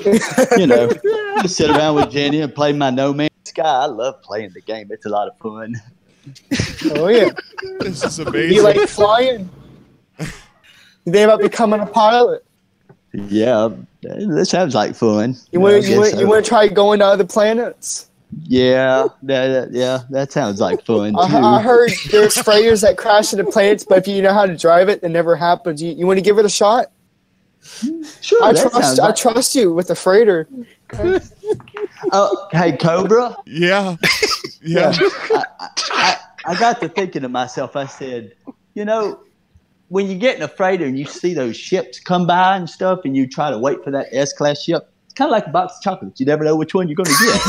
just sit around with Jenny and play my No Man's Sky. I love playing the game. It's a lot of fun. Oh, yeah. This is amazing. You like flying? You think about becoming a pilot? Yeah, that sounds like fun. You want to try going to other planets? Yeah, that sounds like fun too. I heard there's freighters that crash into planets, but if you know how to drive it, it never happens. You want to give it a shot? Sure. I trust you with the freighter. Oh, hey, Cobra. Yeah. I got to thinking to myself. I said, when you get in a freighter and you see those ships come by and stuff, and you try to wait for that S-class ship, it's kind of like a box of chocolates. You never know which one you're going to get.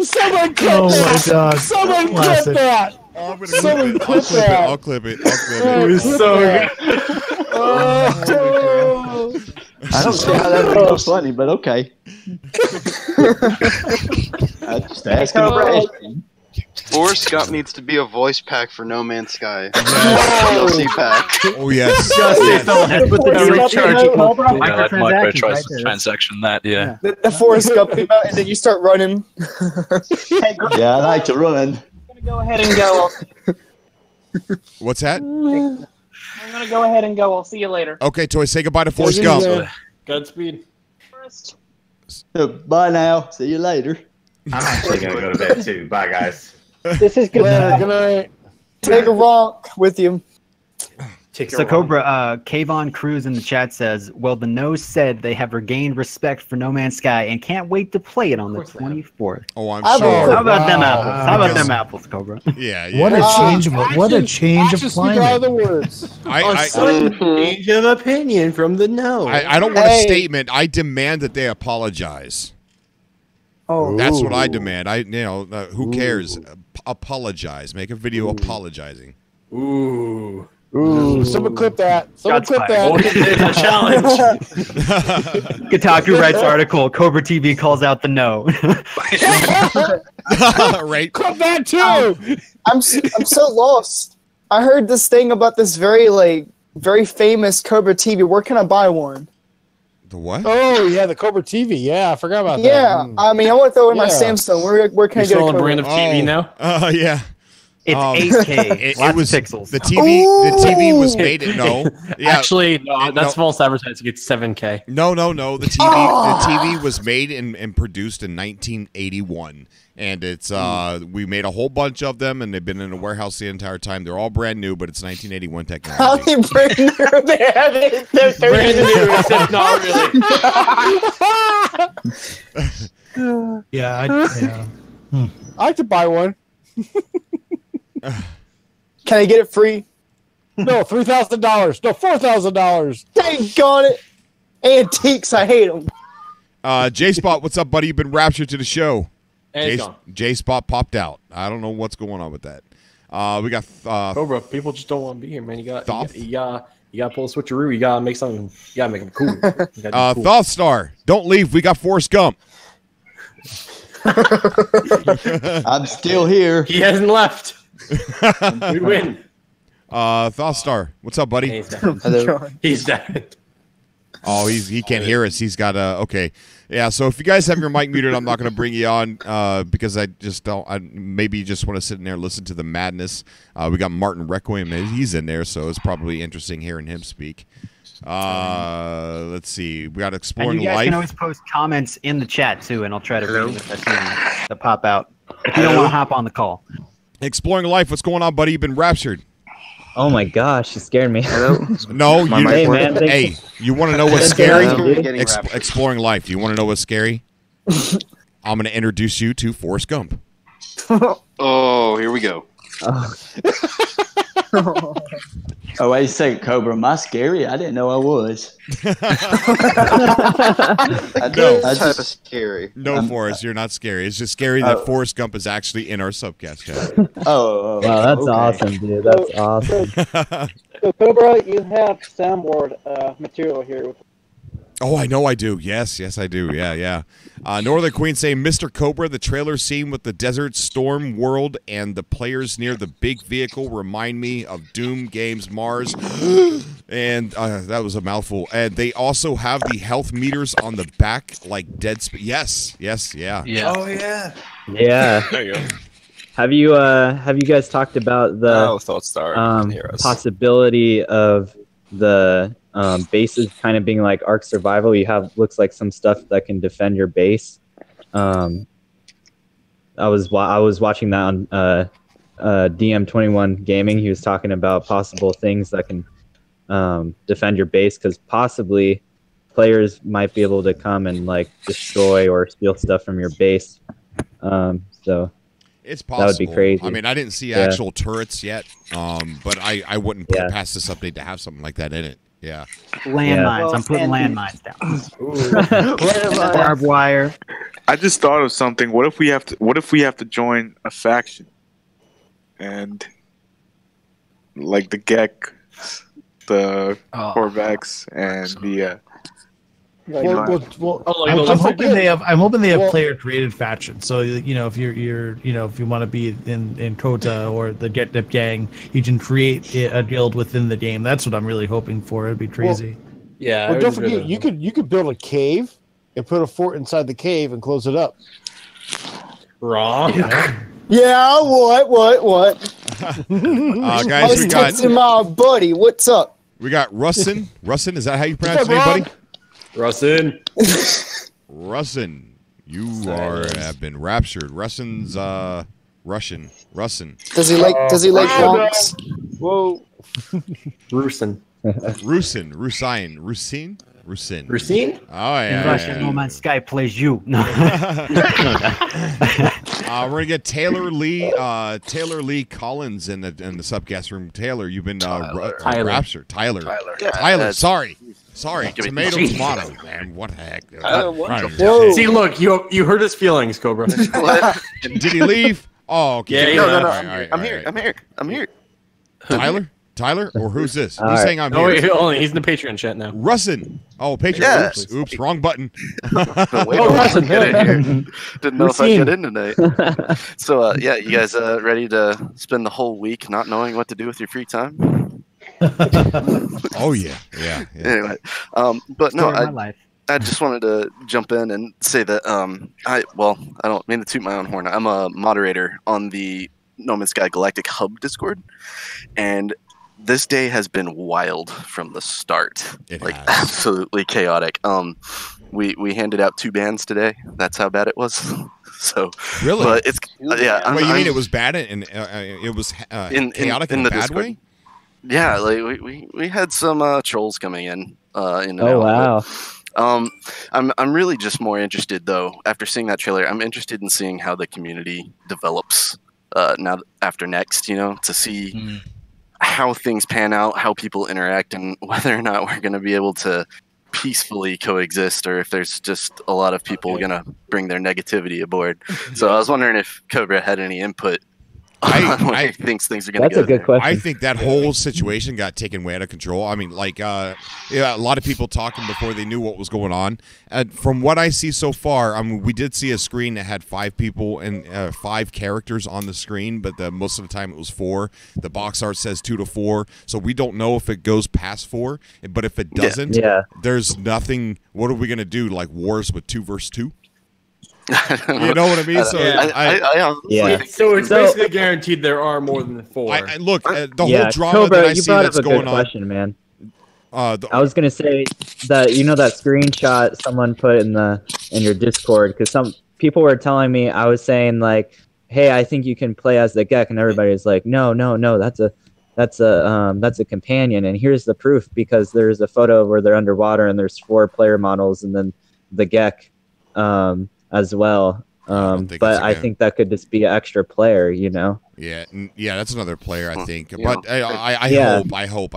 Someone clip Oh my that. God. Someone Classic. clip that. Oh, I'm gonna Someone clip clip that. I'll clip it. It was so good. I don't see how that was funny, but okay. I just asking a question. Forrest Gump needs to be a voice pack for No Man's Sky. DLC pack. Oh yes. Microtransaction that, yeah. The Forrest Gump came out, and then you start running. Yeah, I like to run. I'm gonna go ahead and go. What's that? I'm gonna go ahead and go. I'll see you later. Okay, Toy, say goodbye to Forrest Gump. Godspeed. Bye now. See you later. I'm actually going to go to bed too. Bye, guys. This is good. Good night. Take a walk with you. So Cobra, Kayvon Cruz in the chat says, well, the Nose said they have regained respect for No Man's Sky and can't wait to play it on the 24th. Oh, I'm sure. How about them Wow. apples? How about them apples, Cobra? Yeah. What a change of climate. The words. Change of opinion from the Nose. I don't want a statement. I demand that they apologize. Oh, that's what I demand. Who cares? Apologize. Make a video apologizing. Ooh. Ooh, someone clip that. Someone clip that. It's a challenge. Kotaku writes article, Cobra TV calls out the No. Right. Clip that too. I'm so lost. I heard this thing about this very famous Cobra TV. Where can I buy one? The what? Oh yeah, the Cobra TV. Yeah, I forgot about that. Yeah, I mean, I want to throw in my Samsung. Where can I get a Cobra? brand of TV now? Yeah. It's 8K. It was pixels. The TV. The TV was made. Yeah. Actually, no, that's false advertising. It's 7K. No. The TV was made and produced in 1981, and it's we made a whole bunch of them, and they've been in a warehouse the entire time. They're all brand new, but it's 1981 technology. How many brand new they have? They're Brand new, except not really. Yeah. I like to buy one. Can I get it free? No, $3,000. No, $4,000. Thank God it. Antiques, I hate them. J-Spot, what's up, buddy? You've been raptured to the show. And it's gone. J-Spot popped out. I don't know what's going on with that. We got Cobra. People just don't want to be here, man. You got to pull a switcheroo. You gotta make something. You gotta make them cool. Thoth Star, don't leave. We got Forrest Gump. I'm still here. He hasn't left. We win. Thoth Star, what's up, buddy? He's dead. Oh, he can't hear us. He's got okay. Yeah, so if you guys have your mic muted, I'm not going to bring you on because I just don't. Maybe you just want to sit in there and listen to the madness. We got Martin Requiem. He's in there, so it's probably interesting hearing him speak. Let's see. We got Exploring And you guys Life. can always post comments in the chat, too, and I'll try to read them if I see them that pop out. If you don't want to hop on the call. Exploring Life. What's going on, buddy? You've been raptured. Oh my gosh, you scared me. No, you. Hey, man, Hey, you want to know what's scary? Getting Exploring Life. Do you want to know what's scary? I'm going to introduce you to Forrest Gump. Oh, here we go. Oh, wait a second, Cobra. Am I scary? I didn't know I was. Type of scary. No, Forrest, you're not scary. It's just scary that Forrest Gump is actually in our SubCast chat. Wow, that's awesome, dude. That's awesome. So Cobra, you have soundboard material here. Oh, I know I do. Yes, I do. Yeah. Northern Queen saying, Mr. Cobra, the trailer scene with the Desert Storm world and the players near the big vehicle remind me of Doom Games Mars. And that was a mouthful. And they also have the health meters on the back like Dead Space. Yes, yeah. Yeah. Oh, yeah. Yeah. There you go. Have you guys talked about the possibility of the bases kind of being like Ark Survival? You have looks like some stuff that can defend your base. I was watching that on DM21 Gaming. He was talking about possible things that can defend your base, because possibly players might be able to come and like destroy or steal stuff from your base. So it's possible. That would be crazy. I mean, I didn't see actual turrets yet, but I wouldn't put it past this update to have something like that in it. Yeah. Landmines. I'm putting landmines down. Barbed wire. I just thought of something. What if we have to join a faction, and like the Gek, the Corvex, and the I'm hoping they have player created factions. So if if you want to be in Kota or the Get Dip Gang, you can create a guild within the game. That's what I'm really hoping for. It'd be crazy. Well, don't forget, you could build a cave and put a fort inside the cave and close it up. Wrong. Yeah, what? Guys, I was we got texting my buddy. What's up? We got Russin. Russin, is that how you pronounce your name, buddy? Russin. Russin, you have been raptured. Russin's Russian. Russin. Does he like Bronx? Whoa. Rusin. Rusin. Oh yeah. In Russia, No Man's Sky plays you. No. We're gonna get Taylor Lee Collins in the SubCast room. Taylor, you've been raptured. Tyler. Sorry. Tomato. Man, what the heck? See, look, you hurt his feelings, Cobra. Did he leave? Oh, okay. No. Right, I'm here. Tyler, or who's this? All Who's right. saying I'm here? He's in the Patreon chat now. Russin. Oh, Patreon. Yeah. Oops, wrong button. Russin. Didn't know if I'd get in tonight. So, you guys ready to spend the whole week not knowing what to do with your free time? Oh yeah. Anyway, but no, I just wanted to jump in and say that I don't mean to toot my own horn. I'm a moderator on the No Man's Sky Galactic Hub Discord, and this day has been wild from the start. Absolutely chaotic. We handed out 2 bans today. That's how bad it was. So really, but it's Wait, you mean it was bad and it was chaotic in a bad Discord way? Yeah, like we had some trolls coming in. Wow. I'm really just more interested though. After seeing that trailer, I'm interested in seeing how the community develops now after next. To see how things pan out, how people interact, and whether or not we're going to be able to peacefully coexist, or if there's just a lot of people going to bring their negativity aboard. So I was wondering if Cobra had any input. I think things are going to go. That's a good question. I think that whole situation got taken way out of control. I mean, a lot of people talking before they knew what was going on. And from what I see so far, we did see a screen that had 5 people and 5 characters on the screen, but most of the time it was 4. The box art says 2 to 4, so we don't know if it goes past 4. But if it doesn't, there's nothing. What are we going to do? Like wars with 2 versus 2? You know what I mean? So So it's basically guaranteed there are more than 4. Look, the whole drama Cobra, that I see that's going on. Question, man. I was gonna say that that screenshot someone put in your Discord, because some people were telling me, I was saying like, hey, I think you can play as the Gek, and everybody's like, no, that's a companion, and here's the proof, because there's a photo where they're underwater and there's 4 player models and then the Gek as well. But I think that could just be an extra player, you know. Yeah, that's another player, I think. Yeah. But I hope.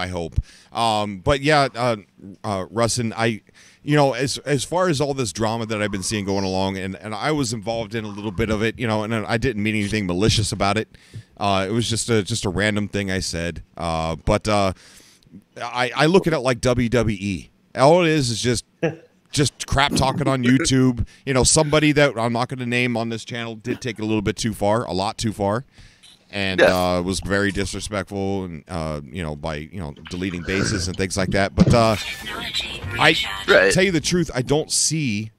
But yeah, Rustin, as far as all this drama that I've been seeing going along, and I was involved in a little bit of it, and I didn't mean anything malicious about it. It was just a random thing I said. But I look at it like WWE. All it is just crap talking on YouTube. Somebody that I'm not going to name on this channel did take it a lot too far, and was very disrespectful, and by deleting bases and things like that. But tell you the truth, I don't see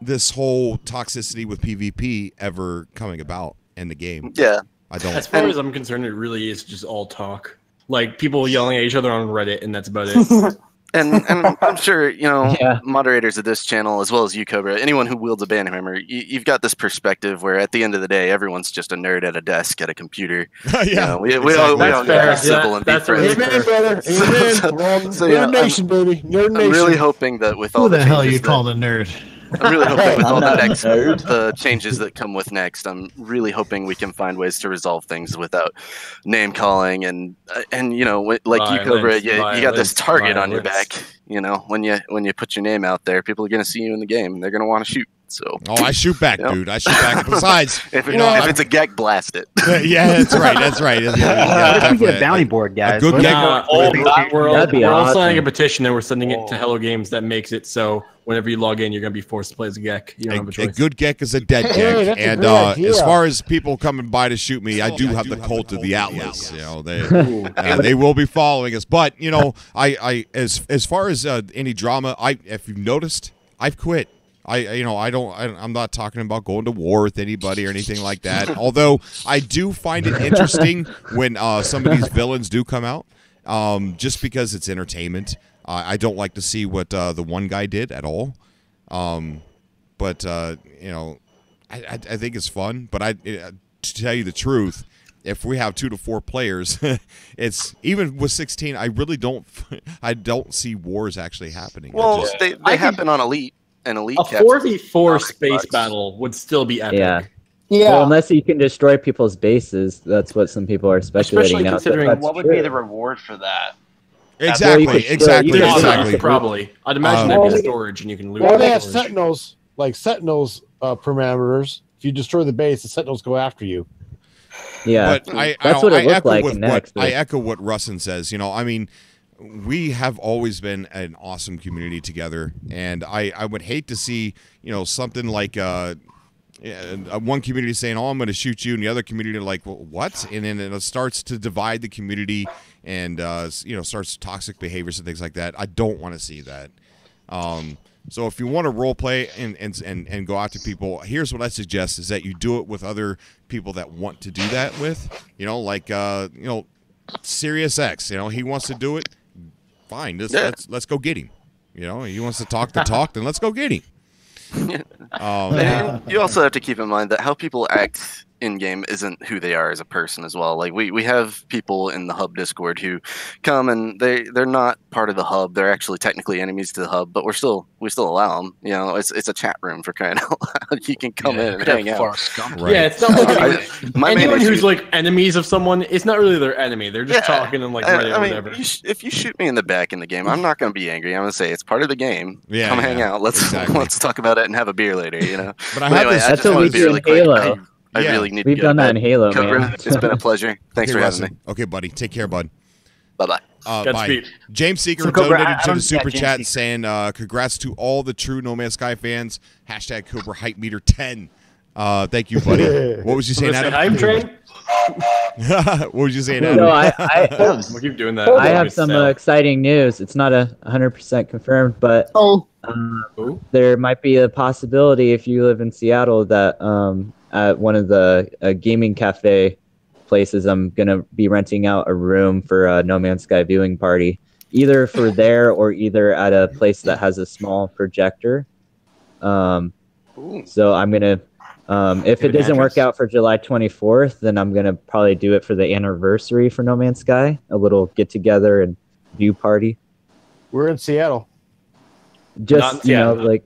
this whole toxicity with PvP ever coming about in the game. Yeah, I don't. As far as I'm concerned, it really is just all talk, like people yelling at each other on Reddit, and that's about it. And I'm sure, moderators of this channel, as well as you, Cobra, anyone who wields a banhammer, you've got this perspective where at the end of the day, everyone's just a nerd at a desk at a computer. We all get civil and be friends. Amen, brother. Amen. Nerd Nation, baby. Nerd Nation. I'm really hoping that with all Who the hell you call a nerd? I'm really hoping with all the changes that come with next, I'm really hoping we can find ways to resolve things without name calling and like you, Cobra, you got this target on your back. When you put your name out there, people are going to see you in the game and they're going to want to shoot. So I shoot back, dude. I shoot back. Besides, if it's a gek, blast it. Yeah, that's right. That's right. What if we get a bounty board, guys? We're all signing a petition and we're sending it to Hello Games that makes it so whenever you log in, you're going to be forced to play as a gek. You don't have a choice. A good gek is a dead gek. that's a And great idea. as far as people coming by to shoot me, I do have the cult of the Atlas. They will be following us. But I as far as any drama, if you've noticed, I've quit. I'm not talking about going to war with anybody or anything like that. Although I do find it interesting when some of these villains do come out, just because it's entertainment. I don't like to see what the one guy did at all. But I think it's fun. But to tell you the truth, if we have 2 to 4 players, it's even with 16. I really don't see wars actually happening. Well, they happen on Elite. An Elite a 4v4 space battle would still be epic. Yeah. Well, unless you can destroy people's bases, that's what some people are speculating now. Considering what would be the reward for that? Exactly. Probably. I'd imagine there'd be storage and you can loot. Well, they have Sentinels, parameters. If you destroy the base, the Sentinels go after you. Yeah, but that's what it looked like in next. I echo what Rustin says. We have always been an awesome community together, and I would hate to see something like one community saying, "Oh, I'm going to shoot you," and the other community like, well, "What?" And then it starts to divide the community, and starts toxic behaviors and things like that. I don't want to see that. So if you want to role play and go after people, here's what I suggest: is that you do it with other people that want to do that with. Sirius X. He wants to do it. Fine, let's go get him. He wants to talk the talk, then let's go get him. You also have to keep in mind that how people act in game isn't who they are as a person as well. Like we have people in the hub Discord who come and they're not part of the hub. They're actually technically enemies to the hub, but we still allow them. It's a chat room for crying out loud. You can come in and hang out. Right. Yeah, it's not like anyone who's like enemies of someone. It's not really their enemy. They're just talking and whatever. If you shoot me in the back in the game, I'm not going to be angry. I'm going to say it's part of the game. Come hang out. Let's talk about it and have a beer later. But I have this. That's what we do in Halo. I really need We've to done that in Halo, Cobra, man. It's been a pleasure. Thanks for having me. Okay, buddy. Take care, bud. Bye-bye. Bye. James Seeker donated to the super chat saying, congrats to all the true No Man's Sky fans. # Cobra Hype Meter 10. Thank you, buddy. What was you saying, Adam? Hype train? What was you saying, Adam? No, we'll keep doing that. I have some exciting news. It's not 100% confirmed, but there might be a possibility if you live in Seattle that at one of the gaming cafe places, I'm going to be renting out a room for a No Man's Sky viewing party, either for there or either at a place that has a small projector. So I'm going to, if it doesn't work out for July 24th, then I'm going to probably do it for the anniversary for No Man's Sky, a little get together and view party. We're in Seattle. Just, Seattle. like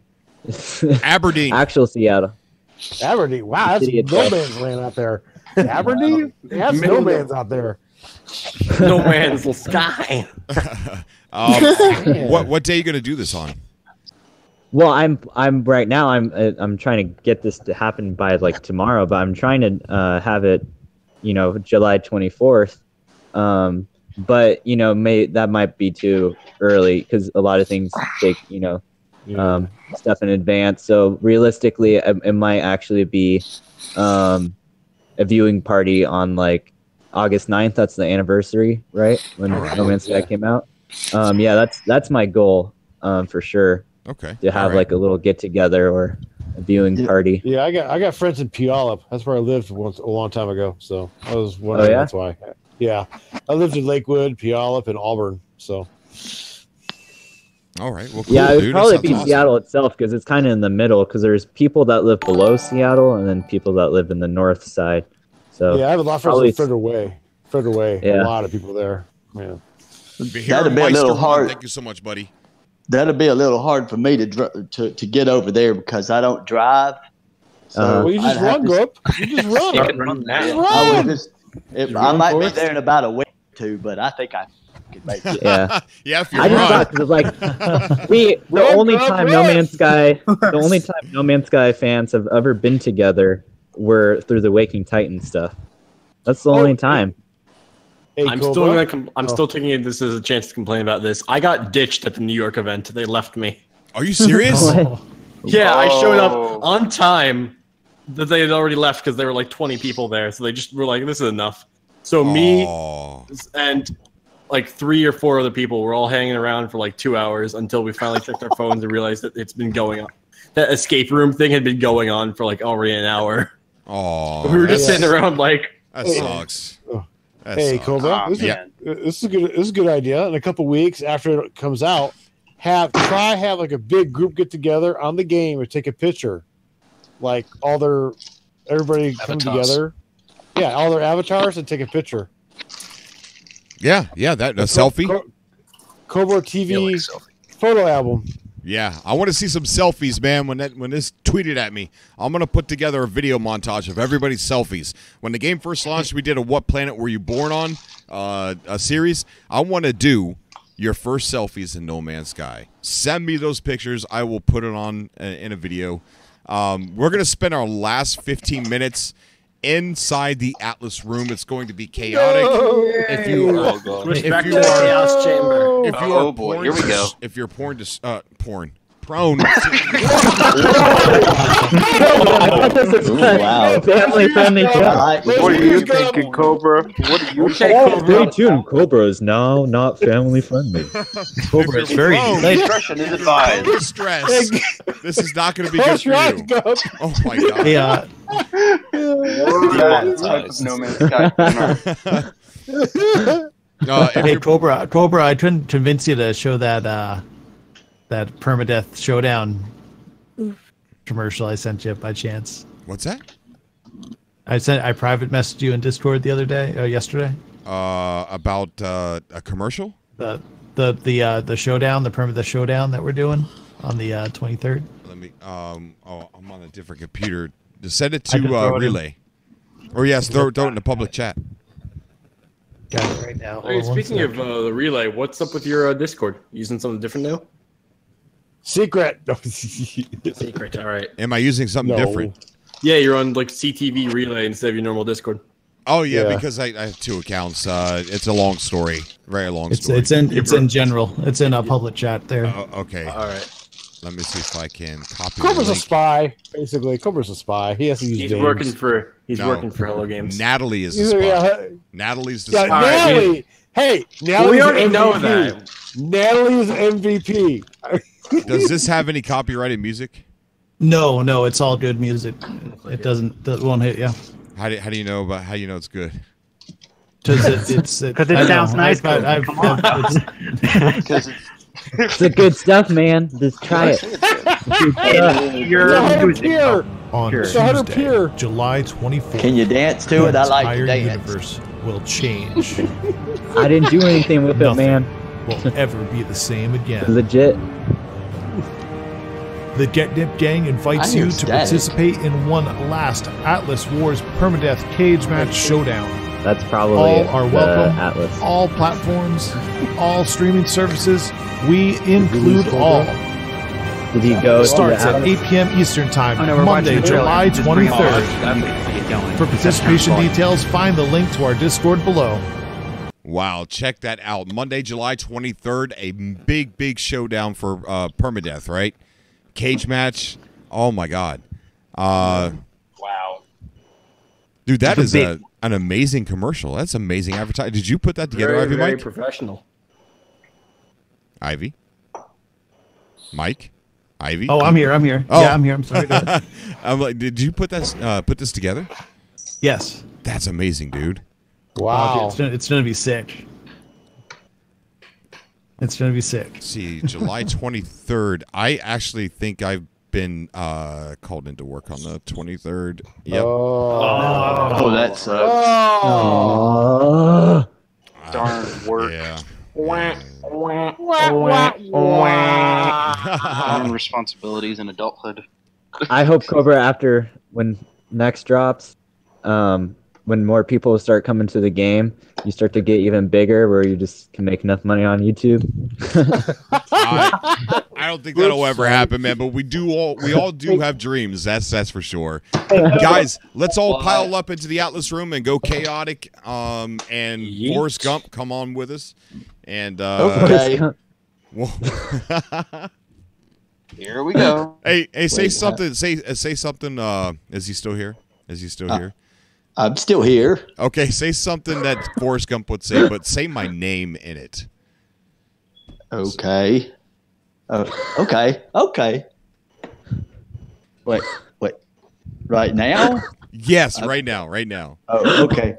Aberdeen. Actual Seattle. Aberdeen. Wow, that's no man's land out there. Aberdeen? That's no man's out there. No man's sky. What day are you going to do this on? Well, I'm right now. I'm trying to get this to happen by like tomorrow, but I'm trying to have it, July 24th. But that might be too early because a lot of things take stuff in advance. So realistically, it might actually be a viewing party on like August 9th. That's the anniversary, right? When No Man's Sky came out. That's my goal for sure. Okay. To have like a little get together or a viewing party. Yeah, I got friends in Puyallup. That's where I lived once a long time ago. So I was wondering that's why. Yeah, I lived in Lakewood, Puyallup, and Auburn. So. All right. Well, cool, yeah, it would dude. probably be Seattle itself because it's kind of in the middle. Because there's people that live below Seattle and then people that live in the north side. So yeah, I have a lot of friends in Further Away. Yeah. A lot of people there. Yeah. That'd be a little hard. Thank you so much, buddy. That'd be a little hard for me to get over there because I don't drive. So well, you just run, Grup. You just run. You can run now. I might be there in about a week or two, but I think I could make it. Yeah. Yeah, if you're I just thought because like the only time No Man's Sky fans have ever been together were through the Waking Titan stuff. That's the only time. Hey, I'm still taking this as a chance to complain about this. I got ditched at the New York event. They left me. Are you serious? Yeah, I showed up on time. That they had already left because there were like 20 people there, so they just were like, "This is enough." So me and like 3 or 4 other people were all hanging around for like 2 hours until we finally checked our phones and realized that it's been going on. That escape room thing had been going on for like already an hour. Oh, we were just sitting around like. That sucks. Hey, Cobra, this is a good idea. In a couple weeks after it comes out, have like a big group get together on the game and take a picture, like everybody come together. Yeah, all their avatars and take a picture. Yeah, that a selfie. Cobra TV photo album. Yeah, I want to see some selfies, man. When this tweeted at me, I'm gonna put together a video montage of everybody's selfies. When the game first launched, we did a "What Planet Were You Born On" a series. I want to do your first selfies in No Man's Sky. Send me those pictures. I will put it on in a video. We're gonna spend our last 15 minutes inside the Atlas room. It's going to be chaotic. If you are Chaos Chamber. If you are porn, here we go. If you're prone. Wow. Family friendly. What are you thinking, Cobra? What are you thinking? Stay tuned. Cobra is now not family friendly. Cobra is very discretion is advised. Stress. This is not going to be good for you. Oh my god. Yeah. No Man's Sky. Hey, Cobra, I couldn't convince you to show that permadeath showdown commercial I sent you by chance. What's that? I private messaged you in Discord the other day, yesterday. About a commercial? The showdown, the permadeath showdown that we're doing on the 23rd. Let me. I'm on a different computer. Just send it to Relay. Or yes, throw it in the public chat. Got it right now. Hey, speaking of the Relay, what's up with your Discord? Using something different now? Secret. Secret. All right. Am I using something different? Yeah, you're on like CTV Relay instead of your normal Discord. Oh yeah, because I have 2 accounts. It's a long story, very long story. It's in general. It's in a public chat there. Okay. All right. Let me see if I can copy. Cobra's a spy, basically. Cobra's a spy. He has to use. He's working for Hello Games. Natalie is the spy. Yeah. Natalie's the Yeah, spy. Natalie. Hey, Natalie's we already MVP. know that. Natalie's MVP. Does this have any copyrighted music? No, it's all good music. It won't hit you. How do you know it's good? Because it sounds nice. It's the good stuff, man. Just try it. On Tuesday, July 24th. Can you dance to it? I like to dance. Universe will change. I didn't do anything with it, man. Will ever be the same again. Legit. The Get Nip Gang invites you to participate in one last Atlas Wars permadeath cage match showdown. That's probably all are welcome. Atlas. All platforms, all streaming services. We include all. Did you go? Starts at 8 p.m. Eastern Time, Monday, July 23rd. For participation details, find the link to our Discord below. Wow, check that out. Monday, July 23rd, a big showdown for permadeath, right? Cage match. Oh, my God. Wow. Dude, that is an amazing commercial. That's amazing advertising. Did you put that together, Ivy, very Mike? professional. Ivy? Mike? Ivy? Oh, I'm here. Oh. Yeah, I'm here. I'm sorry. I'm like, did you put this together? Yes. That's amazing, dude. Wow. It's gonna be sick. It's gonna be sick. Let's see, July 23rd. I actually think I've been called into work on the 23rd. Yep. Oh, that sucks. Oh. Darn work. Yeah. Darn responsibilities in adulthood. I hope Cobra, after when next drops, when more people start coming to the game, you start to get even bigger, where you just can make enough money on YouTube. I don't think that'll ever happen, man. But we all do have dreams. That's for sure. Guys, let's all pile up into the Atlas room and go chaotic. And Forrest Gump, come on with us. And okay. Here we go. Hey, say something. Say something. Is he still here? Here? I'm still here. Okay, say something that Forrest Gump would say, but say my name in it. Okay. Okay. Wait. Right now? Yes, right now. Oh, okay.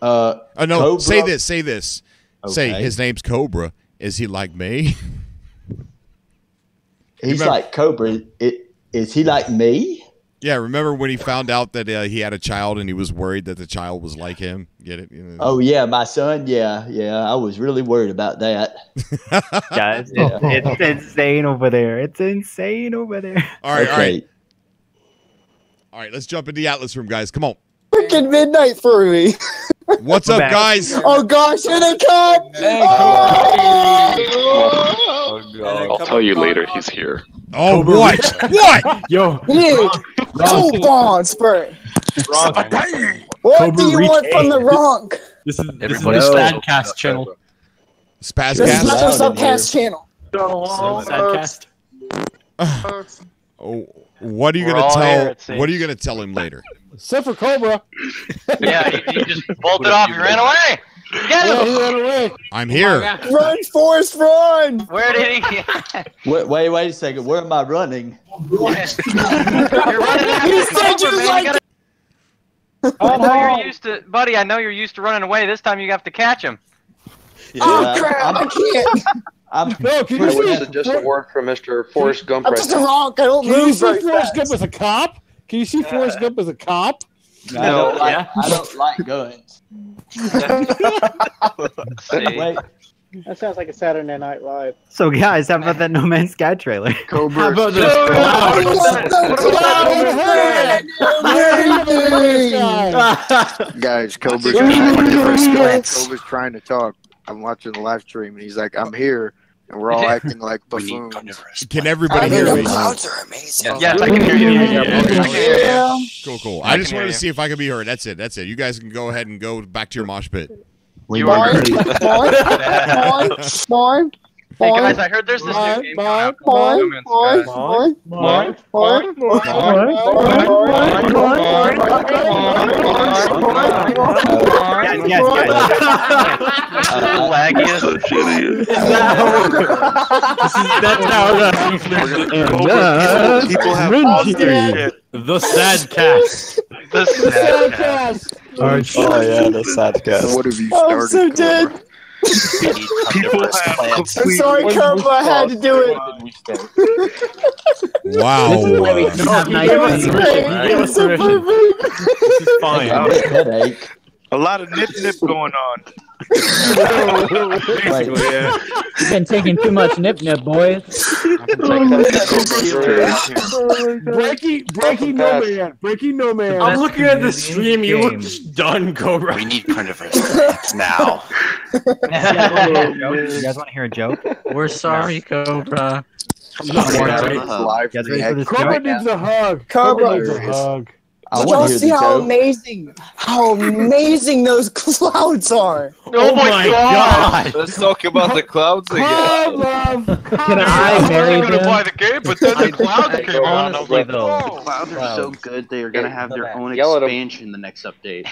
No, Cobra? say this. Okay. Say his name's Cobra. Is he like me? He's like Cobra. Is he like me? Yeah, remember when he found out that he had a child and he was worried that the child was like him? Get it? You know? Oh, yeah, my son. Yeah. I was really worried about that. Guys, it's insane over there. All right. All right, let's jump into the Atlas room, guys. Come on. Freaking midnight for me. What's up, guys? Oh, gosh, here they come. I'll tell you later. He's here. Oh, what? Yo. Two bonds, bro. What do you want from the Ronk? This is the SpadCast channel. This is not the SubCast channel. SpadCast. What are you gonna tell? What are you gonna tell him later? Except for Cobra. Yeah, you just bolted off. You ran away. Get him. He ran away. I'm here. Run, Forrest, run! Where did he get? Wait a second. Where am I running? You're running after You said Cobra, you man. like. I know you're used to, buddy. I know you're used to running away. This time you have to catch him. Yeah, Oh crap! I can't. I'm No, can you I would see? suggest a word from Mr. Forrest Gump I'm right just a now. Ronk. I don't Can you move see very Forrest Gump fast. as a cop? Can you see Forrest Gump as a cop? I don't like guns. Wait. That sounds like a Saturday Night Live. So, guys, how about that No Man's Sky trailer? Cobra. How about Guys, Cobra's trying to talk. I'm watching the live stream, and he's like, I'm here, and we're all acting like buffoons. Can everybody hear me? Clouds are amazing. Yes, I can hear you. Cool. I just wanted to see if I could be heard. That's it. You guys can go ahead and go back to your mosh pit. Hey guys, I heard there's this new game coming out called No Man's That's how People have the SadCast. The SadCast. Oh yeah, the SadCast. What have you started? I'm so dead. I'm sorry, Cobra. I had to do it. Wow. This is why we can have nice things. It was so perfect. This is fine. Headache. A lot of nip going on. Basically, yeah. You've been taking too much nip, boys. Breaking no man. I'm looking at the stream. You look just done, Cobra. We need carnivorous plants now. You guys want to hear a joke? We're sorry, Cobra. Cobra needs a hug. Cobra needs a hug. Did y'all see how amazing those clouds are? Oh my god! Let's talk about the clouds again. Can I marry I'm gonna him? play the game, but then the clouds came on. I was like, The oh. clouds are so good they are going to have their own Yell at 'em. expansion the next update.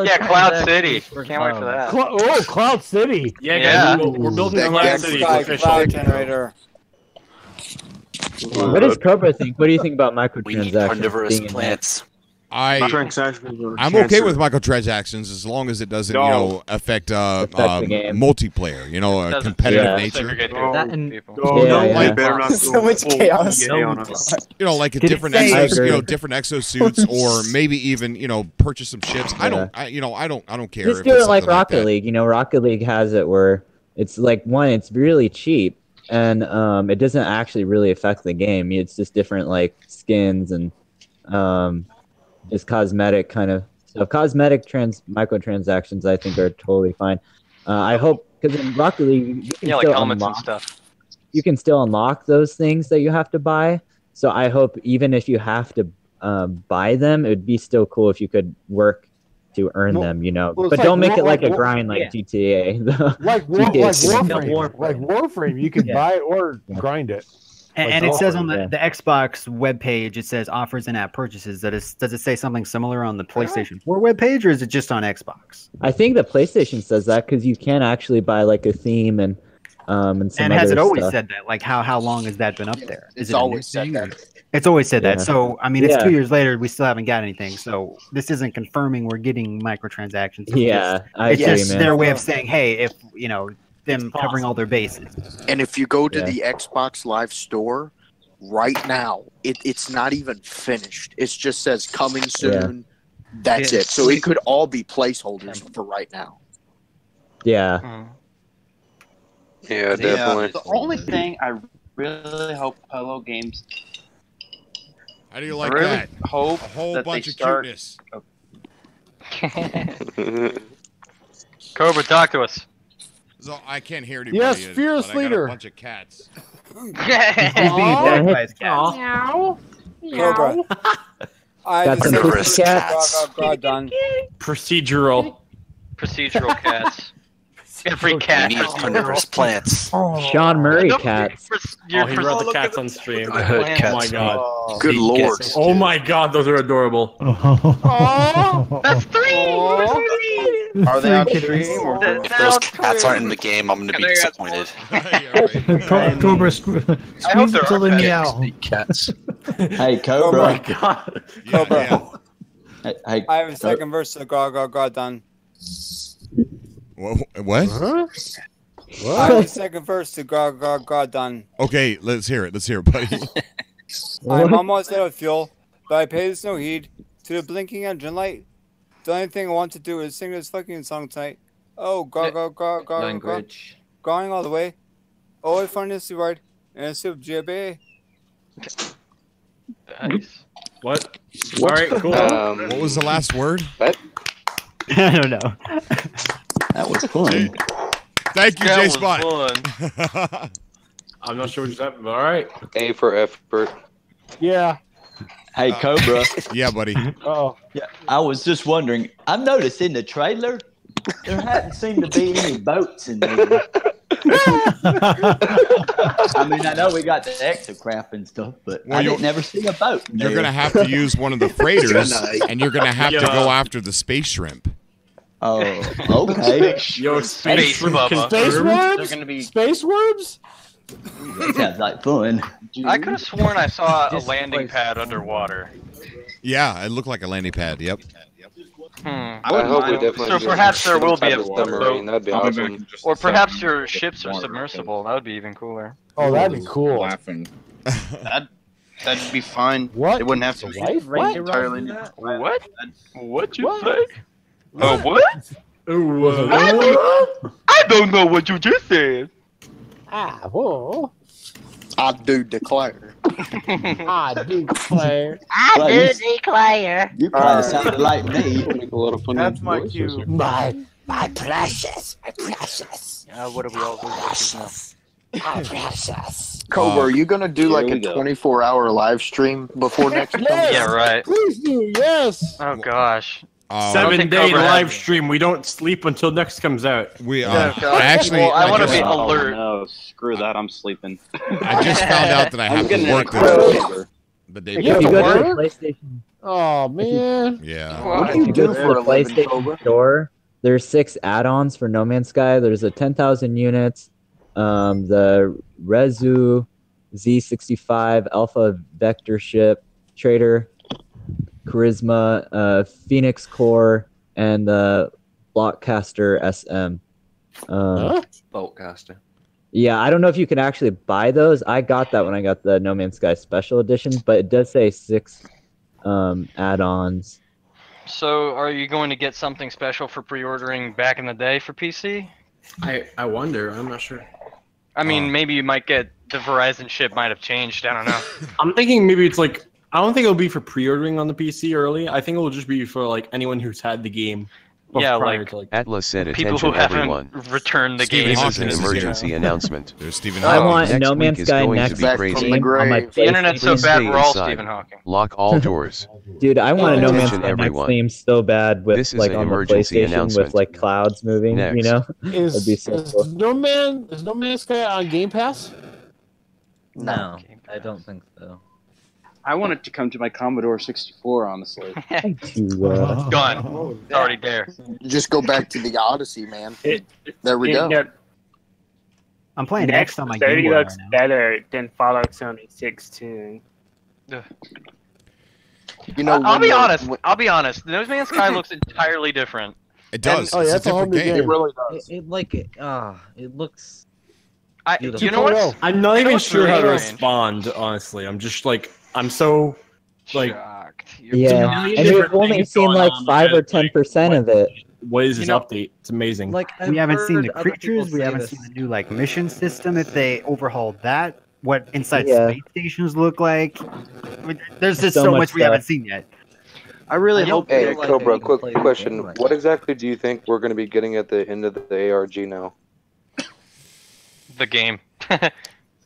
Yeah, Cloud City. Can't wait for that. Cloud City. Yeah, guys, we're building Cloud City. Cloud generator. What does Cobra think? What do you think about microtransactions? We need carnivorous being in plants. I'm okay with microtransactions as long as it doesn't, affect the game. multiplayer. A competitive nature. So much chaos. Like a different different exosuits, or maybe even purchase some chips. I don't care. Just if do it's it like something Rocket League. Rocket League has it where it's like it's really cheap. And it doesn't actually really affect the game. It's just different like skins and just cosmetic kind of stuff. Cosmetic microtransactions I think are totally fine. I hope because in Rocket League you can like still helmets unlock, and stuff. You can still unlock those things that you have to buy. So I hope even if you have to buy them, it would be still cool if you could work to earn them, but don't make it like a grind like GTA. Like Warframe, you can buy or grind it. And it says on the Xbox webpage, it says offers in-app purchases. Does it say something similar on the PlayStation 4 webpage, or is it just on Xbox? I think the PlayStation says that because you can actually buy like a theme and some and has other it always stuff. said that? Like how long has that been up there? Is It's it a new always said thing, that. or- It's always said that. Yeah. So I mean, it's Yeah. 2 years later. We still haven't got anything. So this isn't confirming we're getting microtransactions. It's Yeah, just, I it's agree, just man. their way of saying, hey, if them covering all their bases. And if you go to Yeah. the Xbox Live store right now, it's not even finished. It just says coming soon. That's it. So it could all be placeholders for right now. Yeah. Yeah, definitely. The only thing I really hope Hello Games. How do you like I really that? hope A whole that bunch they of start. cuteness. Cobra, talk to us. So I can't hear anybody. Yes, but fearless I got leader. a bunch of cats. Meow. Cobra. I Got some just pussy cats. done. Procedural. Procedural cats. Every cat. We need carnivorous plants. Sean Murray cats. Oh, he brought the cats on stream. I heard Oh cats. my god. Good lord. Oh my god, those are adorable. That's three. Are they on stream? Or If those cats aren't in the game, I'm going to be disappointed. Cobra, squeeze it till the meow. Cats. Hey, Oh my Cobra. god. Cobra. Hey, I have a second verse of God done. What? I have a second verse to God done. Okay, let's hear it. Let's hear it, buddy. I'm almost out of fuel, but I pay this no heed to the blinking engine light. The only thing I want to do is sing this fucking song tonight. Oh, God, Language. going all the way. Oh, I find this ride, and it's a GB. Nice. What? All right, cool. What was the last word? I don't know. That was fun. Thank you, That J was Spot. fun. I'm not sure what just happened, but all right. A for effort. Yeah. Hey, Cobra. Yeah, buddy. Oh. Yeah, I was just wondering. I've noticed in the trailer there hadn't seemed to be any boats in there. I mean, I know we got the exocraft and stuff, but Well, I you'll- didn't never see a boat. in You're there. going to have to use one of the freighters, and you're going to have to go after the space shrimp. Oh, okay. Yo, Space Bubba. Space They're worms? gonna be. Space worms? That sounds like fun. I could have sworn I saw a landing pad underwater. Yeah, it looked like a landing pad. Yep. I hope we definitely. So do perhaps there some will be type a of submarine. That'd be awesome. Or perhaps your ships are submersible. That would be even cooler. Oh, that'd be cool. Laughing. That'd be fine. What? They wouldn't have to Wife? What? entirely new. What? What'd you What? say? Oh, what? Ooh, I don't know what you just said. Whoa. I do declare. I do declare. I do declare. You kind of sounded like me. That's my cue. My precious. What are we all precious? My precious. Cobra, are you gonna do like a 24-hour live stream before next time? Yeah, right. Please do, yes. Oh gosh. 7-day live stream. We don't sleep until next comes out. We actually. Well, I want to be Oh, alert. no, screw that. I'm sleeping. I just found out that I have to work the day If you before. go to the PlayStation, Oh man. Yeah. if you go to the PlayStation store, there's 6 add-ons for No Man's Sky. There's a 10,000 units, the Rezu Z65 Alpha Vector Ship, Trader, Charisma, Phoenix Core, and the Blockcaster SM. Boltcaster. Yeah, I don't know if you can actually buy those. I got that when I got the No Man's Sky Special Edition, but it does say 6 add-ons. So, are you going to get something special for pre-ordering back in the day for PC? I wonder. I'm not sure. I mean, maybe you might get the Verizon ship might have changed. I don't know. I'm thinking maybe it's like I don't think it'll be for pre-ordering on the PC early. I think it will just be for like anyone who's had the game. Yeah, prior like to, Atlas said, people attention who haven't everyone. returned the Stephen game. This is an emergency announcement. There's Stephen I Hawking. want Next No week Man's is Sky going next to be crazy. game on my The internet's so PlayStation. bad, Stay we're all inside. Stephen Hawking. Lock all doors. Dude, I want a No Man's Attention Sky next everyone. game so bad with This is like an on the emergency PlayStation announcement. with like clouds moving. Next. You know, that'd be so cool. Is No Man's Sky on Game Pass? No, I don't think so. I want it to come to my Commodore 64, honestly. It's gone. It's already there. Just go back to the Odyssey, man. There we go. I'm playing Next X on my 30 Game Boy looks right now. better than Fallout 76 You know, I'll be when honest. when- I'll be honest. No Man's Sky looks entirely different. It does. Oh, yeah, that's a whole new game. It really does. It looks. You know what? I'm not You know even what's sure how to really strange? respond. Honestly, I'm just like I'm so like. Shocked. Yeah, and we've only seen like 5 or 10% of it. What is this You know- update? It's amazing. Like We haven't seen the heard other creatures. people We say haven't this. seen the new like mission system. If they overhauled that, what inside Yeah. space stations look like. I mean, there's just So so much much we haven't stuff. seen yet. I really hope. Hey, feel like Cobra, I can quick play the question. game like What that. exactly do you think we're going to be getting at the end of the ARG now? The game.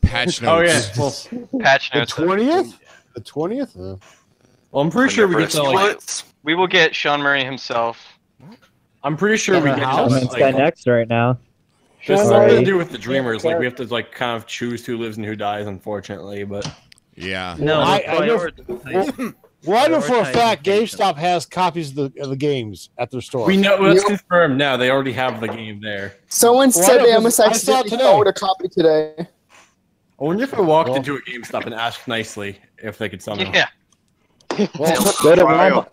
Patch notes. Oh yeah. Well, Patch The notes. 20th? The 20th? well, I'm pretty sure we get to like. We will get Sean Murray himself. I'm pretty sure we get to No Man's Sky like. next right now. There's something Sorry. to do with the dreamers. Like we have to like kind of choose who lives and who dies. Unfortunately, but Yeah. No, I they know, prioritize- well, I know for a prioritize fact education. GameStop has copies of the games at their store. we know that's confirmed now. They already have the game there. Someone Well, said I they know, almost 'cause I saw it accidentally today. sold a copy today. I wonder if I walked Well- into a GameStop and asked nicely if they could somehow. Yeah. Well, Go to Walmart.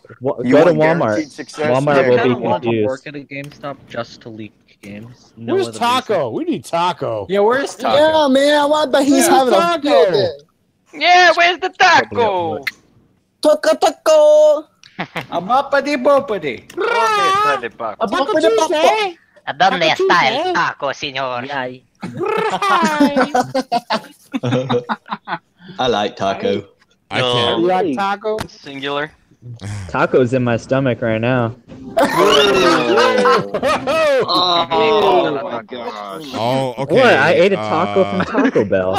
You Go to want guaranteed Walmart. success? Walmart Yeah, will kind be of want to confused. work at a GameStop just to leak games. No where's other Taco? We need Taco. Yeah, where is Taco? Yeah, man, I want, but he's Yeah, having a Taco. field day. Yeah, where's the taco? Taco. A boppity boppity. ¿Dónde está el taco, señor? I like taco. I can't. You like Taco? Singular. Taco's in my stomach right now. Oh my gosh. Oh, okay. What? I ate a taco from Taco Bell.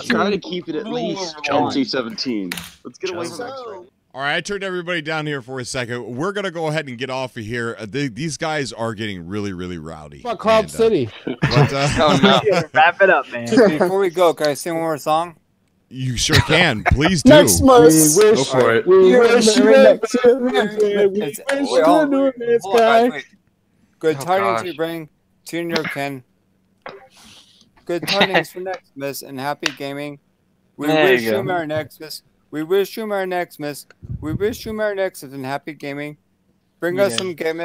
Try to keep it at least NC-17. Let's get away from that. All right, I turned everybody down here for a second. We're gonna go ahead and get off of here. These guys are getting really, really rowdy. What about Cloud City? Oh no. Wrap it up, man. Before we go, can I sing one more song? You sure can. Please do. Next month. Go for it. We wish you It's- were hold doing on, this, guys, guy. wait. Good Oh, tidings gosh. we bring to your ken. Good tidings for Nextmas and happy gaming. We There wish you go. you Merry Nextmas. We wish you Merry Nextmas. We wish you Merry Nextmas and happy gaming. Bring us some game.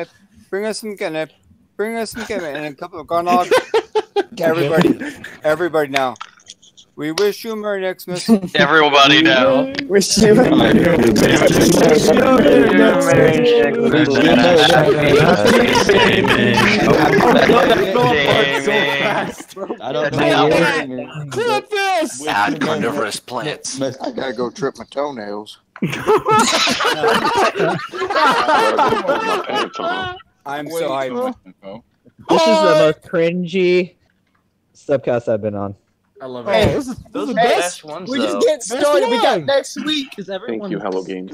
Bring us some game. Bring us some game and a couple of garnog. Everybody now. We wish you Merry Xmas. Everybody now. Wish you Clip this! Add carnivorous plants. I gotta go trip my toenails. I'm so hyped. This is the most cringy subcast I've been on. I love Hey, it. those are the best ones, We just though. get started. We got next week. Thank you, Hello Games.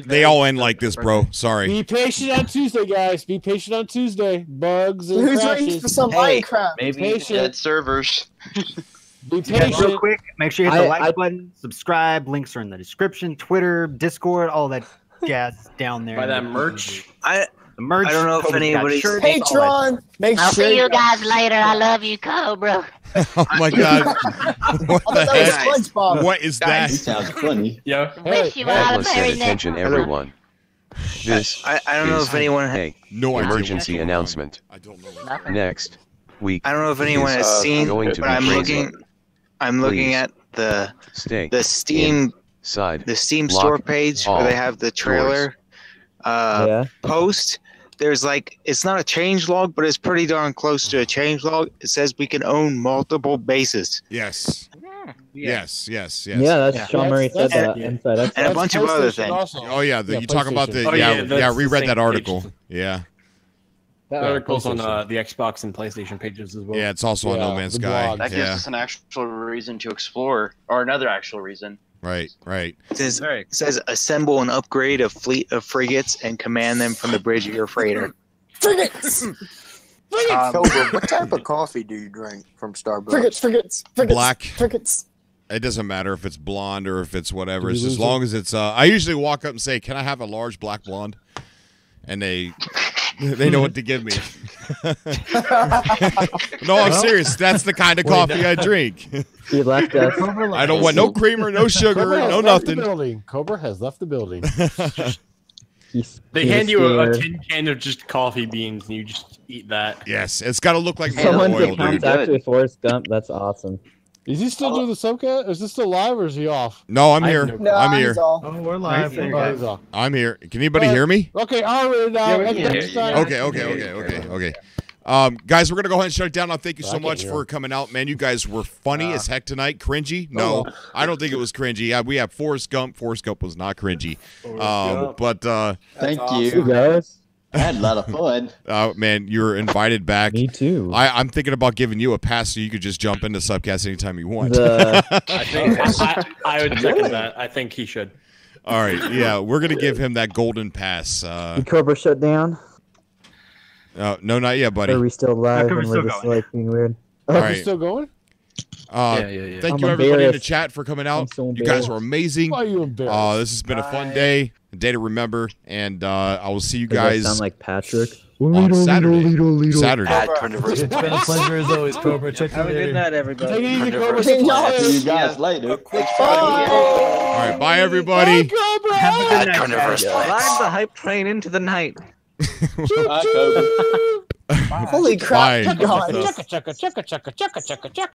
They all end like this, bro. Sorry. Be patient on Tuesday, guys. Be patient on Tuesday. Bugs and Who's crashes. ready for some Minecraft? Be patient. servers. Be Yeah, patient. real quick, make sure you hit the I- like button, subscribe. Links are in the description. Twitter, Discord, all that jazz down there. Buy that merch. The merch. I don't know if Cobra's got anybody's- shirts, all that. Patreon. Make I'll sure see you guys later. I love you, Cobra. Oh my god. What the heck? SpongeBob. What is that? He sounds funny. Yeah. Wish you all a Let's merry get attention, next. everyone. This I don't know is if anyone a No idea. emergency announcement. I don't know. Next week. I don't know if anyone has seen, going to but be I'm crazy. looking Please at the Stay Steam inside. the Steam Lock store page where all they have the trailer Yeah. post. There's like, it's not a change log, but it's pretty darn close to a change log. It says we can own multiple bases. Yes. Yes. Yes. Yes. Yeah, that's Sean Murray said that And- inside. That's and a bunch of other PlayStation things. also. Oh yeah. You talk about the PlayStation. Oh, yeah. that's Yeah. the Reread same that article. page. Yeah. That article's on PlayStation. the Xbox and PlayStation pages as well. Yeah. It's also on Yeah, No Man's the Sky. blog. That gives Yeah. us an actual reason to explore, or another actual reason. Right. Right. It says assemble and upgrade a fleet of frigates and command them from the bridge of your freighter. Frigates. Cobra, what type of coffee do you drink from Starbucks? Frigates. Black. Frigates. It doesn't matter if it's blonde or if it's whatever. Did It's you as lose long as it's. I usually walk up and say, "Can I have a large black blonde?" And they know what to give me. No, I'm serious. That's the kind of coffee I drink. He left us. I don't want no creamer, no sugar, Cobra has no left the nothing. building. Cobra has left the building. They hand you a tin can of just coffee beans, and you just eat that. Yes, it's got to look like Someone's oil, in contact with Forrest Gump. That's awesome. Is he still doing the subcat? Is this still live or is he off? No, I'm I here. have No, I'm here. he's all. Oh, we're live. Oh, he's off. I'm here. Can anybody hear me? Okay, I'll read it now. Yeah, we can Next hear you. time. Okay. Guys, we're gonna go ahead and shut it down. Now, thank you so much for coming out, man. You guys were funny as heck tonight. Cringy? No, I don't think it was cringy. We have Forrest Gump. Forrest Gump was not cringy. But Thank You you. guys. I had a lot of fun. man, you're invited back. Me too. I'm thinking about giving you a pass so you could just jump into Subcast anytime you want. I think I would second that. I think he should. All right, yeah, we're gonna give him that golden pass. The Cobra shut down. No, not yet, buddy. Or are we still live Cobra's and we're still just going. like being weird? All Are right. you still going? Thank I'm you everybody in the embarrassed. chat for coming out. I'm so You guys embarrassed. were amazing. Why are you embarrassed? This has been a fun day, a day to remember, and I will see you Does that guys sound like Patrick? on Saturday. Saturday. Add carnivorous It's been a pleasure as always, Cobra. Check you Have a later. good night, everybody. Take it easy, Cobra. See you guys later. All right, bye everybody. Cobra. Have a good Add night. carnivorous plants. Ride the hype train into the night. Bye, Cobra. Holy crap! Bye. God. Checka, checka, checka, checka, checka, checka, checka.